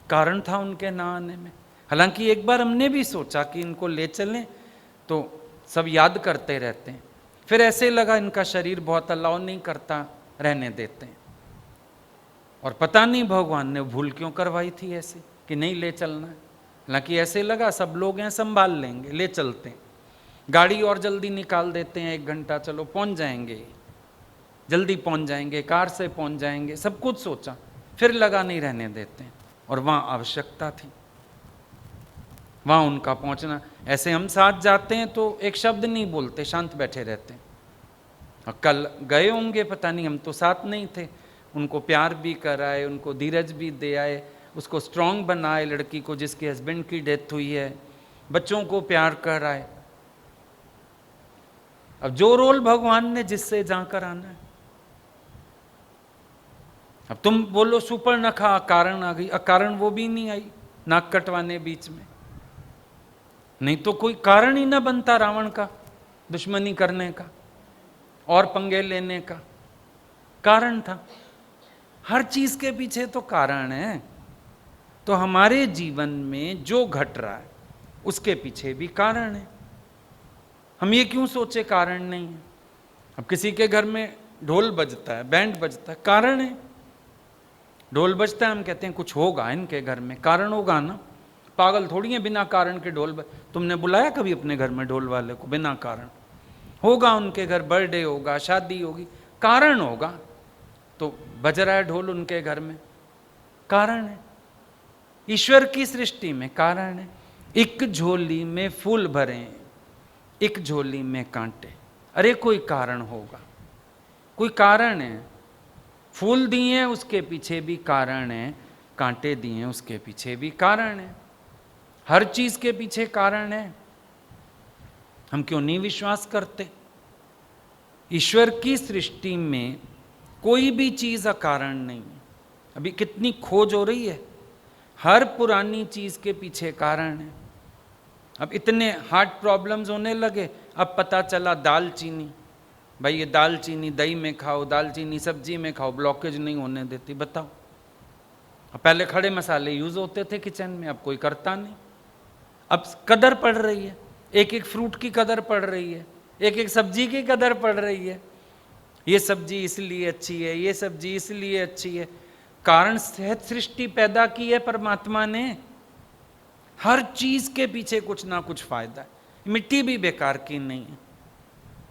कारण था उनके ना आने में। हालांकि एक बार हमने भी सोचा कि इनको ले चलें, तो सब याद करते रहते हैं, फिर ऐसे लगा इनका शरीर बहुत अलाउ नहीं करता, रहने देते हैं। और पता नहीं भगवान ने भूल क्यों करवाई थी ऐसे कि नहीं ले चलना है। हालांकि ऐसे लगा सब लोग हैं संभाल लेंगे, ले चलते हैं, गाड़ी और जल्दी निकाल देते हैं, 1 घंटा चलो पहुंच जाएंगे, जल्दी पहुंच जाएंगे, कार से पहुंच जाएंगे, सब कुछ सोचा, फिर लगा नहीं रहने देते हैं। और वहां आवश्यकता थी, वहां उनका पहुंचना। ऐसे हम साथ जाते हैं तो एक शब्द नहीं बोलते, शांत बैठे रहते हैं। और कल गए होंगे, पता नहीं, हम तो साथ नहीं थे, उनको प्यार भी कराए, उनको धीरज भी दे आए, उसको स्ट्रांग बनाए, लड़की को जिसके हस्बैंड की डेथ हुई है, बच्चों को प्यार कराए। अब जो रोल भगवान ने जिससे जाकर आना है। अब तुम बोलो सुपर्णखा अकारण आ गई, अकारण वो भी नहीं आई नाक कटवाने बीच में, नहीं तो कोई कारण ही ना बनता रावण का दुश्मनी करने का और पंगे लेने का। कारण था, हर चीज के पीछे तो कारण है। तो हमारे जीवन में जो घट रहा है उसके पीछे भी कारण है। हम ये क्यों सोचे कारण नहीं है। अब किसी के घर में ढोल बजता है, बैंड बजता है, कारण है। ढोल बजता है, हम कहते हैं कुछ होगा इनके घर में, कारण होगा ना। पागल थोड़ी है बिना कारण के ढोल तुमने बुलाया कभी अपने घर में ढोल वाले को बिना कारण? होगा उनके घर, बर्थडे होगा, शादी होगी, कारण होगा। तो बज रहा है ढोल उनके घर में, कारण है। ईश्वर की सृष्टि में कारण है। एक झोली में फूल भरे, एक झोली में कांटे, अरे कोई कारण होगा, कोई कारण है। फूल दिए हैं उसके पीछे भी कारण है, कांटे दिए हैं उसके पीछे भी कारण है। हर चीज के पीछे कारण है। हम क्यों नहीं विश्वास करते? ईश्वर की सृष्टि में कोई भी चीज अकारण नहीं है। अभी कितनी खोज हो रही है, हर पुरानी चीज के पीछे कारण है। अब इतने हार्ट प्रॉब्लम्स होने लगे, अब पता चला दालचीनी, भाई ये दालचीनी दही में खाओ, दालचीनी सब्जी में खाओ, ब्लॉकेज नहीं होने देती। बताओ, पहले खड़े मसाले यूज होते थे किचन में, अब कोई करता नहीं। अब कदर पड़ रही है, एक एक फ्रूट की कदर पड़ रही है, एक एक सब्जी की कदर पड़ रही है। ये सब्जी इसलिए अच्छी है, ये सब्जी इसलिए अच्छी है। कारण सेहत सृष्टि पैदा की है परमात्मा ने। हर चीज के पीछे कुछ ना कुछ फायदा है। मिट्टी भी बेकार की नहीं है।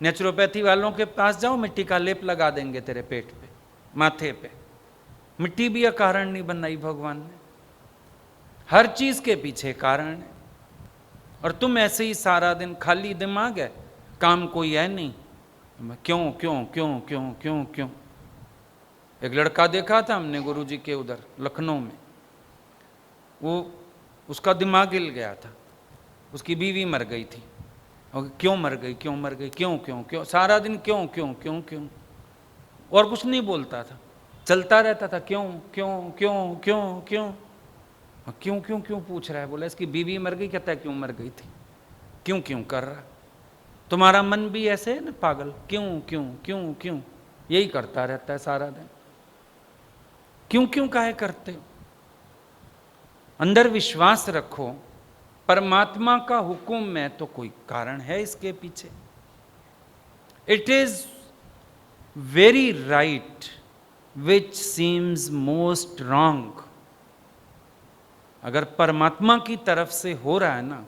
नेचुरोपैथी वालों के पास जाओ, मिट्टी का लेप लगा देंगे तेरे पेट पे, माथे पे। मिट्टी भी अकारण नहीं बनाई भगवान ने। हर चीज के पीछे कारण है। और तुम ऐसे ही सारा दिन खाली दिमाग है, काम कोई है नहीं, क्यों क्यों क्यों क्यों क्यों क्यों। एक लड़का देखा था हमने गुरुजी के उधर लखनऊ में, वो उसका दिमाग हिल गया था, उसकी बीवी मर गई थी, और क्यों मर गई, क्यों मर गई, क्यों क्यों क्यों, सारा दिन क्यों क्यों क्यों क्यों, और कुछ नहीं बोलता था, चलता रहता था, क्यों क्यों क्यों क्यों क्यों क्यों क्यों क्यों पूछ रहा है। बोला इसकी बीवी मर गई, कहता है क्यों मर गई थी, क्यों क्यों कर रहा। तुम्हारा मन भी ऐसे है ना पागल, क्यों क्यों क्यों क्यों यही करता रहता है सारा दिन। क्यों क्यों काहे करते हो। अंदर विश्वास रखो, परमात्मा का हुक्म है तो कोई कारण है इसके पीछे। It is very right which seems most wrong. अगर परमात्मा की तरफ से हो रहा है ना,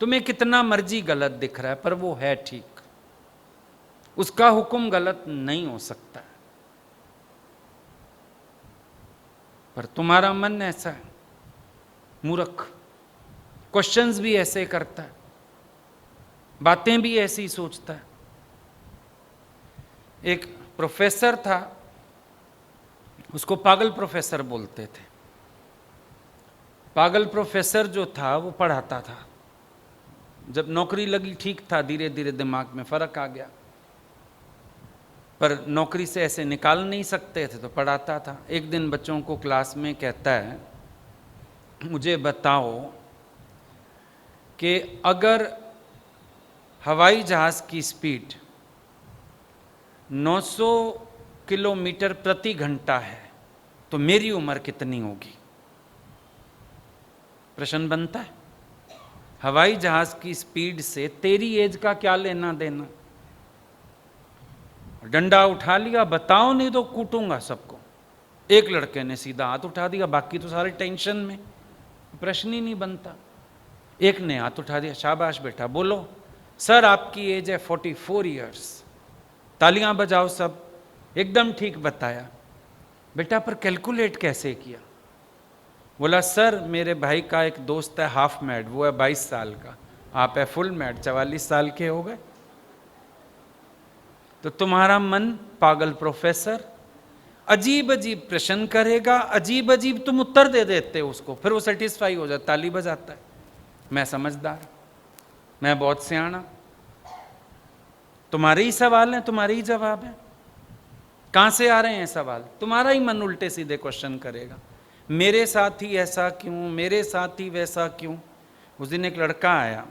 तुम्हें कितना मर्जी गलत दिख रहा है, पर वो है ठीक, उसका हुक्म गलत नहीं हो सकता है। पर तुम्हारा मन ऐसा है, मूर्ख, क्वेश्चंस भी ऐसे करता है, बातें भी ऐसी सोचता है। एक प्रोफेसर था, उसको पागल प्रोफेसर बोलते थे। पागल प्रोफेसर जो था वो पढ़ाता था, जब नौकरी लगी ठीक था, धीरे धीरे दिमाग में फर्क आ गया, पर नौकरी से ऐसे निकाल नहीं सकते थे तो पढ़ाता था। एक दिन बच्चों को क्लास में कहता है, मुझे बताओ कि अगर हवाई जहाज की स्पीड 900 किलोमीटर प्रति घंटा है तो मेरी उम्र कितनी होगी। प्रश्न बनता है, हवाई जहाज की स्पीड से तेरी एज का क्या लेना देना। डंडा उठा लिया, बताओ नहीं तो कूटूंगा सबको। एक लड़के ने सीधा हाथ उठा दिया, बाकी तो सारे टेंशन में, प्रश्न ही नहीं बनता। एक ने हाथ उठा दिया, शाबाश बेटा बोलो। सर आपकी एज है 44 ईयर्स। तालियां बजाओ सब, एकदम ठीक बताया। बेटा पर कैलकुलेट कैसे किया। बोला सर मेरे भाई का एक दोस्त है हाफ मैड, वो है 22 साल का, आप है फुल मैड, 44 साल के हो गए। तो तुम्हारा मन पागल प्रोफेसर अजीब अजीब प्रश्न करेगा, अजीब अजीब तुम उत्तर दे देते हो उसको, फिर वो सेटिस्फाई हो जाता, ताली बजाता है, मैं समझदार, मैं बहुत सियाना। तुम्हारे ही सवाल हैं, तुम्हारे ही जवाब हैं, कहां से आ रहे हैं सवाल। तुम्हारा ही मन उल्टे सीधे क्वेश्चन करेगा, मेरे साथ ही ऐसा क्यों, मेरे साथ ही वैसा क्यों। उस दिन एक लड़का आया,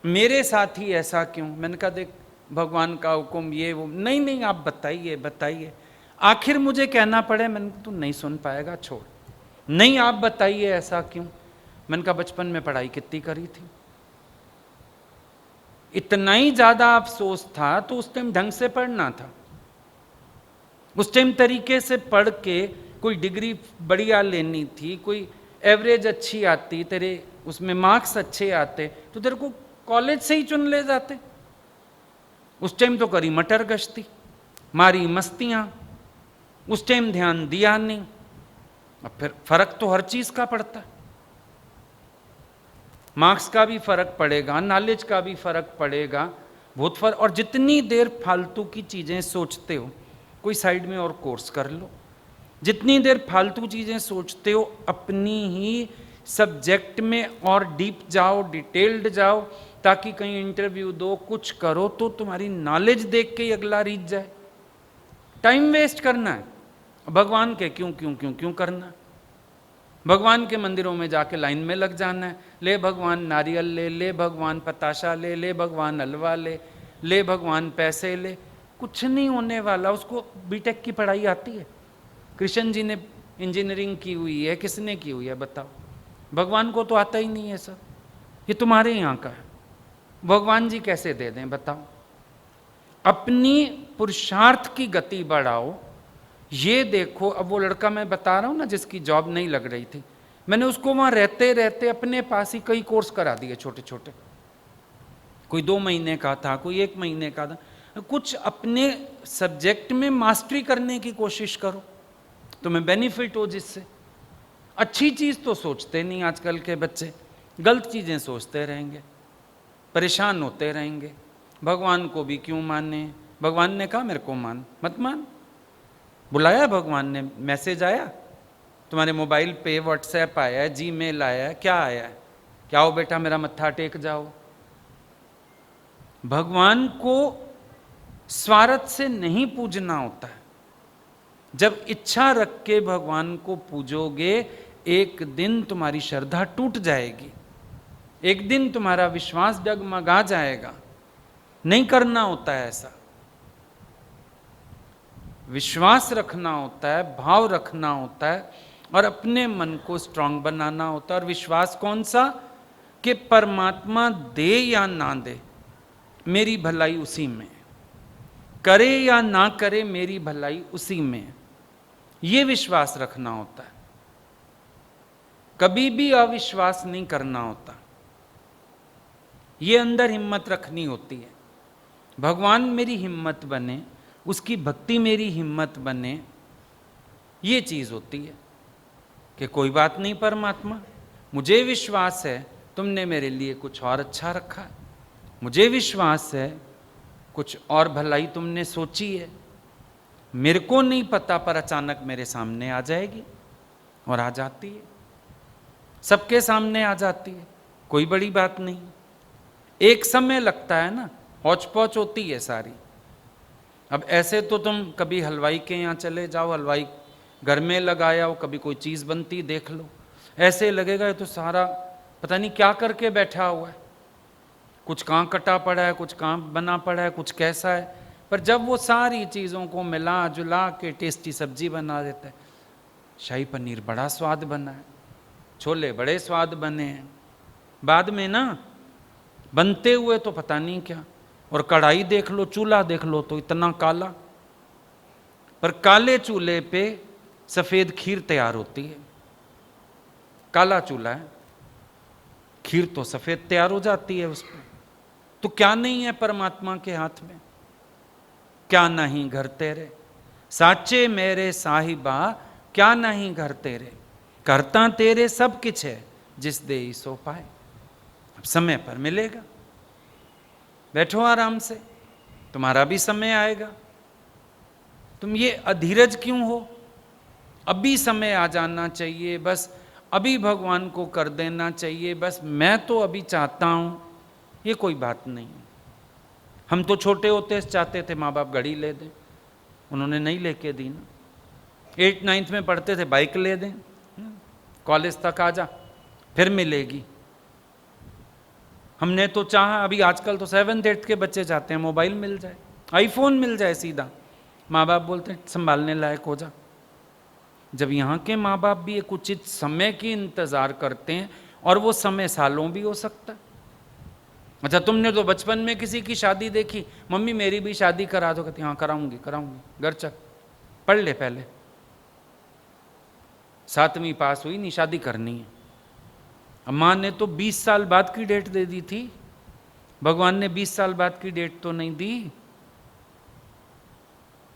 मेरे साथ ही ऐसा क्यों। मैंने कहा देख भगवान का हुक्म ये वो, नहीं नहीं आप बताइए बताइए, आखिर मुझे कहना पड़े। मैंने तू नहीं सुन पाएगा, छोड़, नहीं आप बताइए ऐसा क्यों। मैंने कहा बचपन में पढ़ाई कितनी करी थी। इतना ही ज्यादा अफसोस था तो उस टाइम ढंग से पढ़ना था, उस टाइम तरीके से पढ़ के कोई डिग्री बढ़िया लेनी थी, कोई एवरेज अच्छी आती, तेरे उसमें मार्क्स अच्छे आते तो तेरे को कॉलेज से ही चुन ले जाते। उस टाइम तो करी मटर गश्ती, मारी मस्तियां, उस टाइम ध्यान दिया नहीं। अब फिर फर्क तो हर चीज का पड़ता है, मार्क्स का भी फर्क पड़ेगा, नॉलेज का भी फर्क पड़ेगा, बहुत फर्क। और जितनी देर फालतू की चीजें सोचते हो, कोई साइड में और कोर्स कर लो। जितनी देर फालतू चीजें सोचते हो, अपनी ही सब्जेक्ट में और डीप जाओ, डिटेल्ड जाओ, ताकि कहीं इंटरव्यू दो, कुछ करो तो तुम्हारी नॉलेज देख के ही अगला रीच जाए। टाइम वेस्ट करना है भगवान के क्यों क्यों क्यों क्यों करना। भगवान के मंदिरों में जाके लाइन में लग जाना है, ले भगवान नारियल ले, ले भगवान पताशा ले, ले भगवान हलवा ले, ले भगवान पैसे ले। कुछ नहीं होने वाला। उसको बीटेक की पढ़ाई आती है, कृष्ण जी ने इंजीनियरिंग की हुई है, किसने की हुई है बताओ। भगवान को तो आता ही नहीं है सर, ये तुम्हारे यहाँ का है, भगवान जी कैसे दे दें बताओ। अपनी पुरुषार्थ की गति बढ़ाओ। ये देखो, अब वो लड़का मैं बता रहा हूँ ना जिसकी जॉब नहीं लग रही थी, मैंने उसको वहाँ रहते रहते अपने पास ही कई कोर्स करा दिए छोटे छोटे। कोई 2 महीने का था, कोई 1 महीने का था। कुछ अपने सब्जेक्ट में मास्टरी करने की कोशिश करो, तुम्हें बेनिफिट हो जिससे। अच्छी चीज तो सोचते नहीं आजकल के बच्चे, गलत चीजें सोचते रहेंगे, परेशान होते रहेंगे। भगवान को भी क्यों माने, भगवान ने कहा मेरे को मान, मत मान। बुलाया भगवान ने, मैसेज आया तुम्हारे मोबाइल पे व्हाट्सएप आया है, जीमेल आया है, क्या आया है? क्या हो बेटा मेरा मत्था टेक जाओ। भगवान को स्वार्थ से नहीं पूजना होता है। जब इच्छा रख के भगवान को पूजोगे, एक दिन तुम्हारी श्रद्धा टूट जाएगी, एक दिन तुम्हारा विश्वास डगमगा जाएगा। नहीं करना होता है ऐसा। विश्वास रखना होता है, भाव रखना होता है और अपने मन को स्ट्रांग बनाना होता है। और विश्वास कौन सा? कि परमात्मा दे या ना दे, मेरी भलाई उसी में, करे या ना करे मेरी भलाई उसी में। ये विश्वास रखना होता है। कभी भी अविश्वास नहीं करना होता। ये अंदर हिम्मत रखनी होती है। भगवान मेरी हिम्मत बने, उसकी भक्ति मेरी हिम्मत बने, ये चीज होती है कि कोई बात नहीं परमात्मा, मुझे विश्वास है तुमने मेरे लिए कुछ और अच्छा रखा है, मुझे विश्वास है कुछ और भलाई तुमने सोची है, मेरे को नहीं पता पर अचानक मेरे सामने आ जाएगी। और आ जाती है, सबके सामने आ जाती है, कोई बड़ी बात नहीं। एक समय लगता है ना, हौच पौच होती है सारी। अब ऐसे तो तुम कभी हलवाई के यहाँ चले जाओ, हलवाई घर में लगाया हो, कभी कोई चीज़ बनती देख लो, ऐसे लगेगा ये तो सारा पता नहीं क्या करके बैठा हुआ है, कुछ कहाँ कटा पड़ा है, कुछ कहाँ बना पड़ा है, कुछ कैसा है। पर जब वो सारी चीज़ों को मिला जुला के टेस्टी सब्जी बना देता है, शाही पनीर बड़ा स्वाद बना है, छोले बड़े स्वाद बने हैं, बाद में ना बनते हुए तो पता नहीं क्या। और कढ़ाई देख लो, चूल्हा देख लो तो इतना काला, पर काले चूल्हे पे सफेद खीर तैयार होती है। काला चूल्हा है, खीर तो सफेद तैयार हो जाती है उस पर। तो क्या नहीं है परमात्मा के हाथ में? क्या नहीं घर तेरे, साचे मेरे साहिबा, क्या नहीं घर तेरे, करता तेरे सब कुछ है, जिस दे सो पाए। अब समय पर मिलेगा, बैठो आराम से, तुम्हारा भी समय आएगा। तुम ये अधीरज क्यों हो? अभी समय आ जाना चाहिए, बस अभी भगवान को कर देना चाहिए, बस मैं तो अभी चाहता हूं, ये कोई बात नहीं। हम तो छोटे होते चाहते थे माँ बाप घड़ी ले दें, उन्होंने नहीं लेके दी ना। 8th 9th में पढ़ते थे बाइक ले दें, कॉलेज तक आ जा फिर मिलेगी। हमने तो चाहा, अभी आजकल तो 7th 8th के बच्चे चाहते हैं मोबाइल मिल जाए, आईफोन मिल जाए सीधा। माँ बाप बोलते हैं संभालने लायक हो जा। जब यहाँ के माँ बाप भी एक उचित समय की इंतजार करते हैं, और वो समय सालों भी हो सकता है। अच्छा, तुमने तो बचपन में किसी की शादी देखी, मम्मी मेरी भी शादी करा दो, कहती हाँ कराऊंगी कराऊंगी, घर चल पढ़ ले पहले, 7वीं पास हुई नहीं, शादी करनी है। माँ ने तो 20 साल बाद की डेट दे दी थी, भगवान ने 20 साल बाद की डेट तो नहीं दी।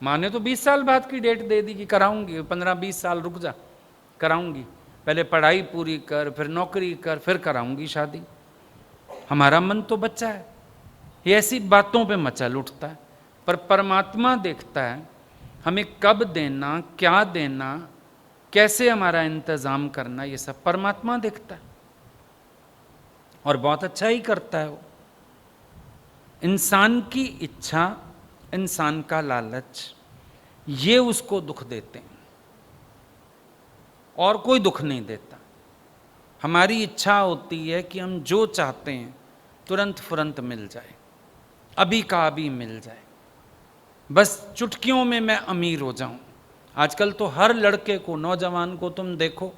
माँ ने तो 20 साल बाद की डेट दे दी कि कराऊंगी, 15-20 साल रुक जा, कराऊंगी, पहले पढ़ाई पूरी कर, फिर नौकरी कर, फिर कराऊंगी शादी। हमारा मन तो बच्चा है, ये ऐसी बातों पे मचल उठता है। पर परमात्मा देखता है हमें कब देना, क्या देना, कैसे हमारा इंतजाम करना, ये सब परमात्मा देखता है, और बहुत अच्छा ही करता है वो। इंसान की इच्छा, इंसान का लालच, ये उसको दुख देते हैं, और कोई दुख नहीं देता। हमारी इच्छा होती है कि हम जो चाहते हैं तुरंत फुरंत मिल जाए, अभी का अभी मिल जाए, बस चुटकियों में मैं अमीर हो जाऊं। आजकल तो हर लड़के को, नौजवान को तुम देखो,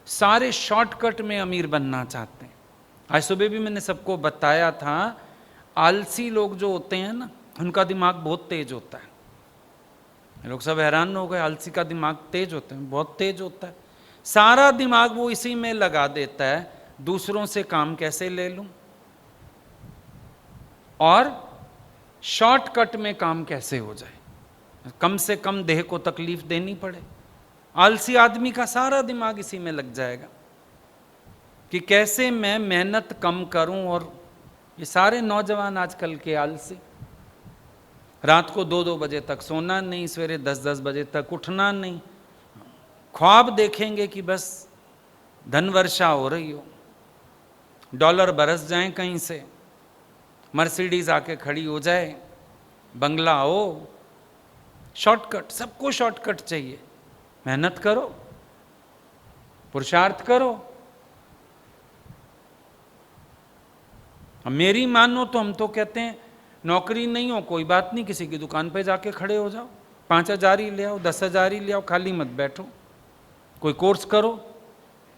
सारे शॉर्टकट में अमीर बनना चाहते हैं। आज सुबह भी मैंने सबको बताया था, आलसी लोग जो होते हैं ना, उनका दिमाग बहुत तेज होता है। लोग सब हैरान हो गए, आलसी का दिमाग तेज होता है, बहुत तेज होता है। सारा दिमाग वो इसी में लगा देता है, दूसरों से काम कैसे ले लूं और शॉर्टकट में काम कैसे हो जाए, कम से कम देह को तकलीफ देनी पड़े। आलसी आदमी का सारा दिमाग इसी में लग जाएगा कि कैसे मैं मेहनत कम करूं। और ये सारे नौजवान आजकल के आलसी, रात को 2-2 बजे तक सोना नहीं, सवेरे 10-10 बजे तक उठना नहीं, ख्वाब देखेंगे कि बस धन वर्षा हो रही हो, डॉलर बरस जाएं कहीं से, मर्सिडीज आके खड़ी हो जाए, बंगला हो, शॉर्टकट, सबको शॉर्टकट चाहिए। मेहनत करो, पुरुषार्थ करो। अब मेरी मानो तो हम तो कहते हैं नौकरी नहीं हो कोई बात नहीं, किसी की दुकान पे जाके खड़े हो जाओ, 5,000 ही ले आओ, 10,000 ही ले आओ, खाली मत बैठो। कोई कोर्स करो,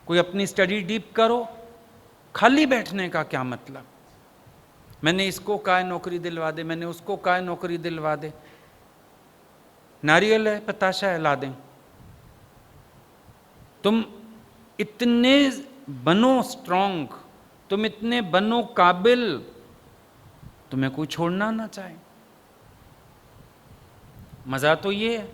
कोई अपनी स्टडी डीप करो। खाली बैठने का क्या मतलब? मैंने इसको कहा नौकरी दिलवा दे, मैंने उसको कहा नौकरी दिलवा दे। नारियल है, पताशा है, ला दें। तुम इतने बनो स्ट्रांग, तुम इतने बनो काबिल, तुम्हें कोई छोड़ना ना चाहे। मजा तो ये है।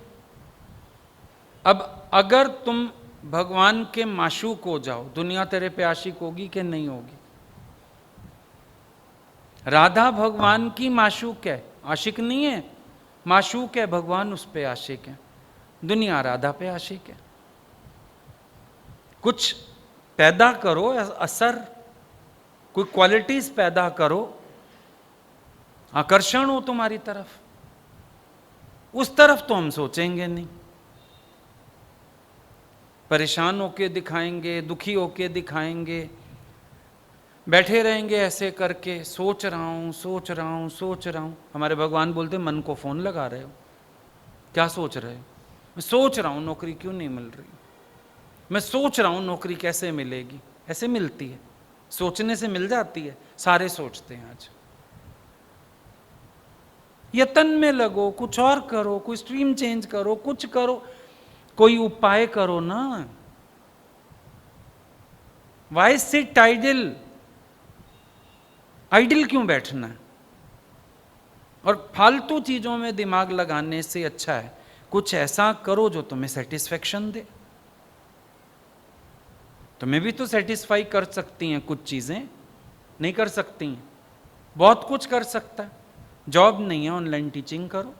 अब अगर तुम भगवान के माशूक हो जाओ, दुनिया तेरे पे आशिक होगी कि नहीं होगी? राधा भगवान की माशूक है, आशिक नहीं है, माशूक है, भगवान उस पे आशिक है, दुनिया राधा पे आशिक है। कुछ पैदा करो, असर, कोई क्वालिटीज पैदा करो, आकर्षण हो तुम्हारी तरफ। उस तरफ तो हम सोचेंगे नहीं। परेशान होके दिखाएंगे, दुखी होके दिखाएंगे, बैठे रहेंगे ऐसे करके, सोच रहा हूं, सोच रहा हूं, सोच रहा हूं। हमारे भगवान बोलते मन को फोन लगा रहे हो, क्या सोच रहे हो? मैं सोच रहा हूं नौकरी क्यों नहीं मिल रही, मैं सोच रहा हूं नौकरी कैसे मिलेगी। ऐसे मिलती है, सोचने से मिल जाती है। सारे सोचते हैं आज। यतन में लगो, कुछ और करो, कोई स्ट्रीम चेंज करो, कुछ करो, कोई उपाय करो ना। Y seat idol? आइडिल क्यों बैठना है? और फालतू चीजों में दिमाग लगाने से अच्छा है कुछ ऐसा करो जो तुम्हें सेटिस्फेक्शन दे। तुम्हें भी तो सेटिस्फाई कर सकती हैं कुछ चीजें, नहीं कर सकती हैं? बहुत कुछ कर सकता है। जॉब नहीं है, ऑनलाइन टीचिंग करो,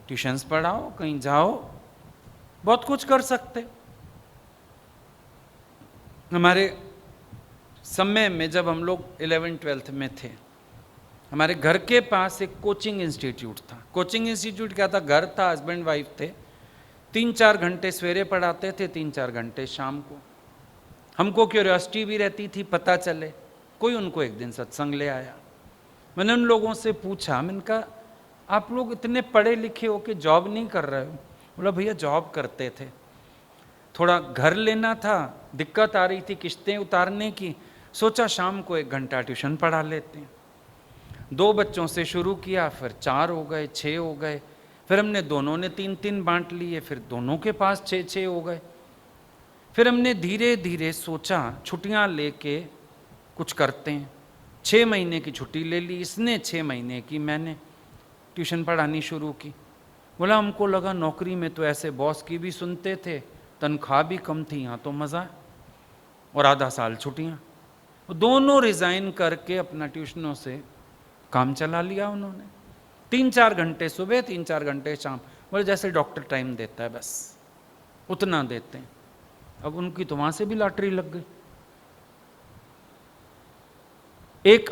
ट्यूशंस पढ़ाओ, कहीं जाओ, बहुत कुछ कर सकते। हमारे समय में जब हम लोग 11th-12th में थे, हमारे घर के पास एक कोचिंग इंस्टीट्यूट था। कोचिंग इंस्टीट्यूट क्या था? घर था, हस्बैंड वाइफ थे, 3-4 घंटे सवेरे पढ़ाते थे, 3-4 घंटे शाम को। हमको क्यूरियोसिटी भी रहती थी, पता चले। कोई उनको एक दिन सत्संग ले आया। मैंने उन लोगों से पूछा, मैंने कहा आप लोग इतने पढ़े लिखे हो के जॉब नहीं कर रहे हो? बोला भैया जॉब करते थे, थोड़ा घर लेना था, दिक्कत आ रही थी किश्तें उतारने की, सोचा शाम को 1 घंटा ट्यूशन पढ़ा लेते हैं। 2 बच्चों से शुरू किया, फिर 4 हो गए, 6 हो गए, फिर हमने दोनों ने 3-3 बांट लिए, फिर दोनों के पास 6-6 हो गए। फिर हमने धीरे धीरे सोचा छुट्टियां लेके कुछ करते हैं। 6 महीने की छुट्टी ले ली इसने, 6 महीने की मैंने ट्यूशन पढ़ानी शुरू की। बोला हमको लगा नौकरी में तो ऐसे बॉस की भी सुनते थे, तनख्वाह भी कम थी, यहाँ तो मज़ा है, और आधा साल छुट्टियाँ। दोनों रिज़ाइन करके अपना ट्यूशनों से काम चला लिया उन्होंने। 3-4 घंटे सुबह, 3-4 घंटे शाम। बोले जैसे डॉक्टर टाइम देता है बस उतना देते हैं। अब उनकी तो वहाँ से भी लॉटरी लग गई। एक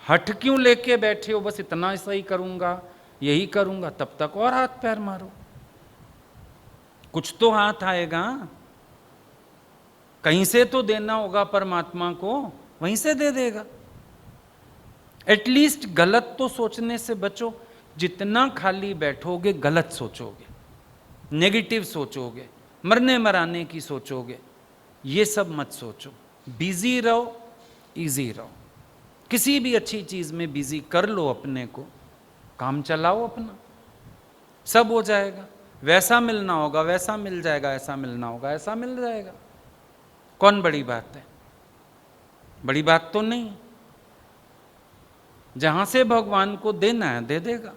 हट क्यों लेके बैठे हो, बस इतना सही करूंगा, यही करूंगा, तब तक और हाथ पैर मारो। कुछ तो हाथ आएगा, कहीं से तो देना होगा परमात्मा को, वहीं से दे देगा। एटलीस्ट गलत तो सोचने से बचो। जितना खाली बैठोगे गलत सोचोगे, नेगेटिव सोचोगे, मरने मराने की सोचोगे, ये सब मत सोचो। बिजी रहो, इजी रहो। किसी भी अच्छी चीज में बिजी कर लो अपने को, काम चलाओ अपना, सब हो जाएगा। वैसा मिलना होगा वैसा मिल जाएगा, ऐसा मिलना होगा ऐसा मिल जाएगा। कौन बड़ी बात है? बड़ी बात तो नहीं। जहां से भगवान को देना है दे देगा।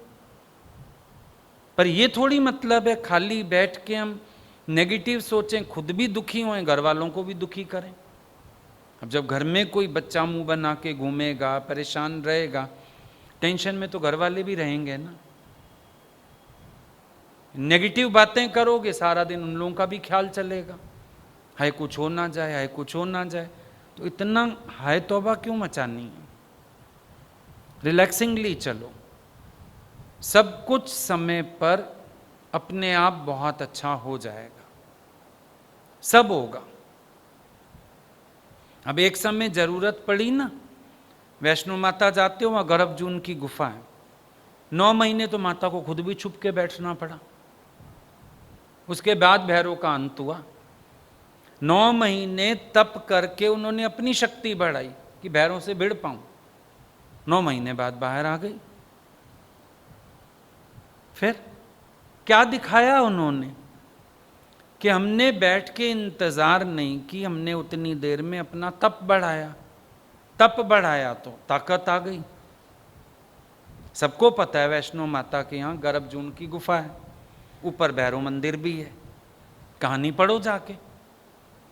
पर ये थोड़ी मतलब है खाली बैठ के हम नेगेटिव सोचें, खुद भी दुखी हों, घर वालों को भी दुखी करें। अब जब घर में कोई बच्चा मुंह बना के घूमेगा, परेशान रहेगा, टेंशन में तो घर वाले भी रहेंगे ना। नेगेटिव बातें करोगे सारा दिन उन लोगों का भी ख्याल चलेगा, हाय कुछ हो ना जाए, हाय कुछ हो ना जाए। तो इतना हाय तौबा क्यों मचानी है? रिलैक्सिंगली चलो, सब कुछ समय पर अपने आप बहुत अच्छा हो जाएगा, सब होगा। अब एक समय जरूरत पड़ी ना, वैष्णो माता जाते हो, वहां गर्भजून की गुफा है, 9 महीने तो माता को खुद भी छुप के बैठना पड़ा। उसके बाद भैरव का अंत हुआ। 9 महीने तप करके उन्होंने अपनी शक्ति बढ़ाई कि भैरव से भिड़ पाऊं। 9 महीने बाद बाहर आ गई। फिर क्या दिखाया उन्होंने कि हमने बैठ के इंतजार नहीं की, हमने उतनी देर में अपना तप बढ़ाया। तप बढ़ाया तो ताकत आ गई। सबको पता है वैष्णो माता के यहाँ गर्भजून की गुफा है, ऊपर भैरव मंदिर भी है। कहानी पढ़ो जाके।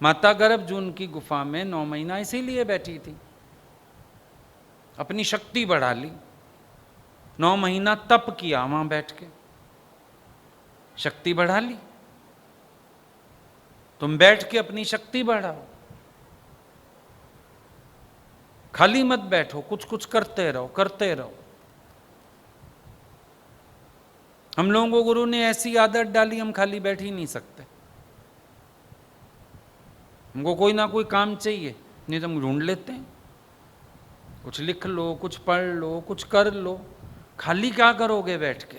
माता गर्भजून की गुफा में 9 महीना इसीलिए बैठी थी, अपनी शक्ति बढ़ा ली। 9 महीना तप किया वहां बैठ के, शक्ति बढ़ा ली। तुम बैठ के अपनी शक्ति बढ़ाओ, खाली मत बैठो, कुछ कुछ करते रहो, करते रहो। हम लोगों को गुरु ने ऐसी आदत डाली, हम खाली बैठ ही नहीं सकते। हमको कोई ना कोई काम चाहिए, नहीं तो हम ढूंढ लेते हैं। कुछ लिख लो, कुछ पढ़ लो, कुछ कर लो। खाली क्या करोगे बैठ के?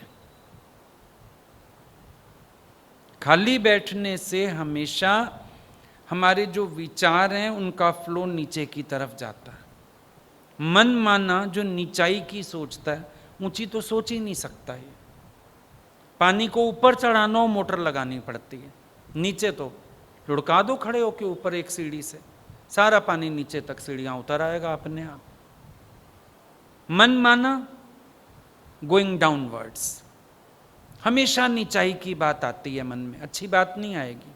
खाली बैठने से हमेशा हमारे जो विचार हैं उनका फ्लो नीचे की तरफ जाता है। मन माना जो नीचाई की सोचता है, ऊंची तो सोच ही नहीं सकता है। पानी को ऊपर चढ़ाना हो मोटर लगानी पड़ती है, नीचे तो लुढ़का दो खड़े होके ऊपर एक सीढ़ी से, सारा पानी नीचे तक सीढ़ियां उतर आएगा अपने आप। मन माना गोइंग डाउनवर्ड्स, हमेशा नीचाई की बात आती है मन में, अच्छी बात नहीं आएगी।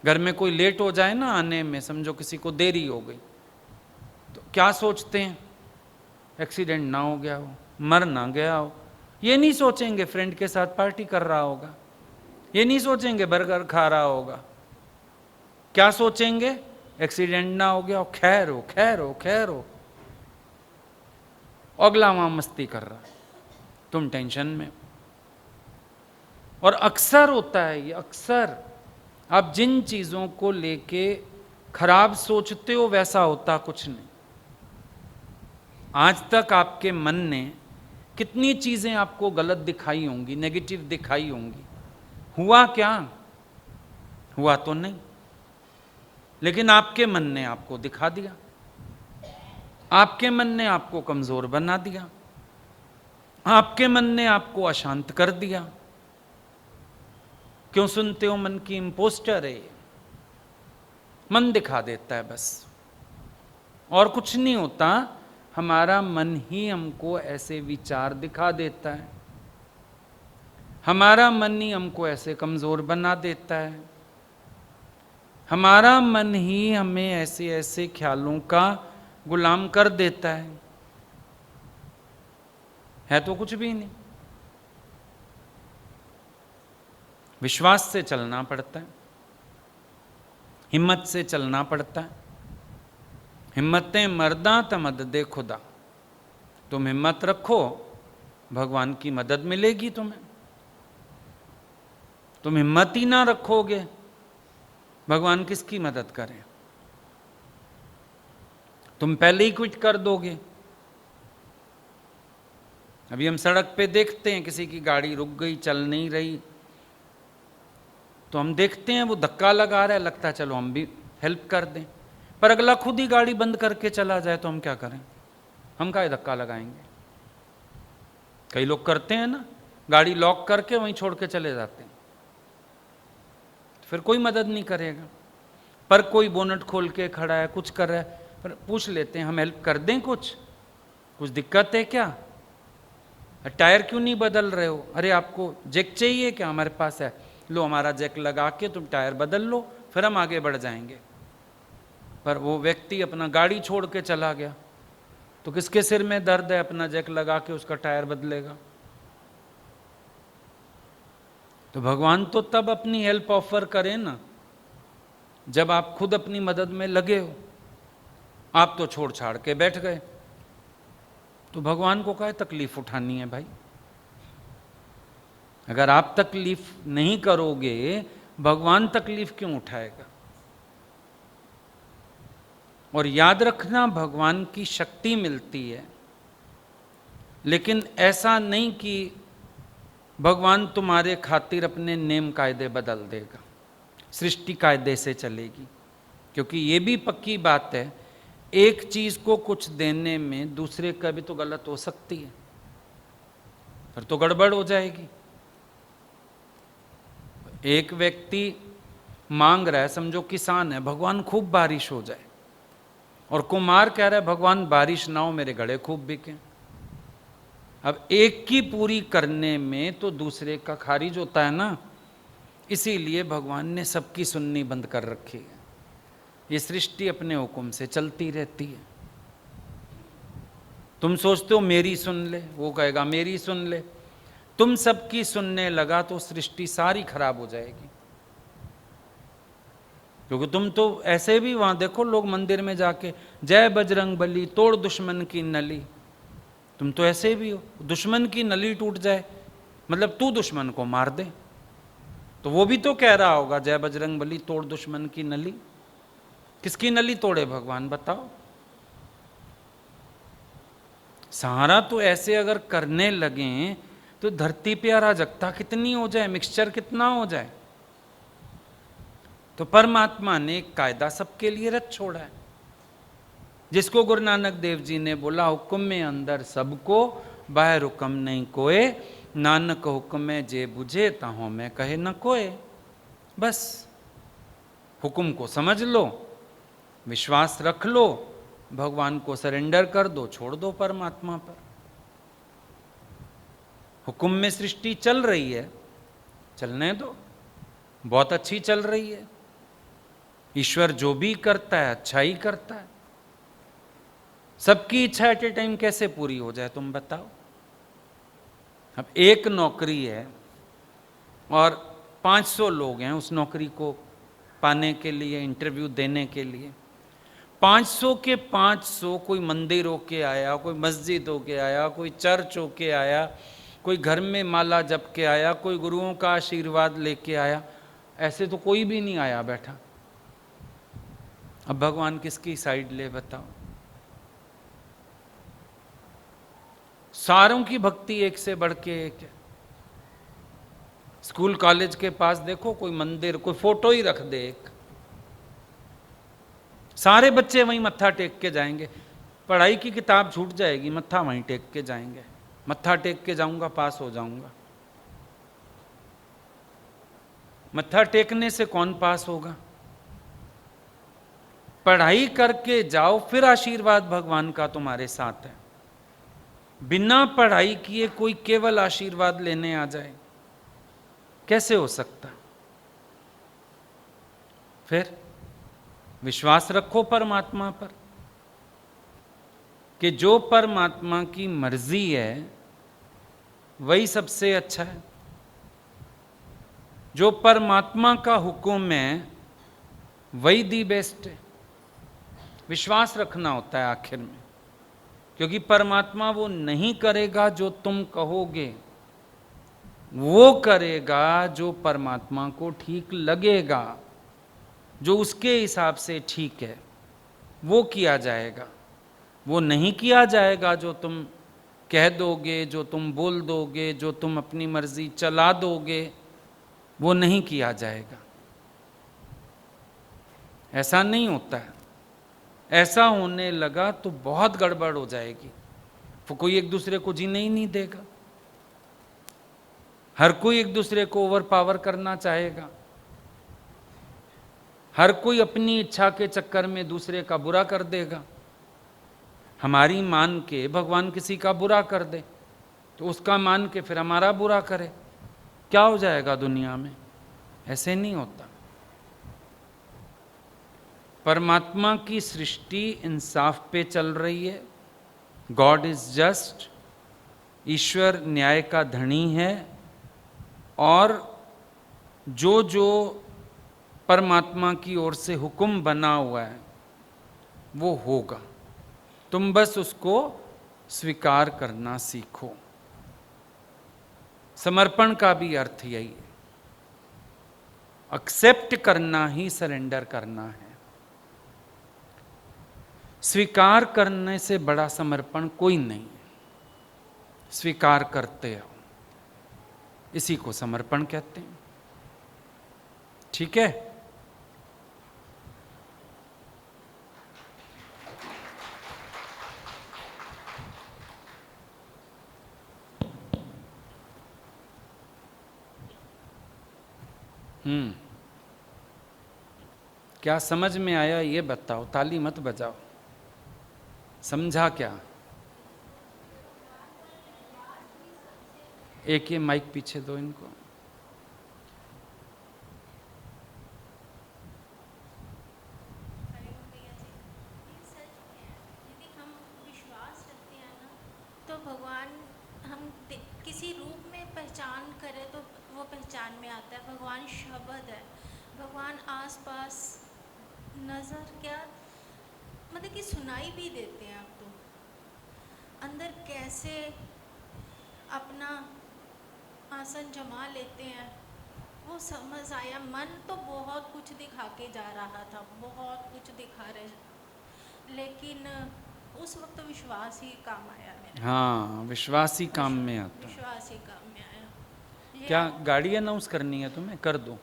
घर में कोई लेट हो जाए ना आने में, समझो किसी को देरी हो गई, तो क्या सोचते हैं? एक्सीडेंट ना हो गया हो, मर ना गया हो। ये नहीं सोचेंगे फ्रेंड के साथ पार्टी कर रहा होगा, ये नहीं सोचेंगे बर्गर खा रहा होगा। क्या सोचेंगे? एक्सीडेंट ना हो गया हो, खैर हो, खैर हो, खैर हो। अगला वहां मस्ती कर रहा, तुम टेंशन में। और अक्सर होता है ये, अक्सर आप जिन चीजों को लेके खराब सोचते हो वैसा होता कुछ नहीं। आज तक आपके मन ने कितनी चीजें आपको गलत दिखाई होंगी, नेगेटिव दिखाई होंगी, हुआ क्या? हुआ तो नहीं, लेकिन आपके मन ने आपको दिखा दिया, आपके मन ने आपको कमजोर बना दिया, आपके मन ने आपको अशांत कर दिया। क्यों सुनते हो? मन की इम्पोस्टर है, मन दिखा देता है बस, और कुछ नहीं होता। हमारा मन ही हमको ऐसे विचार दिखा देता है, हमारा मन ही हमको ऐसे कमजोर बना देता है, हमारा मन ही हमें ऐसे ऐसे ख्यालों का गुलाम कर देता है तो कुछ भी नहीं। विश्वास से चलना पड़ता है, हिम्मत से चलना पड़ता है। हिम्मतें मर्दा तमद दे खुदा। तुम हिम्मत रखो, भगवान की मदद मिलेगी तुम्हें। तुम हिम्मत ही ना रखोगे, भगवान किसकी मदद करें? तुम पहले ही क्विट कर दोगे। अभी हम सड़क पे देखते हैं किसी की गाड़ी रुक गई, चल नहीं रही, तो हम देखते हैं वो धक्का लगा रहा है, लगता है चलो हम भी हेल्प कर दें। पर अगला खुद ही गाड़ी बंद करके चला जाए तो हम क्या करें? हम काहे धक्का लगाएंगे? कई लोग करते हैं ना, गाड़ी लॉक करके वहीं छोड़ के चले जाते हैं, फिर कोई मदद नहीं करेगा। पर कोई बोनट खोल के खड़ा है, कुछ कर रहा है, पर पूछ लेते हैं हम हेल्प कर दें, कुछ दिक्कत है क्या? टायर क्यों नहीं बदल रहे हो? अरे आपको जैक चाहिए क्या? हमारे पास है, लो हमारा जैक लगा के तुम टायर बदल लो, फिर हम आगे बढ़ जाएंगे। पर वो व्यक्ति अपना गाड़ी छोड़ के चला गया, तो किसके सिर में दर्द है? अपना जैक लगा के उसका टायर बदलेगा। तो भगवान तो तब अपनी हेल्प ऑफर करें ना जब आप खुद अपनी मदद में लगे हो। आप तो छोड़ छाड़ के बैठ गए, तो भगवान को क्या तकलीफ उठानी है भाई? अगर आप तकलीफ नहीं करोगे, भगवान तकलीफ क्यों उठाएगा? और याद रखना, भगवान की शक्ति मिलती है, लेकिन ऐसा नहीं कि भगवान तुम्हारे खातिर अपने नेम कायदे बदल देगा, सृष्टि कायदे से चलेगी। क्योंकि ये भी पक्की बात है, एक चीज को कुछ देने में दूसरे का भी तो गलत हो सकती है, फिर तो गड़बड़ हो जाएगी। एक व्यक्ति मांग रहा है, समझो किसान है, भगवान खूब बारिश हो जाए, और कुम्हार कह रहा है भगवान बारिश ना हो, मेरे घड़े खूब बिके। अब एक की पूरी करने में तो दूसरे का खारिज होता है ना, इसीलिए भगवान ने सबकी सुननी बंद कर रखी है। ये सृष्टि अपने हुक्म से चलती रहती है। तुम सोचते हो मेरी सुन ले, वो कहेगा मेरी सुन ले। तुम सबकी सुनने लगा तो सृष्टि सारी खराब हो जाएगी। क्योंकि तुम तो ऐसे भी वहां देखो, लोग मंदिर में जाके जय बजरंग बली, तोड़ दुश्मन की नली। तुम तो ऐसे भी हो, दुश्मन की नली टूट जाए मतलब तू दुश्मन को मार दे, तो वो भी तो कह रहा होगा जय बजरंग बली, तोड़ दुश्मन की नली। किसकी नली तोड़े भगवान, बताओ? सहारा तो ऐसे अगर करने लगे तो धरती पे अराजकता कितनी हो जाए, मिक्सचर कितना हो जाए। तो परमात्मा ने एक कायदा सबके लिए रच छोड़ा है, जिसको गुरु नानक देव जी ने बोला, हुक्म में अंदर सबको, बाहर हुक्म नहीं कोए, नानक हुक्म में जे बुझे ताहों में कहे न कोए। बस हुक्म को समझ लो, विश्वास रख लो, भगवान को सरेंडर कर दो, छोड़ दो परमात्मा पर। हुक्म में सृष्टि चल रही है, चलने दो, बहुत अच्छी चल रही है। ईश्वर जो भी करता है अच्छा ही करता है। सबकी इच्छा एट ए टाइम कैसे पूरी हो जाए, तुम बताओ? अब एक नौकरी है और 500 लोग हैं उस नौकरी को पाने के लिए, इंटरव्यू देने के लिए। 500 के 500, कोई मंदिर होके आया, कोई मस्जिद होके आया, कोई चर्च होके आया, कोई घर में माला जप के आया, कोई गुरुओं का आशीर्वाद लेके आया। ऐसे तो कोई भी नहीं आया बैठा। अब भगवान किसकी साइड ले, बताओ? सारों की भक्ति एक से बढ़ के एक है। स्कूल कॉलेज के पास देखो, कोई मंदिर, कोई फोटो ही रख दे एक, सारे बच्चे वहीं मत्था टेक के जाएंगे। पढ़ाई की किताब छूट जाएगी, मत्था वहीं टेक के जाएंगे। मत्था टेक के जाऊंगा, पास हो जाऊंगा। मत्था टेकने से कौन पास होगा? पढ़ाई करके जाओ, फिर आशीर्वाद भगवान का तुम्हारे साथ है। बिना पढ़ाई किए कोई केवल आशीर्वाद लेने आ जाए, कैसे हो सकता? फिर विश्वास रखो परमात्मा पर कि जो परमात्मा की मर्जी है वही सबसे अच्छा है। जो परमात्मा का हुक्म है वही दी बेस्ट है। विश्वास रखना होता है आखिर में, क्योंकि परमात्मा वो नहीं करेगा जो तुम कहोगे, वो करेगा जो परमात्मा को ठीक लगेगा, जो उसके हिसाब से ठीक है वो किया जाएगा। वो नहीं किया जाएगा जो तुम कह दोगे, जो तुम बोल दोगे, जो तुम अपनी मर्जी चला दोगे, वो नहीं किया जाएगा। ऐसा नहीं होता है। ऐसा होने लगा तो बहुत गड़बड़ हो जाएगी। तो कोई एक दूसरे को जीने ही नहीं देगा। हर कोई एक दूसरे को ओवर पावर करना चाहेगा। हर कोई अपनी इच्छा के चक्कर में दूसरे का बुरा कर देगा। हमारी मान के भगवान किसी का बुरा कर दे तो उसका मान के फिर हमारा बुरा करे, क्या हो जाएगा दुनिया में? ऐसे नहीं होता। परमात्मा की सृष्टि इंसाफ पे चल रही है। गॉड इज जस्ट, ईश्वर न्याय का धनी है और जो जो परमात्मा की ओर से हुक्म बना हुआ है वो होगा, तुम बस उसको स्वीकार करना सीखो। समर्पण का भी अर्थ यही है, एक्सेप्ट करना ही सरेंडर करना है। स्वीकार करने से बड़ा समर्पण कोई नहीं है। स्वीकार करते हो, इसी को समर्पण कहते हैं। ठीक है? क्या समझ में आया ये बताओ, ताली मत बजाओ। समझा क्या? एक ये माइक पीछे दो इनको। तो भगवान हम किसी रूप में पहचान करें तो वो पहचान में आता है। भगवान शब्द है, भगवान आसपास नज़र क्या मतलब कि सुनाई भी देते हैं। आप तो अंदर कैसे अपना आसन जमा लेते हैं वो समझ आया। मन तो बहुत कुछ दिखा के जा रहा था, बहुत कुछ दिखा रहे, लेकिन उस वक्त विश्वास ही काम आया मेरे। हाँ, विश्वास ही काम में आता है। विश्वास ही काम में आया। क्या गाड़ी अनाउंस करनी है तुम्हें? कर दो।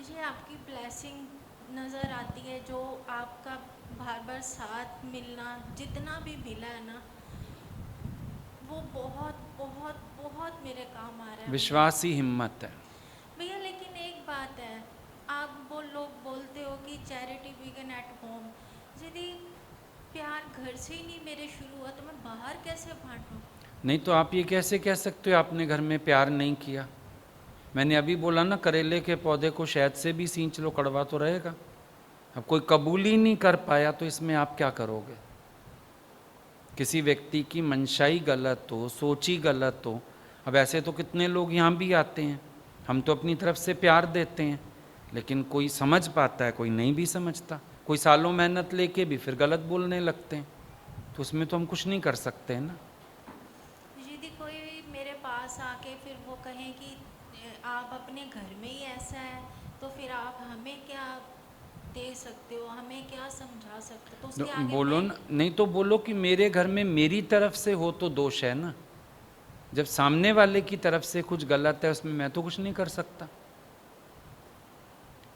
ये आपकी ब्लेसिंग नज़र आती है, जो आपका बार बार साथ मिलना, जितना भी मिला है ना, वो बहुत बहुत बहुत मेरे काम आ रहा है। विश्वास ही हिम्मत है भैया, लेकिन एक बात है, आप वो लोग बोलते हो कि चैरिटी बिगिन एट होम। यदि प्यार घर से ही नहीं मेरे शुरू हुआ तो मैं बाहर कैसे बांटूं? नहीं तो आप ये कैसे कह सकते हो आपने घर में प्यार नहीं किया? मैंने अभी बोला ना, करेले के पौधे को शहद से भी सींच लो, कड़वा तो रहेगा। अब कोई कबूल ही नहीं कर पाया तो इसमें आप क्या करोगे? किसी व्यक्ति की मंशाई गलत हो, सोची गलत हो। अब ऐसे तो कितने लोग यहाँ भी आते हैं, हम तो अपनी तरफ से प्यार देते हैं, लेकिन कोई समझ पाता है, कोई नहीं भी समझता। कोई सालों मेहनत लेके भी फिर गलत बोलने लगते हैं, तो उसमें तो हम कुछ नहीं कर सकते हैं ना। यदि कोई मेरे पास आके फिर वो कहें कि आप अपने घर में ही ऐसा है, तो फिर आप हमें क्या दे सकते हो, हमें क्या समझा सकते हो? तो उसके आगे बोलो ना, नहीं तो बोलो कि मेरे घर में मेरी तरफ से हो तो दोष है ना। जब सामने वाले की तरफ से कुछ गलत है उसमें मैं तो कुछ नहीं कर सकता।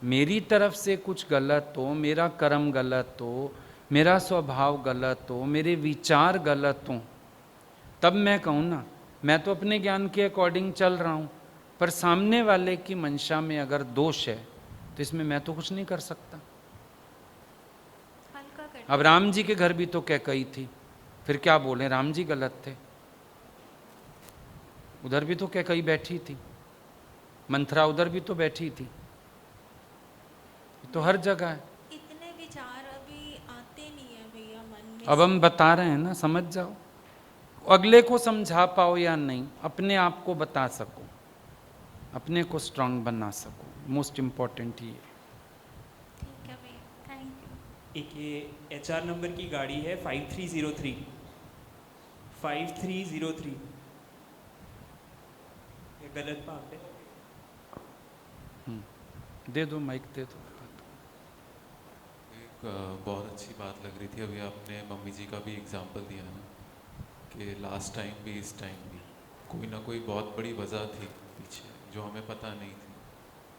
मेरी तरफ से कुछ गलत हो, मेरा कर्म गलत हो, मेरा स्वभाव गलत हो, मेरे विचार गलत हो, तब मैं कहूँ ना, मैं तो अपने ज्ञान के अकॉर्डिंग चल रहा हूँ, पर सामने वाले की मंशा में अगर दोष है तो इसमें मैं तो कुछ नहीं कर सकता। हल्का कर। अब राम जी के घर भी तो कैकई थी, फिर क्या बोले, राम जी गलत थे? उधर भी तो कैकई बैठी थी, मंथरा उधर भी तो बैठी थी, तो हर जगह है। इतने विचार अभी आते नहीं है भैया मन में। अब हम बता रहे हैं ना, समझ जाओ। अगले को समझा पाओ या नहीं, अपने आप को बता सको, अपने को स्ट्रांग बना सको, मोस्ट इम्पॉर्टेंट ये। ठीक है भैया, थैंक यू। एक ये HR नंबर की गाड़ी है 5303 5303। ये गलत बात है। दे दो माइक, दे दो। एक बहुत अच्छी बात लग रही थी अभी आपने मम्मी जी का भी एग्जांपल दिया ना, कि लास्ट टाइम भी इस टाइम भी कोई ना कोई बहुत बड़ी वजह थी पीछे जो हमें पता नहीं थी,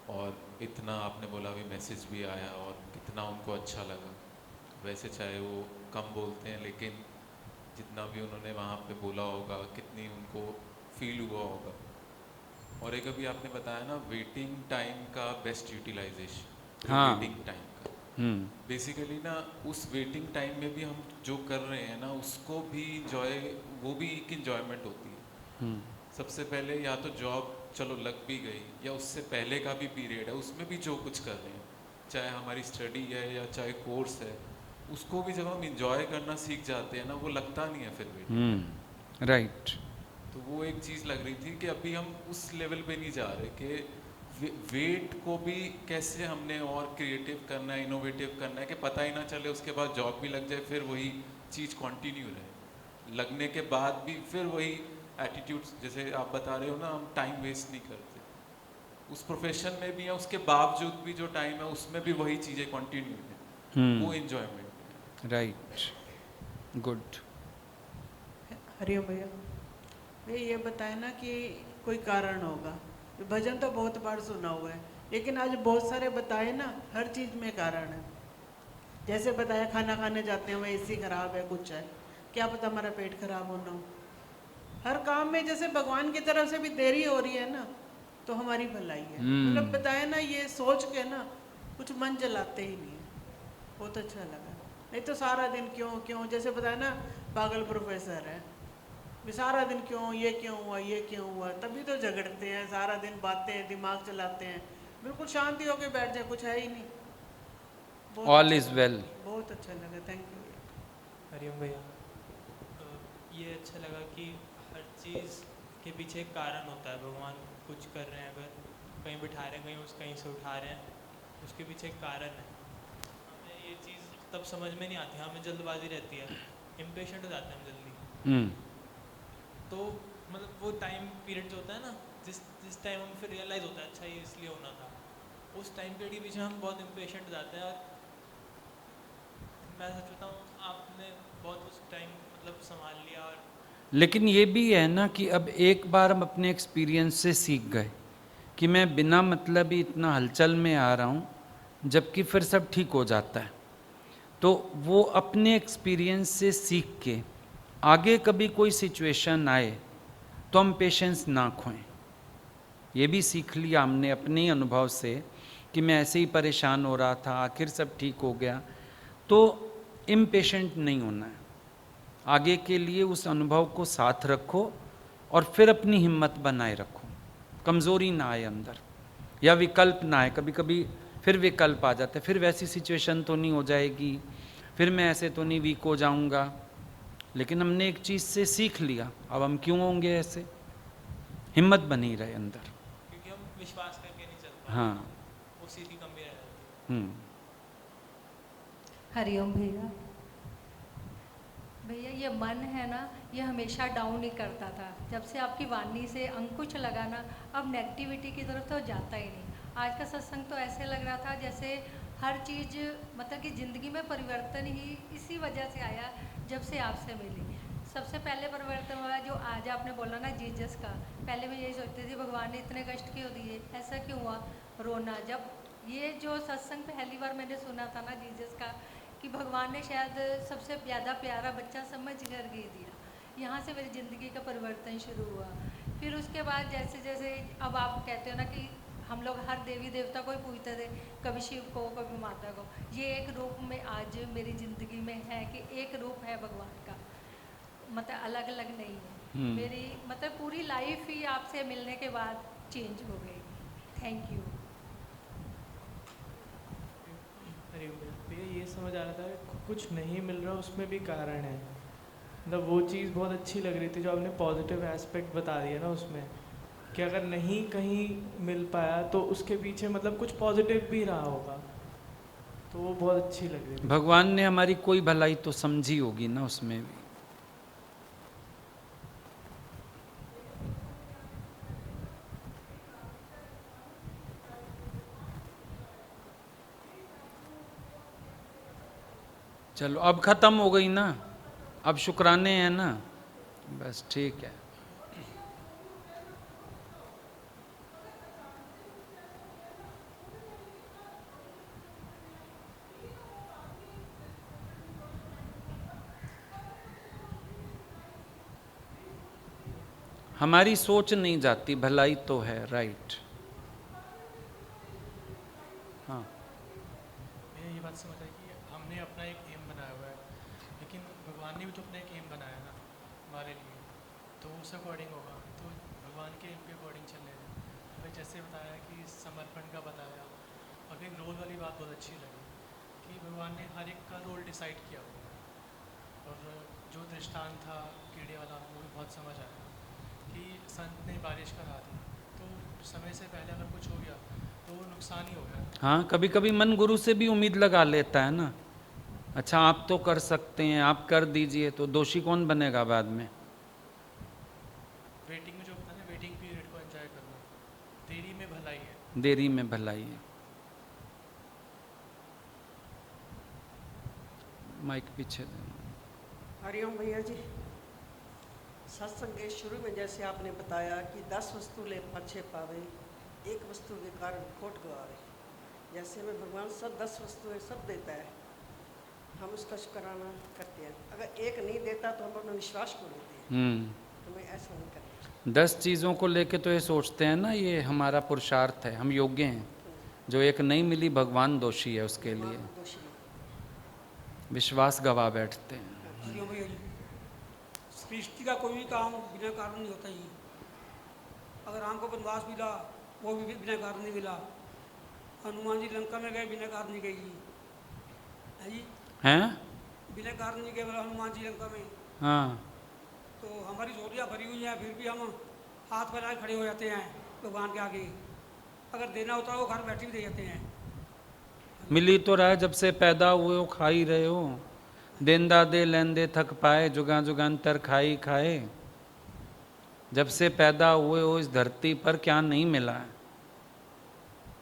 और इतना आपने बोला अभी मैसेज भी आया और कितना उनको अच्छा लगा। वैसे चाहे वो कम बोलते हैं, लेकिन जितना भी उन्होंने वहाँ पे बोला होगा, कितनी उनको फील हुआ होगा। और एक अभी आपने बताया ना, वेटिंग टाइम का बेस्ट यूटिलाइजेशन। हाँ। वेटिंग टाइम का बेसिकली ना, उस वेटिंग टाइम में भी हम जो कर रहे हैं ना, उसको भी इंजॉय, वो भी एक इंजॉयमेंट होती है। सबसे पहले या तो जॉब चलो लग भी गई, या उससे पहले का भी पीरियड है, उसमें भी जो कुछ कर रहे हैं, चाहे हमारी स्टडी है या चाहे कोर्स है, उसको भी जब हम इंजॉय करना सीख जाते हैं ना, वो लगता नहीं है फिर वेटिंग। राइट। तो वो एक चीज़ लग रही थी कि अभी हम उस लेवल पे नहीं जा रहे कि वेट को भी कैसे हमने और क्रिएटिव करना है, इनोवेटिव करना है कि पता ही ना चले उसके बाद जॉब भी लग जाए, फिर वही चीज़ कंटिन्यू रहे, लगने के बाद भी फिर वही एटीट्यूड। जैसे आप बता रहे हो ना, हम टाइम वेस्ट नहीं करते उस प्रोफेशन में भी है, उसके बावजूद भी जो टाइम है उसमें भी वही चीज़ें कंटिन्यू है, वो एंजॉयमेंट। Right, good. हरिओम भैया, भैया ये बताए ना कि कोई कारण होगा। भजन तो बहुत बार सुना हुआ है, लेकिन आज बहुत सारे बताए ना, हर चीज़ में कारण है। जैसे बताया खाना खाने जाते हैं, वह एसी खराब है, कुछ है, क्या पता हमारा पेट खराब होना हो। हर काम में जैसे भगवान की तरफ से भी देरी हो रही है ना, तो हमारी भलाई है। मतलब बताया ना, ये सोच के ना कुछ मन जलाते ही नहीं है। बहुत अच्छा लगा। नहीं तो सारा दिन क्यों क्यों, जैसे बताया ना पागल प्रोफेसर है, भी सारा दिन क्यों, ये क्यों हुआ, ये क्यों हुआ, तभी तो झगड़ते हैं सारा दिन, बातें दिमाग चलाते हैं। बिल्कुल शांति होके बैठ जाए, कुछ है ही नहीं। All is well. बहुत अच्छा लगा, थैंक यू। हरिओम भैया, ये अच्छा लगा कि हर चीज़ के पीछे एक कारण होता है। भगवान कुछ कर रहे हैं, अगर कहीं बिठा रहे हैं, कहीं से उठा रहे हैं, उसके पीछे एक कारण है। हमें ये चीज़ तब समझ में नहीं आती, हमें जल्दबाजी रहती है, इम्पेशेंट हो जाते हैं हम जल्दी। तो मतलब वो टाइम पीरियड जो होता है ना, जिस टाइम हमें फिर रियलाइज़ होता है अच्छा ये इसलिए होना था, उस टाइम पीरियड के पीछे हम बहुत इम्पेशेंट हो जाते हैं। और मैं सच बताऊँ, आपने बहुत उस टाइम मतलब संभाल लिया। और लेकिन ये भी है ना कि अब एक बार हम अपने एक्सपीरियंस से सीख गए कि मैं बिना मतलब ही इतना हलचल में आ रहा हूँ, जबकि फिर सब ठीक हो जाता है। तो वो अपने एक्सपीरियंस से सीख के आगे कभी कोई सिचुएशन आए तो हम पेशेंस ना खोएं। ये भी सीख लिया हमने अपने ही अनुभव से कि मैं ऐसे ही परेशान हो रहा था, आखिर सब ठीक हो गया। तो इम्पेशेंट नहीं होना है, आगे के लिए उस अनुभव को साथ रखो और फिर अपनी हिम्मत बनाए रखो, कमज़ोरी ना आए अंदर या विकल्प ना आए। कभी कभी फिर विकल्प आ जाता है, फिर वैसी सिचुएशन तो नहीं हो जाएगी, फिर मैं ऐसे तो नहीं वीक हो जाऊंगा। लेकिन हमने एक चीज़ से सीख लिया, अब हम क्यों होंगे ऐसे, हिम्मत बनी रहे अंदर। क्योंकि हम विश्वास करके नहीं चल पाते, हाँ। उसी की कमी रह जाती है। हरिओम भैया। भैया ये मन है ना, ये हमेशा डाउन ही करता था। जब से आपकी वाणी से अंकुश लगा ना, अब नेगेटिविटी की तरफ तो जाता ही नहीं। आज का सत्संग तो ऐसे लग रहा था जैसे हर चीज़ मतलब कि ज़िंदगी में परिवर्तन ही इसी वजह से आया जब से आपसे मिली। सबसे पहले परिवर्तन हुआ जो आज आपने बोला ना जीसस का। पहले मैं यही सोचती थी भगवान ने इतने कष्ट क्यों दिए, ऐसा क्यों हुआ, रोना। जब ये जो सत्संग पहली बार मैंने सुना था ना जीसस का, कि भगवान ने शायद सबसे ज़्यादा प्यारा बच्चा समझ कर दे दिया, यहाँ से मेरी ज़िंदगी का परिवर्तन शुरू हुआ। फिर उसके बाद जैसे जैसे अब आप कहते हो ना कि हम लोग हर देवी देवता को ही पूजते थे, कभी शिव को कभी माता को, ये एक रूप में आज मेरी ज़िंदगी में है कि एक रूप है भगवान का, मतलब अलग अलग नहीं है। मेरी मतलब पूरी लाइफ ही आपसे मिलने के बाद चेंज हो गई। Thank you. अरे भैया, ये समझ आ रहा था कुछ नहीं मिल रहा उसमें भी कारण है। मतलब वो चीज़ बहुत अच्छी लग रही थी जो आपने पॉजिटिव एस्पेक्ट बता दिया ना उसमें, कि अगर नहीं कहीं मिल पाया तो उसके पीछे मतलब कुछ पॉजिटिव भी रहा होगा, तो वो बहुत अच्छी लग रही थी। भगवान ने हमारी कोई भलाई तो समझी होगी ना उसमें भी। चलो अब खत्म हो गई ना, अब शुक्राने हैं ना, बस ठीक है। हमारी सोच नहीं जाती, भलाई तो है, राइट। हाँ, मैं ये बात समझ आई कि हमने अपना एक एम बनाया हुआ है, लेकिन भगवान ने भी तो अपना एक एम बनाया ना हमारे लिए, तो उस अकॉर्डिंग होगा। तो भगवान के एम के अकॉर्डिंग चल रहे हैं। हमें जैसे बताया कि समर्पण का बताया, और एक रोल वाली बात बहुत अच्छी लगी कि भगवान ने हर एक का रोल डिसाइड किया हुआ है। और जो दृष्टांत था कीड़े वाला, वो भी बहुत समझ आया कि संत ने बारिश करा दी, तो समय से पहले अगर कुछ हो गया तो वो नुकसान ही हो गया। हाँ, कभी कभी मन गुरु से भी उम्मीद लगा लेता है ना, अच्छा आप तो कर सकते हैं, आप कर दीजिए, तो दोषी कौन बनेगा बाद में? वेटिंग में जो होता है ना, वेटिंग पीरियड को एंजॉय करना, देरी में भलाई है। देरी में भलाई है। माइक पीछे देना। हरिओम भैया जी, सत्संग के शुरू में जैसे आपने बताया कि 10 वस्तु ले पाछे पावे, एक वस्तु के कारण खोट गवावे। जैसे में भगवान सब 10 वस्तुएं सब देता है, हम उसका शुक्राना करते हैं। अगर एक नहीं देता तो हम अपना विश्वास खो देते हैं। हमें ऐसा नहीं करना। 10 चीज़ों को लेके तो ये सोचते हैं ना, ये हमारा पुरुषार्थ है, हम योग्य हैं। जो एक नहीं मिली, भगवान दोषी है उसके लिए, विश्वास गवा बैठते हैं। सृष्टि का कोई भी काम बिना कारण नहीं होता ही। अगर राम को वनवास मिला, वो भी बिना कारण नहीं मिला। हनुमान जी लंका में गए, बिना कारण नहीं गए जी, हैं? बिना कारण नहीं गए हनुमान जी लंका में। हाँ, तो हमारी झोलियाँ भरी हुई हैं, फिर भी हम हाथ फैलाए खड़े हो जाते हैं भगवान के आगे। अगर देना होता है वो घर बैठे भी दे जाते हैं। मिली तो रहा है, जब से पैदा हुए हो खा ही रहे हो। देंदा दे लेंदे थक पाए, जुगा जुगान्तर खाई खाए। जब से पैदा हुए हो इस धरती पर क्या नहीं मिला है?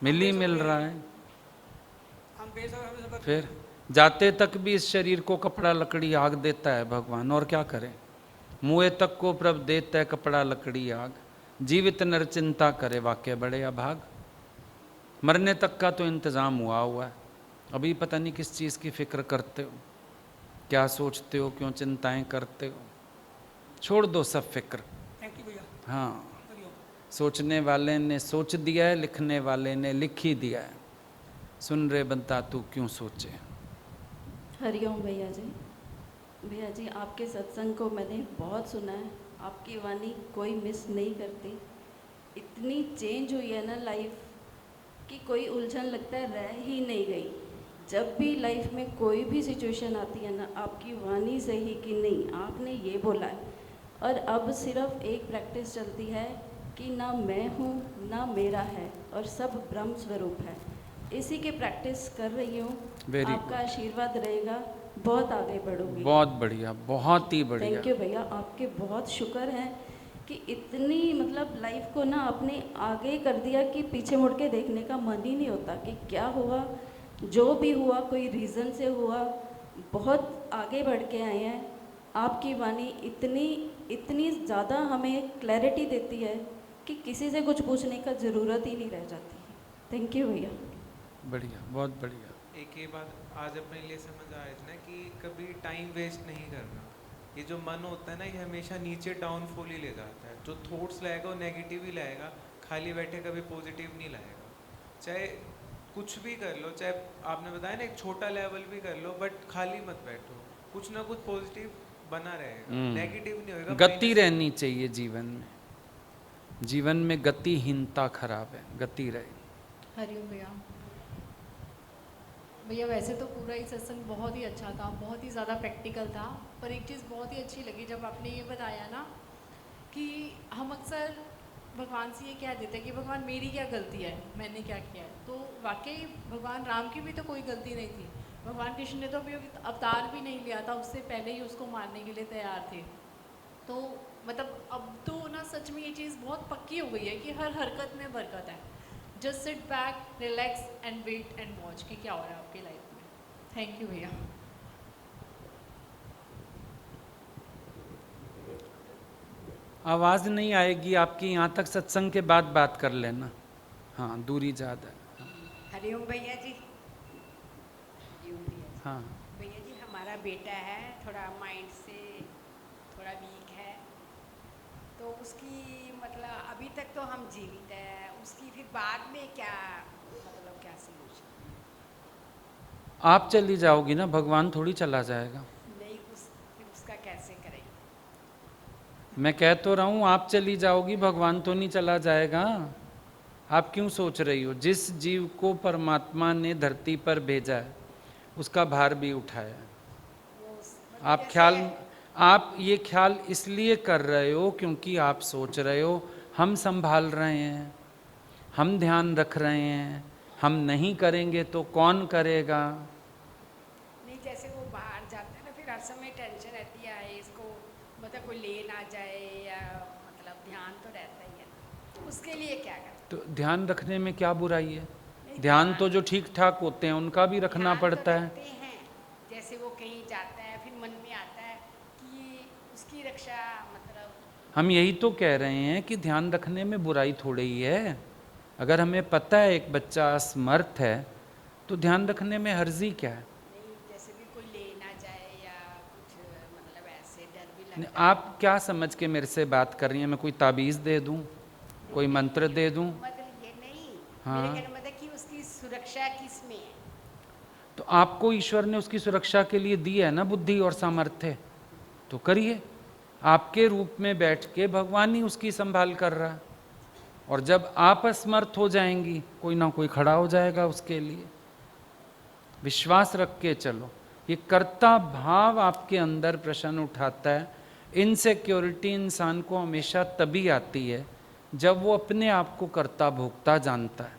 मिल ही मिल रहा है। हम बेसब्र फिर जाते तक भी इस शरीर को कपड़ा लकड़ी आग देता है भगवान, और क्या करें? मुए तक को प्रभ देता है कपड़ा लकड़ी आग। जीवित नर चिंता करे, वाक्य बड़े अभाग। मरने तक का तो इंतज़ाम हुआ है, अभी पता नहीं किस चीज़ की फिक्र करते हो, क्या सोचते हो, क्यों चिंताएं करते हो। छोड़ दो सब फिक्र। थैंक यू भैया। हाँ, सोचने वाले ने सोच दिया है, लिखने वाले ने लिख ही दिया है। सुन रे बंता तू क्यों सोचे। हरिओम भैया जी। भैया जी, आपके सत्संग को मैंने बहुत सुना है, आपकी वाणी कोई मिस नहीं करती। इतनी चेंज हुई है ना लाइफ कि कोई उलझन लगता है रह ही नहीं गई। जब भी लाइफ में कोई भी सिचुएशन आती है ना, आपकी वाणी से ही कि नहीं आपने ये बोला है। और अब सिर्फ एक प्रैक्टिस चलती है कि ना मैं हूँ ना मेरा है, और सब ब्रह्म स्वरूप है। इसी की प्रैक्टिस कर रही हूँ। आपका आशीर्वाद रहेगा, बहुत आगे बढ़ोगी। बहुत बढ़िया, बहुत ही बढ़िया। थैंक यू भैया, आपके बहुत शुक्र है कि इतनी मतलब लाइफ को ना आपने आगे कर दिया कि पीछे मुड़ के देखने का मन ही नहीं होता कि क्या हुआ। जो भी हुआ कोई रीज़न से हुआ, बहुत आगे बढ़ के आए हैं। आपकी वाणी इतनी ज़्यादा हमें क्लैरिटी देती है कि किसी से कुछ पूछने का ज़रूरत ही नहीं रह जाती। थैंक यू भैया। बढ़िया, बहुत बढ़िया। एक ये बात आज अपने लिए समझ आया ना कि कभी टाइम वेस्ट नहीं करना। ये जो मन होता है ना, ये हमेशा नीचे डाउनफॉल ही ले जाता है। जो थॉट्स लाएगा वो नेगेटिव ही लाएगा, खाली बैठे कभी पॉजिटिव नहीं लाएगा। चाहे कुछ भी कर लो, चाहे आपने बताया ना एक छोटा लेवल भी कर लो, बट खाली मत बैठो, कुछ ना कुछ पॉजिटिव बना रहेगा, नेगेटिव नहीं होगा। गति रहनी चाहिए जीवन में। जीवन में गतिहीनता खराब है, गति रहे। हरिओम भैया। भैया वैसे तो पूरा ही सत्संग बहुत ही अच्छा था, बहुत ही ज़्यादा प्रैक्टिकल था, पर एक चीज़ बहुत ही अच्छी लगी जब आपने ये बताया ना कि हम अक्सर भगवान से ये कह देते हैं कि भगवान मेरी क्या गलती है, मैंने क्या किया है। तो वाकई भगवान राम की भी तो कोई गलती नहीं थी। भगवान कृष्ण ने तो अभी अवतार भी नहीं लिया था, उससे पहले ही उसको मारने के लिए तैयार थे। तो मतलब अब तो ना सच में ये चीज़ बहुत पक्की हो गई है कि हर हरकत में बरकत है। Just sit back, relax and wait and watch कि क्या हो रहा है आपकी लाइफ में। थैंक यू भैया। आवाज़ नहीं आएगी आपकी यहाँ तक, सत्संग के बाद बात कर लेना। हाँ, दूरी ज़्यादा है। हरिओम भैया जी। हाँ भैया जी, हमारा बेटा है थोड़ा माइंड से थोड़ा वीक है, तो उसकी मतलब अभी तक तो हम जीवित है, उसकी फिर बाद में क्या मतलब क्या सोल्यूशन? आप चली जाओगी ना, भगवान थोड़ी चला जाएगा। नहीं, फिर उसका कैसे करें? मैं कह तो रहा हूँ आप चली जाओगी, भगवान तो नहीं चला जाएगा। आप क्यों सोच रही हो? जिस जीव को परमात्मा ने धरती पर भेजा है उसका भार भी उठाया है। आप ये ख्याल इसलिए कर रहे हो क्योंकि आप सोच रहे हो हम संभाल रहे हैं, हम ध्यान रख रहे हैं, हम नहीं करेंगे तो कौन करेगा। नहीं, जैसे वो बाहर जाते हैं ना, फिर हर समय टेंशन रहती है इसको, मतलब कोई ले ना जाए, या मतलब ध्यान तो रहता ही है, उसके लिए क्या करें? तो ध्यान रखने में क्या बुराई है? ध्यान तो जो ठीक ठाक होते हैं उनका भी रखना पड़ता है। जैसे वो कहीं जाता है फिर मन में आता है कि उसकी रक्षा, मतलब हम यही तो कह रहे हैं कि ध्यान रखने में बुराई थोड़ी ही है। अगर हमें पता है एक बच्चा असमर्थ है तो ध्यान रखने में हर्जी क्या है? नहीं, जैसे भी कोई ले ना जाए या कुछ, मतलब ऐसे डर भी लगता आप क्या समझ के मेरे से बात कर रही हैं? मैं कोई ताबीज़ दे दूं, कोई मंत्र दे दूं? मतलब ये नहीं, हाँ, मेरे कहने का मतलब कि उसकी सुरक्षा किस में है? तो आपको ईश्वर ने उसकी सुरक्षा के लिए दी है ना बुद्धि और सामर्थ्य, तो करिए। आपके रूप में बैठ के भगवान ही उसकी संभाल कर रहा है, और जब आप असमर्थ हो जाएंगी कोई ना कोई खड़ा हो जाएगा उसके लिए। विश्वास रख के चलो। ये कर्ता भाव आपके अंदर प्रश्न उठाता है। इनसिक्योरिटी इंसान को हमेशा तभी आती है जब वो अपने आप को कर्ता भोक्ता जानता है,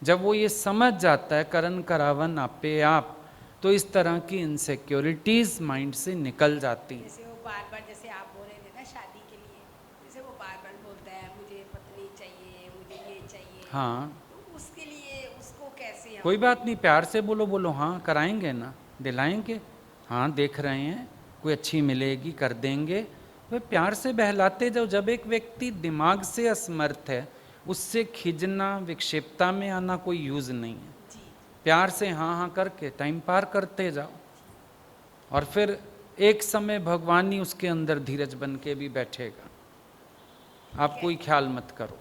जब वो ये समझ जाता है करन करावन आपे आप, तो इस तरह की इनसिक्योरिटीज माइंड से निकल जाती हैं। जैसे वो बार बार, जैसे आप बोल रहे थे ना शादी के लिए, जैसे वो बार बार बोलता है मुझे पत्नी चाहिए, मुझे ये चाहिए, हाँ, तो उसके लिए उसको कैसे कोई बात नहीं, प्यार से बोलो, बोलो हाँ कराएंगे ना, दिलाएंगे, हाँ देख रहे हैं कोई अच्छी मिलेगी कर देंगे। वह प्यार से बहलाते जाओ। जब एक व्यक्ति दिमाग से असमर्थ है उससे खिजना विक्षेपता में आना कोई यूज नहीं है। प्यार से हाँ हाँ करके टाइम पार करते जाओ, और फिर एक समय भगवान ही उसके अंदर धीरज बन के भी बैठेगा। आप कोई ख्याल मत करो।